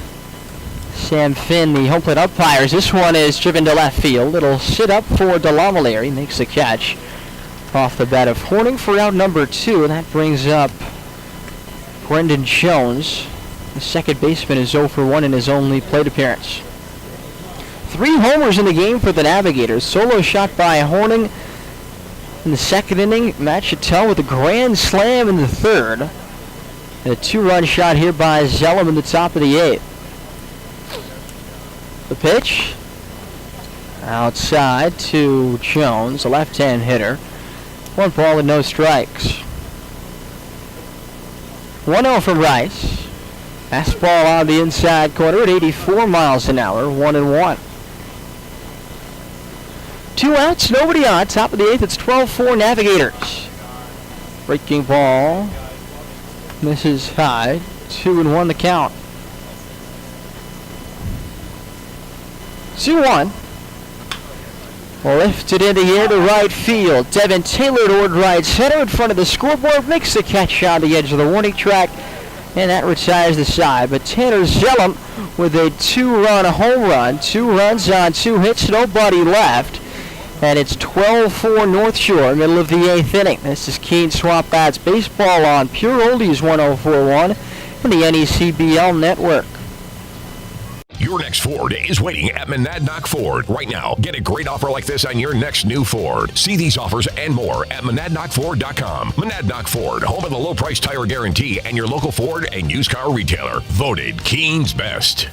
Sam Finn, the home plate umpires. This one is driven to left field. It'll sit up for DeLavalere. He makes the catch off the bat of Horning for out number 2. And that brings up Brendan Jones. The second baseman is 0 for 1 in his only plate appearance. 3 homers in the game for the Navigators. Solo shot by Horning in the second inning. Matt Chattel with a grand slam in the 3rd. And a 2-run shot here by Zellum in the top of the 8th. The pitch outside to Jones, a left-hand hitter. 1 ball and no strikes. 1-0 from Rice. Fastball on the inside corner at 84 miles an hour, 1-1. 2 outs, nobody on. Top of the 8th, it's 12-4 Navigators. Breaking ball misses high. 2-1 the count. 2-1. Lifted in the air to right field. Devin Taylor toward right center in front of the scoreboard. Makes the catch on the edge of the warning track. And that retires the side. But Tanner Zellum with a 2-run home run. 2 runs on 2 hits. Nobody left. And it's 12-4 North Shore, middle of the 8th inning. This is Keene SwampBats baseball on Pure Oldies 104.1 and the NECBL network. Your next Ford is waiting at Monadnock Ford. Right now, get a great offer like this on your next new Ford. See these offers and more at MonadnockFord.com. Monadnock Ford, home of the low price tire guarantee and your local Ford and used car retailer. Voted Keene's best.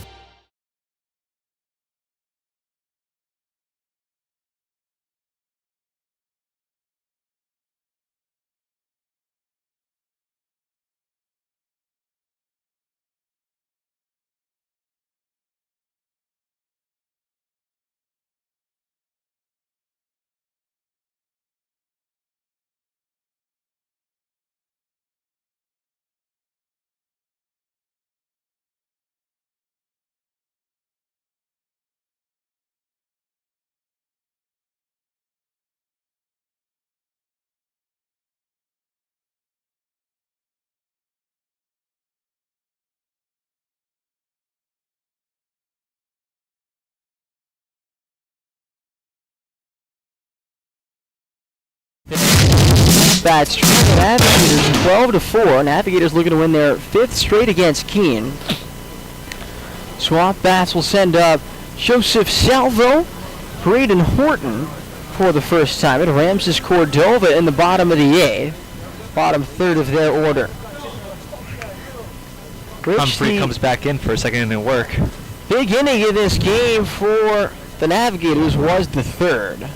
Bats Navigators 12-4. Navigators looking to win their 5th straight against Keene. SwampBats will send up Joseph Salvo, Braden Horton for the first time. It Ramses Cordova in the bottom of the 8th, bottom third of their order. Humphrey comes back in for a second inning work. Big inning in this game for the Navigators was the 3rd.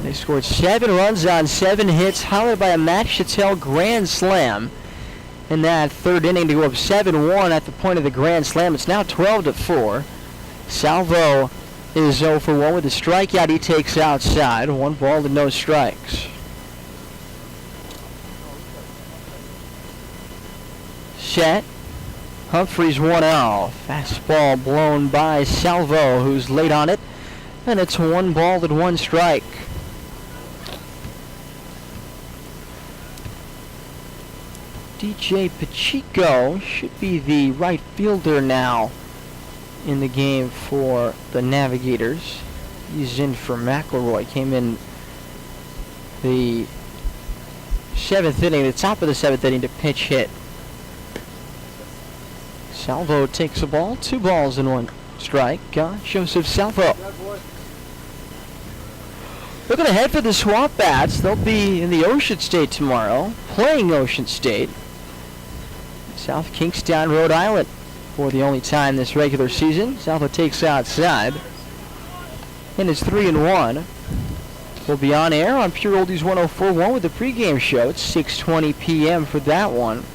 They scored 7 runs on 7 hits, highlighted by a Matt Chattel grand slam in that 3rd inning to go up 7-1 at the point of the grand slam. It's now 12-4. Salvo is 0 for 1 with a strikeout he takes outside. 1 ball and no strikes. Set. Humphreys 1-0. Fastball blown by Salvo, who's late on it. And it's 1 ball and 1 strike. DJ Pacheco should be the right fielder now in the game for the Navigators. He's in for McElroy. Came in the 7th inning, the top of the 7th inning to pinch hit. Salvo takes a ball, 2 balls and 1 strike. Joseph Salvo. Looking ahead for the SwampBats, they'll be in the Ocean State tomorrow, playing Ocean State. South Kingstown, Rhode Island, for the only time this regular season. Salvo takes outside, and it's 3-1. We'll be on air on Pure Oldies 104.1 with the pregame show. It's 6:20 p.m. for that one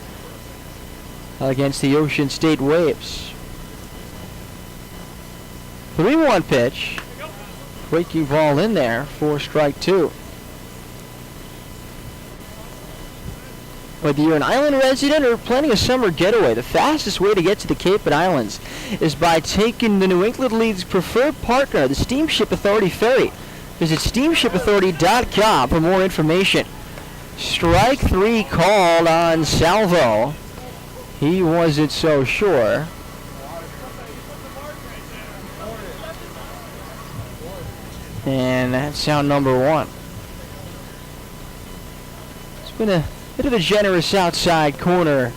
against the Ocean State Waves. 3-1 pitch. Breaking ball in there for strike 2. Whether you're an island resident or planning a summer getaway, the fastest way to get to the Cape and Islands is by taking the New England League's preferred partner, the Steamship Authority Ferry. Visit steamshipauthority.com for more information. Strike 3 called on Salvo. He wasn't so sure. And that's sound number 1. It's been a bit of a generous outside corner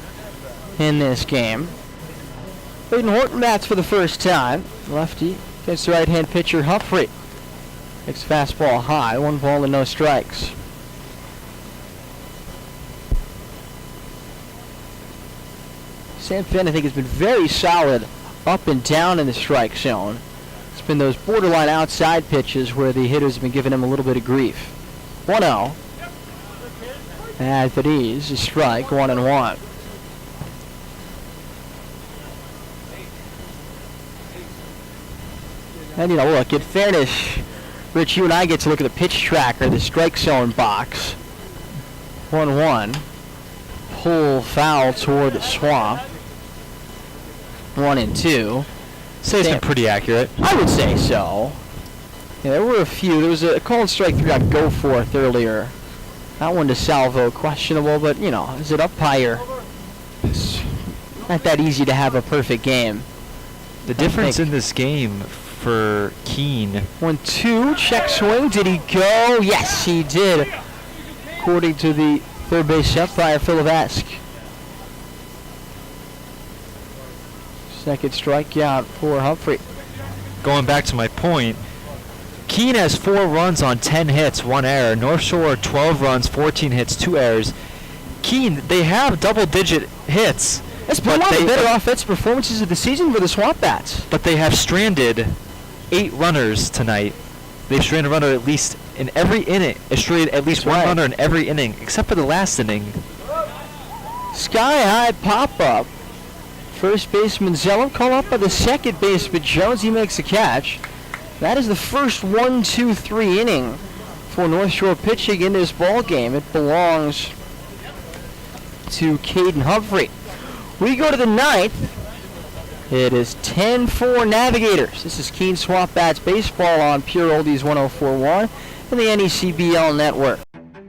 in this game. Braden Horton bats for the first time. Lefty against the right-hand pitcher Humphrey. Takes fastball high, 1 ball and no strikes. Sam Finn, I think, has been very solid up and down in the strike zone. It's been those borderline outside pitches where the hitters have been giving him a little bit of grief. 1-0. As it is a strike, 1-1. And, look, in fairness, Rich, you and I get to look at the pitch tracker, the strike zone box. 1-1. Pull foul toward the Swamp. 1-2. Say it's been pretty accurate. I would say so. Yeah, there were a few. There was a call strike 3 on Go Forth earlier. That one to Salvo, questionable, but, as an umpire, it's not that easy to have a perfect game. The difference in this game for Keene. 1-2, check swing. Did he go? Yes, he did. According to the third base umpire, Philip Ask. Second strikeout for Humphrey. Going back to my point, Keene has 4 runs on 10 hits, 1 error. North Shore 12 runs, 14 hits, 2 errors. Keene, they have double-digit hits. It's been one of the better offensive performances of the season for the SwampBats. But they have stranded 8 runners tonight. They've stranded a runner at least in every inning. Stranded at least one runner in every inning, except for the last inning. Sky-high pop-up. First baseman Zellum called up by the second baseman Jones. He makes a catch. That is the first 1-2-3 inning for North Shore pitching in this ball game. It belongs to Caden Humphrey. We go to the 9th. It is 10-4 Navigators. This is Keene SwampBats baseball on Pure Oldies 104.1 and the NECBL network.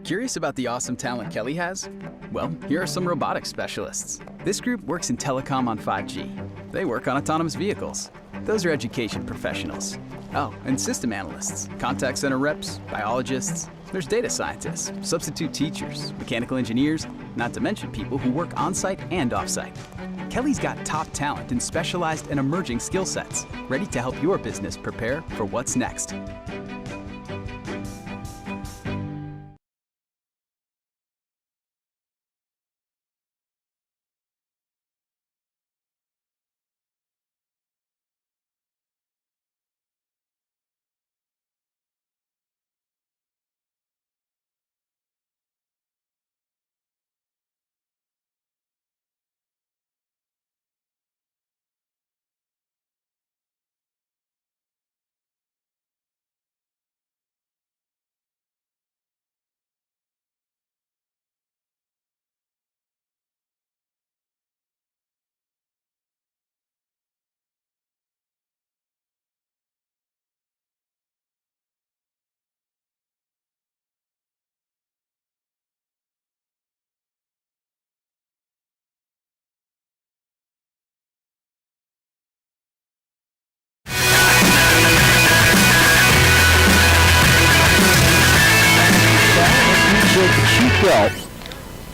Curious about the awesome talent Kelly has? Well, here are some robotics specialists. This group works in telecom on 5G. They work on autonomous vehicles. Those are education professionals. Oh, and system analysts, contact center reps, biologists. There's data scientists, substitute teachers, mechanical engineers, not to mention people who work on-site and off-site. Kelly's got top talent in specialized and emerging skill sets, ready to help your business prepare for what's next.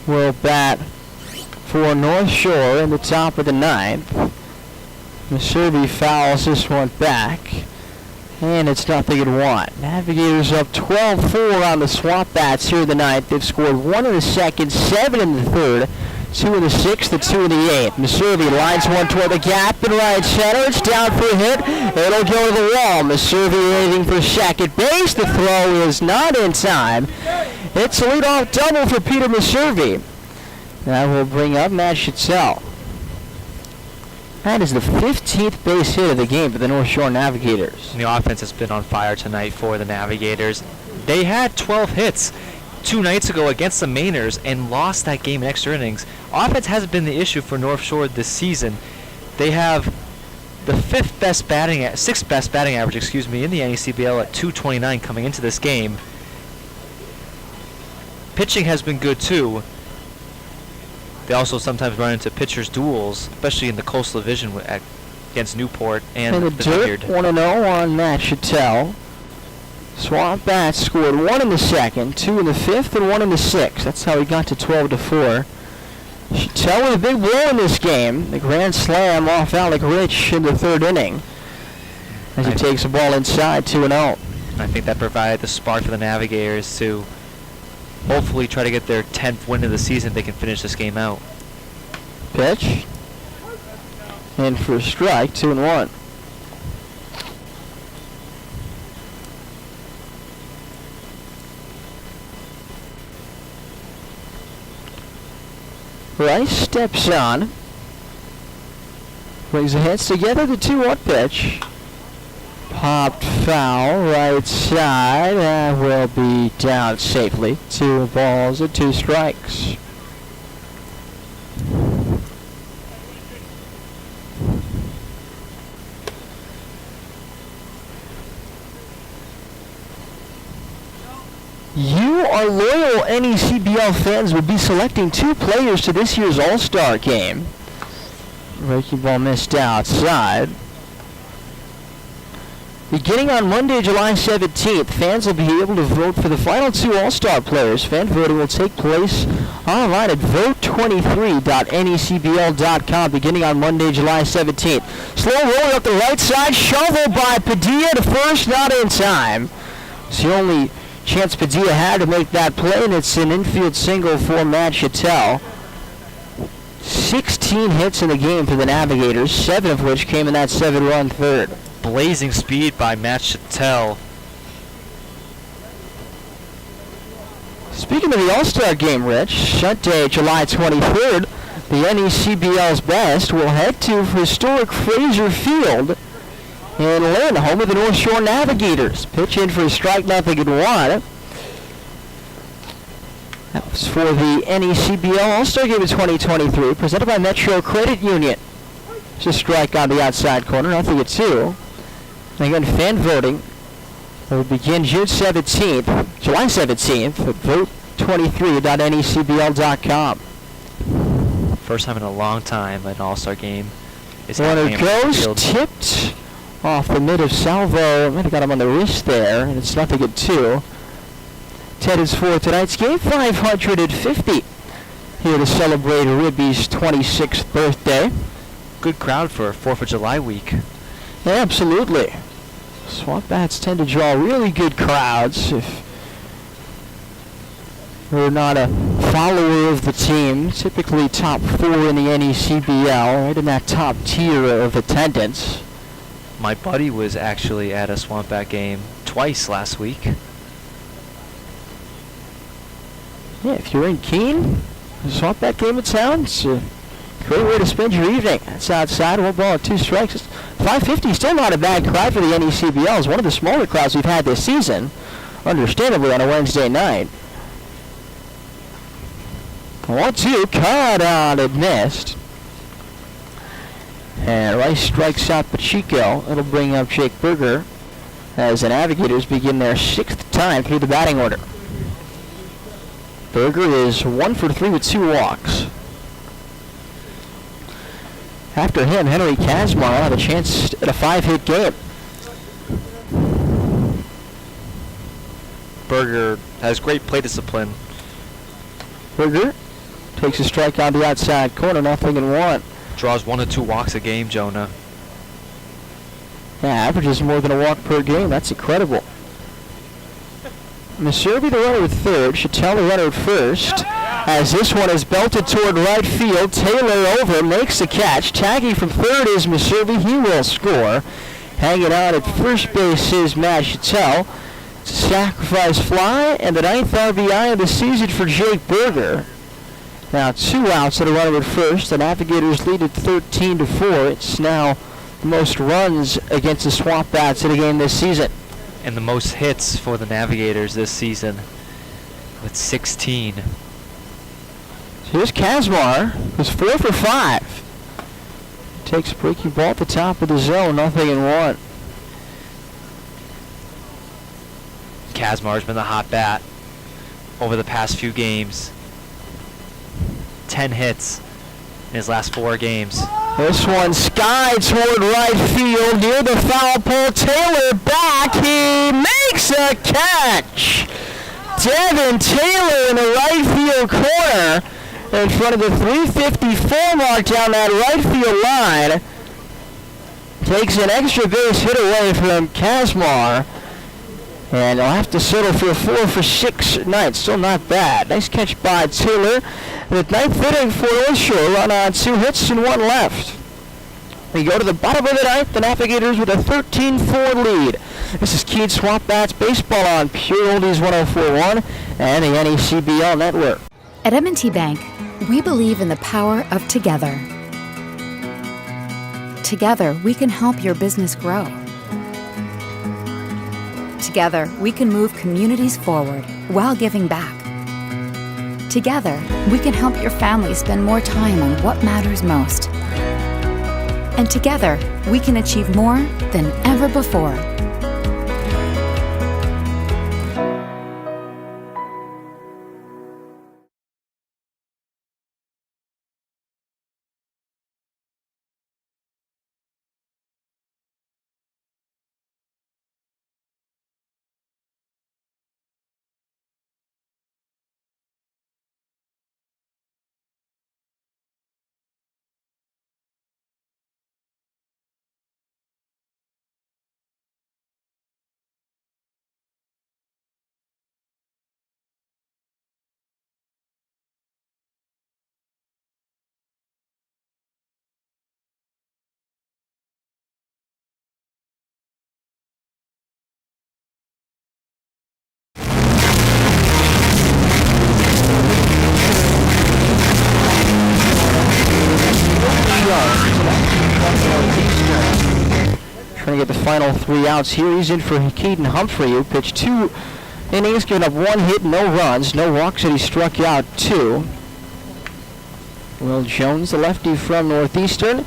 Will bat for North Shore in the top of the 9th. Messervy fouls this one back, and it's 0-1. Navigators up 12-4 on the SwampBats here in the 9th. They've scored 1 in the 2nd, 7 in the 3rd, 2 in the 6th, and 2 in the 8th. Messervy lines one toward the gap in right center. It's down for a hit. It'll go to the wall. Messervy waiting for second base. The throw is not in time. It's a leadoff double for Peter Messervy. That will bring up Matt Schitzel. That is the 15th base hit of the game for the North Shore Navigators. And the offense has been on fire tonight for the Navigators. They had 12 hits 2 nights ago against the Mainers and lost that game in extra innings. Offense hasn't been the issue for North Shore this season. They have the 6th best batting average, in the NECBL at .229 coming into this game. Pitching has been good too. They also sometimes run into pitchers' duels, especially in the Coastal Division against Newport and the Dirt. 1-0 on Matt Schitzel. SwampBats scored 1 in the 2nd, 2 in the 5th, and 1 in the 6th. That's how he got to 12-4. Schitzel with a big blow in this game. The grand slam off Alec Rich in the 3rd inning as he takes the ball inside 2-0. I think that provided the spark for the Navigators to hopefully try to get their 10th win of the season. They can finish this game out. Pitch. And for a strike, 2-1. Rice steps on. Brings the heads together, the 2-1 pitch. Popped foul, right side. That will be down safely. 2 balls and 2 strikes. You, our loyal NECBL fans, will be selecting 2 players to this year's All-Star game. Breaking ball missed outside. Beginning on Monday, July 17th, fans will be able to vote for the final 2 All-Star players. Fan voting will take place online at vote23.necbl.com beginning on Monday, July 17th. Slow rolling up the right side, shovel by Padilla to first, not in time. It's the only chance Padilla had to make that play, and it's an infield single for Matt Chattel. 16 hits in the game for the Navigators, 7 of which came in that 7-run third. Blazing speed by Matt Chattel. Speaking of the All-Star game, Rich, Sunday, July 23rd, the NECBL's best will head to historic Fraser Field in Lynn, home of the North Shore Navigators. Pitch in for a strike, 0-1. That was for the NECBL All-Star Game of 2023, presented by Metro Credit Union. It's a strike on the outside corner, 0-2. And again, fan voting will begin July 17th at vote23.necbl.com. First time in a long time an All-Star game is Runner happening on the goes, field. tipped off the mid of Salvo. Might have got him on the wrist there, and it's 0-2. Ted is for tonight's game, 550 here to celebrate Ribby's 26th birthday. Good crowd for 4th of July week. Yeah, absolutely. SwampBats tend to draw really good crowds. If you're not a follower of the team, typically top 4 in the NECBL, right in that top tier of attendance. My buddy was actually at a SwampBat game twice last week. Yeah, if you're in Keene, a SwampBat game in town, it's a great way to spend your evening. That's outside, 1 ball and 2 strikes. 550, still not a bad crowd for the NECBL. It's one of the smaller crowds we've had this season, understandably on a Wednesday night. 1-2, cut on, it missed. And Rice strikes out Pacheco. It'll bring up Jake Berger as the Navigators begin their 6th time through the batting order. Berger is 1 for 3 with 2 walks. After him, Henry Kazmar will have a chance at a 5-hit game. Berger has great play discipline. Berger takes a strike on the outside corner, 0-1. Draws 1 to 2 walks a game, Jonah. Yeah, averages more than a walk per game. That's incredible. Maservi the runner at third, Chattel the runner at first. As this one is belted toward right field, Taylor over, makes the catch. Tagging from third is Maservi, he will score. Hanging out at first base is Matt Chattel. Sacrifice fly, and the 9th RBI of the season for Jake Berger. Now 2 outs and a runner at first. The Navigators lead at 13-4. It's now the most runs against the SwampBats in a game this season. And the most hits for the Navigators this season with 16. So here's Kazmar, who's 4 for 5. Takes a breaking ball at the top of the zone, 0-1. Kazmar's been the hot bat over the past few games. 10 hits in his last 4 games. This one sky toward right field near the foul pole. Taylor back. He makes a catch. Devin Taylor in the right field corner in front of the 354 mark down that right field line. Takes an extra base hit away from Kazmar. And they'll have to settle for a 4 for 6 night. Still not bad. Nice catch by Taylor. The 9th inning for North Shore. Run on 2 hits and 1 left. We go to the bottom of the 9th. The Navigators with a 13-4 lead. This is Keene SwampBats baseball on Pure Oldies 104.1 and the NECBL network. At M&T Bank, we believe in the power of together. Together, we can help your business grow. Together, we can move communities forward while giving back. Together, we can help your family spend more time on what matters most. And together, we can achieve more than ever before. Trying to get the final 3 outs here. He's in for Keaton Humphrey, who pitched 2 innings, giving up 1 hit, no runs, no walks, and he struck out 2. Will Jones, the lefty from Northeastern,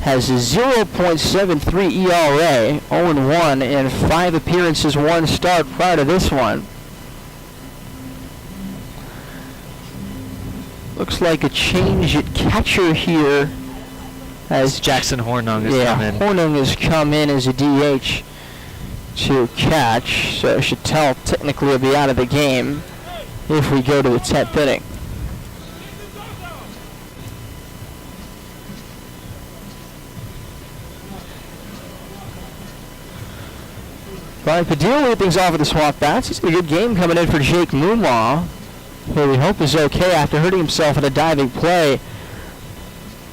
has a 0.73 ERA, 0-1 in 5 appearances, 1 start prior to this one. Looks like a change at catcher here. As Jackson Hornung has come in. Hornung has come in as a DH to catch, so Chattel technically will be out of the game if we go to the 10th inning. Brian Padilla leading things off with the SwampBats. It's a good game coming in for Jake Moonlaw, who we hope is okay after hurting himself in a diving play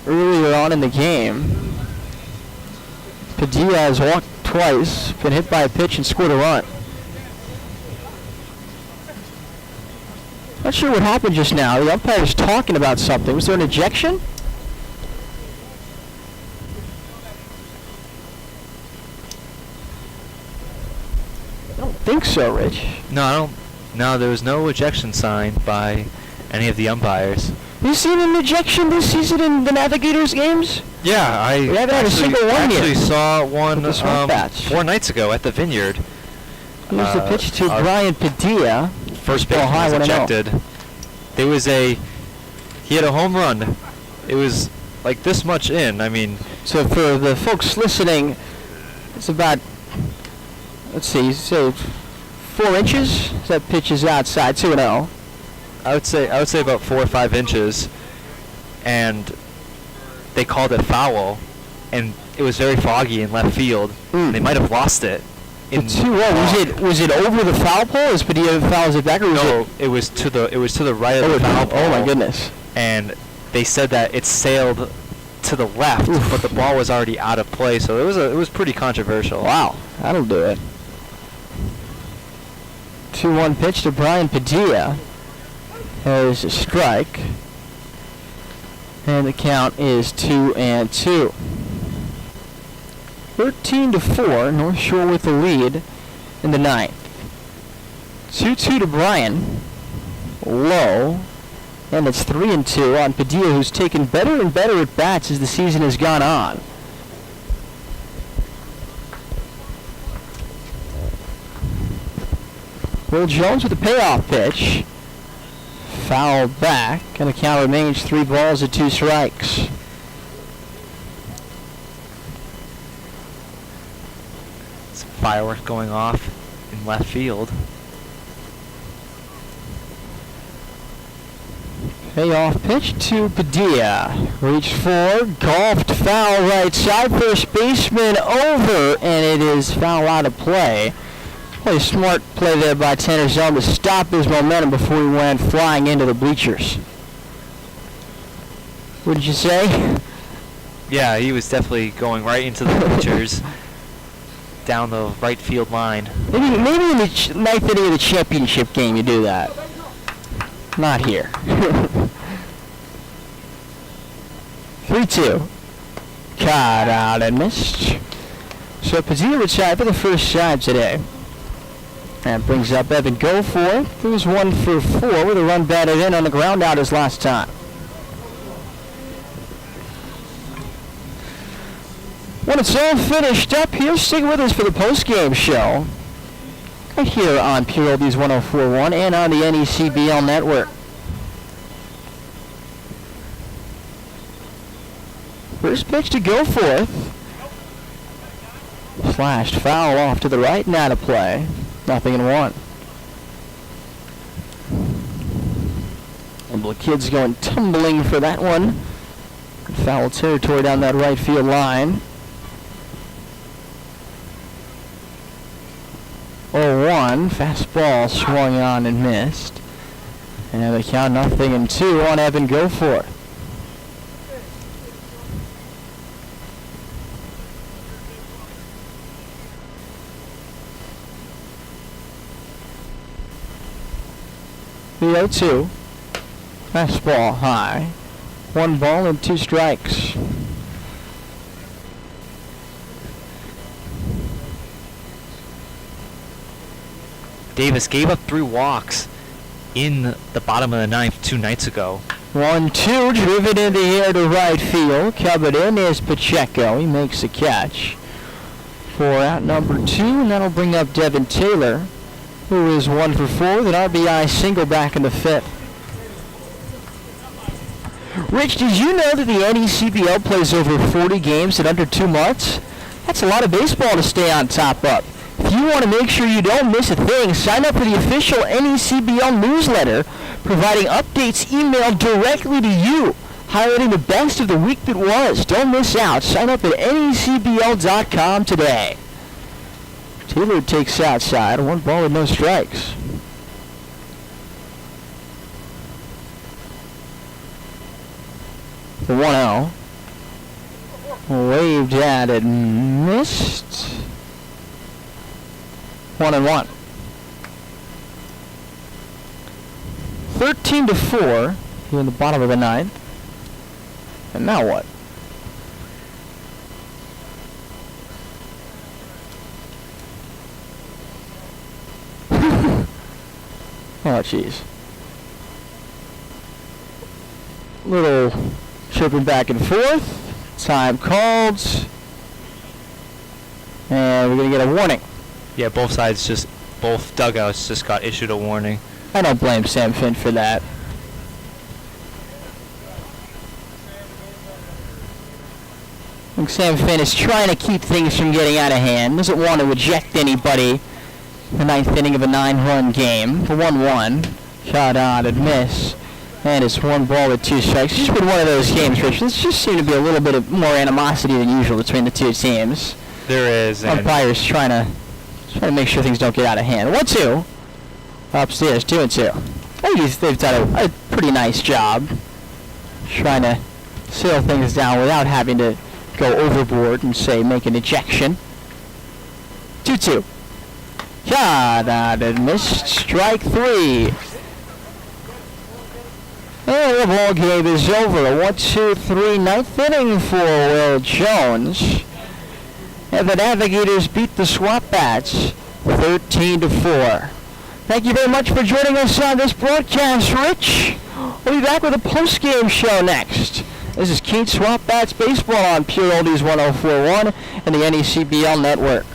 earlier on in the game. Padilla has walked twice, been hit by a pitch and scored a run. Not sure what happened just now. The umpire was talking about something. Was there an ejection? I don't think so, Rich. No, I don't. No, there was no ejection sign by any of the umpires. You seen an ejection this season in the Navigators games? Yeah, We haven't had a single one actually yet. saw one With the SwampBats. 4 nights ago at the Vineyard. Here's the pitch to Brian Padilla. First Ball baseman high, was 1-0. ejected. There was he had a home run. It was like this much in. I mean, So for the folks listening, it's about, let's see, say 4 inches. That pitch is outside, 2-0. I would say about 4 or 5 inches, and they called it foul, and it was very foggy in left field. They might have lost it. The 2-0. Was it over the foul pole? As Padilla fouls it back, or was No, it was to the right of the foul pole. Oh my goodness! And they said that it sailed to the left, but the ball was already out of play, so it was pretty controversial. Wow, that'll do it. 2-1 pitch to Brian Padilla. There's a strike, and the count is 2-2. 13-4, North Shore with the lead in the 9th. 2-2 to Brian, low, and it's 3-2 on Padilla, who's taken better and better at bats as the season has gone on. Will Jones with the payoff pitch. Foul back, and the count remains 3 balls and 2 strikes. Some fireworks going off in left field. Payoff pitch to Padilla. Reached for, golfed foul right side. First baseman over, and it is foul out of play. Really smart play there by Tanner Zone to stop his momentum before he went flying into the bleachers. Wouldn't you say? Yeah, he was definitely going right into the bleachers, down the right field line. Maybe in the 9th inning of the championship game you do that. Not here. 3-2. Caught out and missed. So Padilla retired for the first time today. That brings up Evan Goforth, who was 1 for 4 with a run batted in on the ground out his last time. When it's all finished up here, stick with us for the post-game show. Right here on Pure Oldies 104.1 and on the NECBL network. First pitch to Goforth. Flashed foul off to the right and out of play. 0-1. And the kids going tumbling for that one. Foul territory down that right field line. 0-1. Fastball swung on and missed. And the count 0-2 on Evan Goforth. The 0-2. Fastball high. 1 ball and 2 strikes. Davis gave up 3 walks in the bottom of the 9th 2 nights ago. 1-2, driven in the air to right field. Coming in is Pacheco. He makes a catch for out number 2, and that'll bring up Devin Taylor, who is 1 for 4 with an RBI single back in the 5th. Rich, did you know that the NECBL plays over 40 games in under 2 months? That's a lot of baseball to stay on top of. If you want to make sure you don't miss a thing, sign up for the official NECBL newsletter, providing updates emailed directly to you, highlighting the best of the week that was. Don't miss out. Sign up at NECBL.com today. Taylor takes outside, 1 ball with no strikes. The 1-0. Waved at it, missed. 1-1. 13-4 here in the bottom of the 9th. And now what? Oh, jeez. Little chirping back and forth. Time called. And we're going to get a warning. Yeah, both dugouts just got issued a warning. I don't blame Sam Finn for that. I think Sam Finn is trying to keep things from getting out of hand. Doesn't want to eject anybody in the 9th inning of a 9-run game. For 1-1. Shot on and miss. And it's 1 ball with 2 strikes. It's just been one of those games, Rich. There's just seemed to be a little bit of more animosity than usual between the 2 teams. There is. Umpires trying to make sure things don't get out of hand. 1-2. Upstairs, 2-2. I think they've done a pretty nice job trying to sail things down without having to go overboard and, say, make an ejection. 2-2. Shot out and missed. Strike 3. And the ball game is over. A 1-2-3 9th inning for Will Jones. And the Navigators beat the SwampBats 13-4. Thank you very much for joining us on this broadcast, Rich. We'll be back with a post-game show next. This is Keene SwampBats Baseball on Pure Oldies 104.1 and the NECBL Network.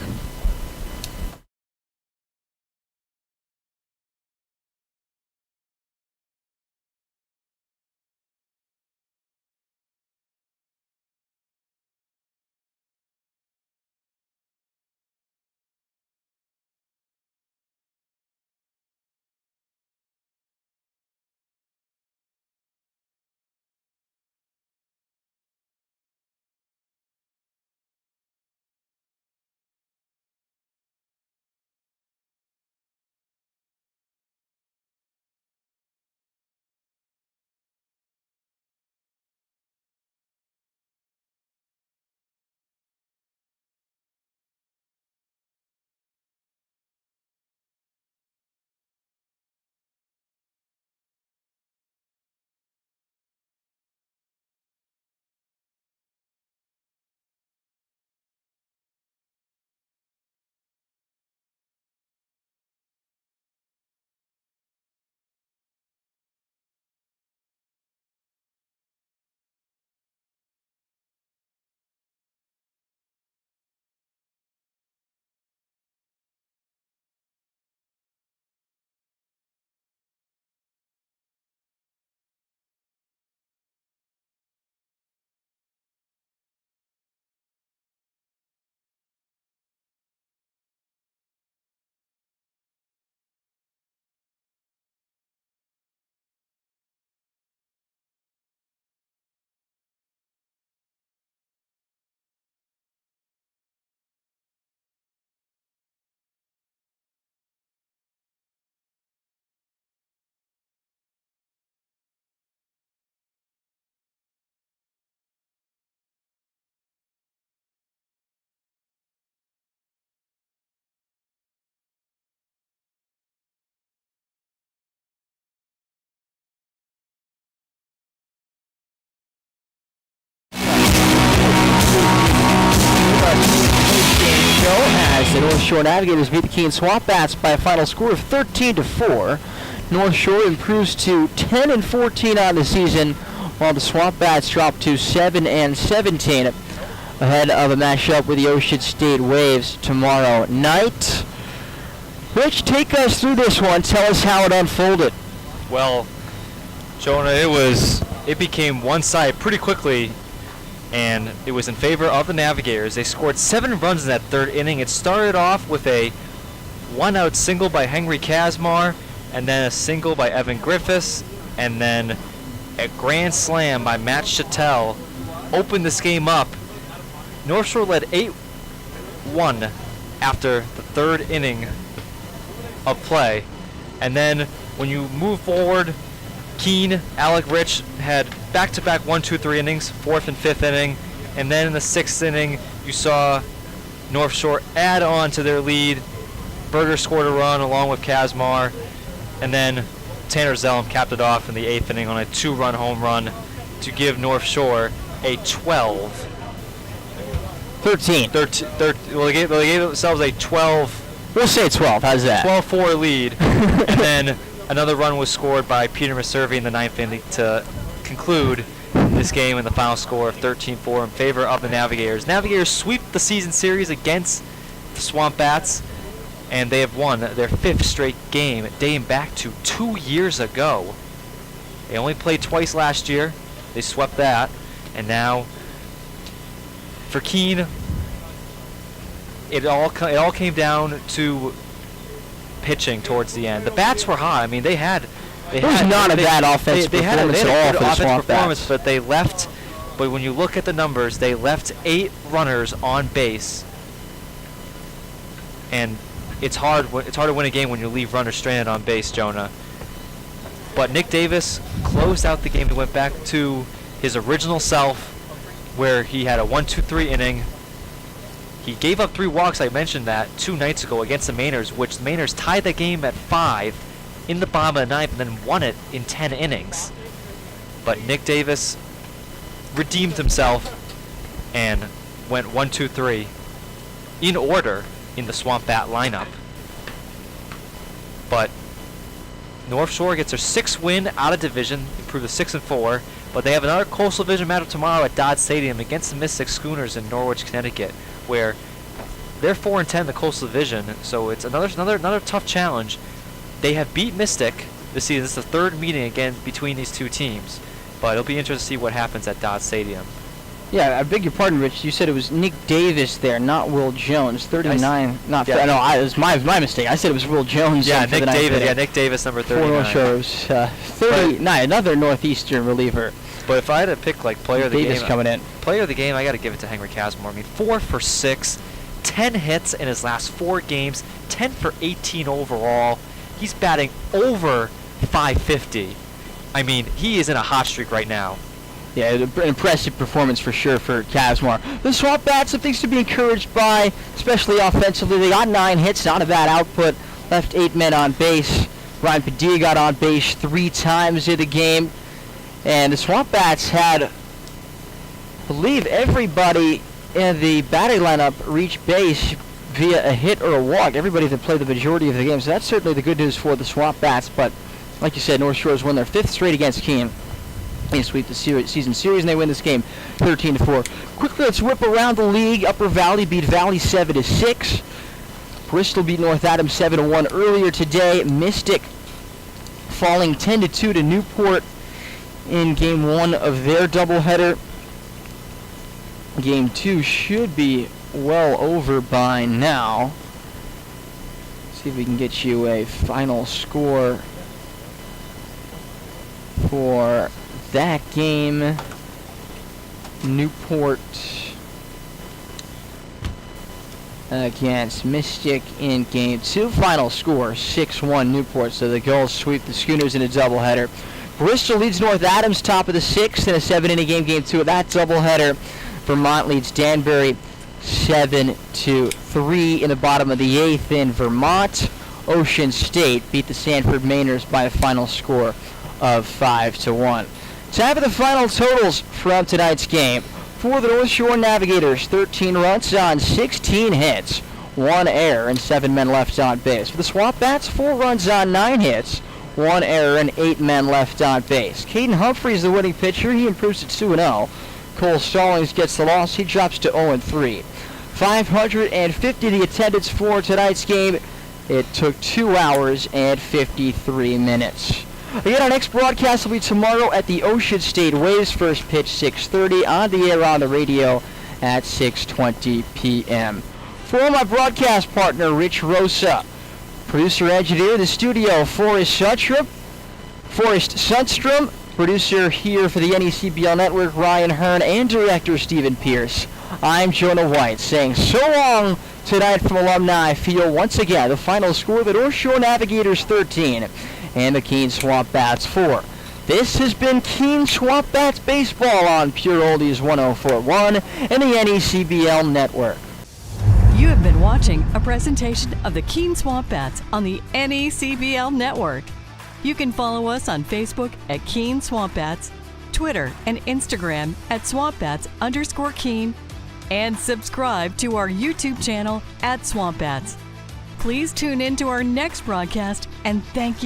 As the North Shore Navigators beat the Keene SwampBats by a final score of 13-4. North Shore improves to 10-14 on the season, while the SwampBats drop to 7-17 ahead of a matchup with the Ocean State Waves tomorrow night. Rich, take us through this one. Tell us how it unfolded. Well, Jonah, it became one-sided pretty quickly, and it was in favor of the Navigators. They scored 7 runs in that third inning. It started off with a one-out single by Henry Kazmar, and then a single by Evan Griffiths, and then a grand slam by Matt Chattel opened this game up. North Shore led 8-1 after the third inning of play. And then when you move forward, Keene, Alec Rich had back-to-back 1, 2, 3 innings, 4th and 5th inning. And then in the 6th inning, you saw North Shore add on to their lead. Berger scored a run along with Kazmar. And then Tanner Zellum capped it off in the 8th inning on a 2-run home run to give North Shore a 13. Well, they gave themselves a 12. We'll say 12. How's that? 12-4 lead. And then another run was scored by Peter Maservi in the 9th inning to conclude this game in the final score of 13-4 in favor of the Navigators. Navigators sweep the season series against the SwampBats, and they have won their 5th straight game dating back to 2 years ago. They only played twice last year. They swept that, and now for Keene, it all came down to pitching towards the end. The bats were hot. I mean, it was not a bad offensive performance at all for the SwampBats. But they left. But when you look at the numbers, they left 8 runners on base, and it's hard to win a game when you leave runners stranded on base, Jonah. But Nick Davis closed out the game. He went back to his original self, where he had a 1, 2, 3 inning. He gave up 3 walks, I mentioned that, 2 nights ago against the Mainers, which the Mainers tied the game at 5 in the bottom of the 9th and then won it in 10 innings. But Nick Davis redeemed himself and went 1, 2, 3 in order in the SwampBat lineup. But North Shore gets their 6th win out of division, improved to 6-4. But they have another Coastal Division matchup tomorrow at Dodd Stadium against the Mystic Schooners in Norwich, Connecticut, where they're 4-10 in the Coastal Division. So it's another tough challenge. They have beat Mystic this season. This is the 3rd meeting again between these 2 teams. But it'll be interesting to see what happens at Dodd Stadium. Yeah, I beg your pardon, Rich. You said it was Nick Davis there, not Will Jones. 39. It was my mistake. I said it was Will Jones. Yeah, Nick Davis. Yeah, Nick Davis, number 39. Shows 39. Another Northeastern reliever. But if I had to pick like player of the game, coming in. Player of the game, I got to give it to Henry Kazmar. I mean, 4 for 6, 10 hits in his last 4 games, 10 for 18 overall. He's batting over 550. I mean, he is in a hot streak right now. Yeah, an impressive performance for sure for Kazmar. The SwampBats have things to be encouraged by, especially offensively. They got 9 hits, not a bad output. Left 8 men on base. Ryan Padilla got on base 3 times in the game. And the SwampBats had, I believe, everybody in the batting lineup reach base via a hit or a walk. Everybody that played the majority of the game. So that's certainly the good news for the SwampBats. But like you said, North Shore has won their 5th straight against Keene. They sweep the season series, and they win this game 13-4. Quickly, let's whip around the league. Upper Valley beat Valley 7-6. Bristol beat North Adams 7-1 earlier today. Mystic falling 10-2 to Newport in Game 1 of their doubleheader. Game 2 should be well over by now. See if we can get you a final score for that game. Newport against Mystic in Game 2. Final score 6-1 Newport. So the Gulls sweep the Schooners in a doubleheader. Bristol leads North Adams top of the 6th in a 7-inning Game 2 of that doubleheader. Vermont leads Danbury 7-3 in the bottom of the 8th in Vermont. Ocean State beat the Sanford Mainers by a final score of 5-1. Time for the final totals from tonight's game. For the North Shore Navigators, 13 runs on 16 hits. 1 error, and 7 men left on base. For the SwampBats, 4 runs on 9 hits, 1 error, and 8 men left on base. Caden Humphrey's the winning pitcher. He improves to 2-0. Cole Stallings gets the loss. He drops to 0-3. 550 the attendance for tonight's game. It took 2 hours and 53 minutes. Again, our next broadcast will be tomorrow at the Ocean State Waves. First pitch 6:30, on the air on the radio at 6:20 p.m. For my broadcast partner, Rich Rosa, producer engineer in the studio, Forrest Sundstrom, producer here for the NECBL Network, Ryan Hearn, and director Stephen Pierce. I'm Jonah White saying so long tonight from Alumni Field. Once again, the final score, the North Shore Navigators 13 and the Keene SwampBats 4. This has been Keene SwampBats Baseball on Pure Oldies 104.1 and the NECBL Network. You have been watching a presentation of the Keene SwampBats on the NECBL Network. You can follow us on Facebook at Keene SwampBats, Twitter and Instagram at SwampBats_Keene, and subscribe to our YouTube channel at SwampBats. Please tune in to our next broadcast, and thank you.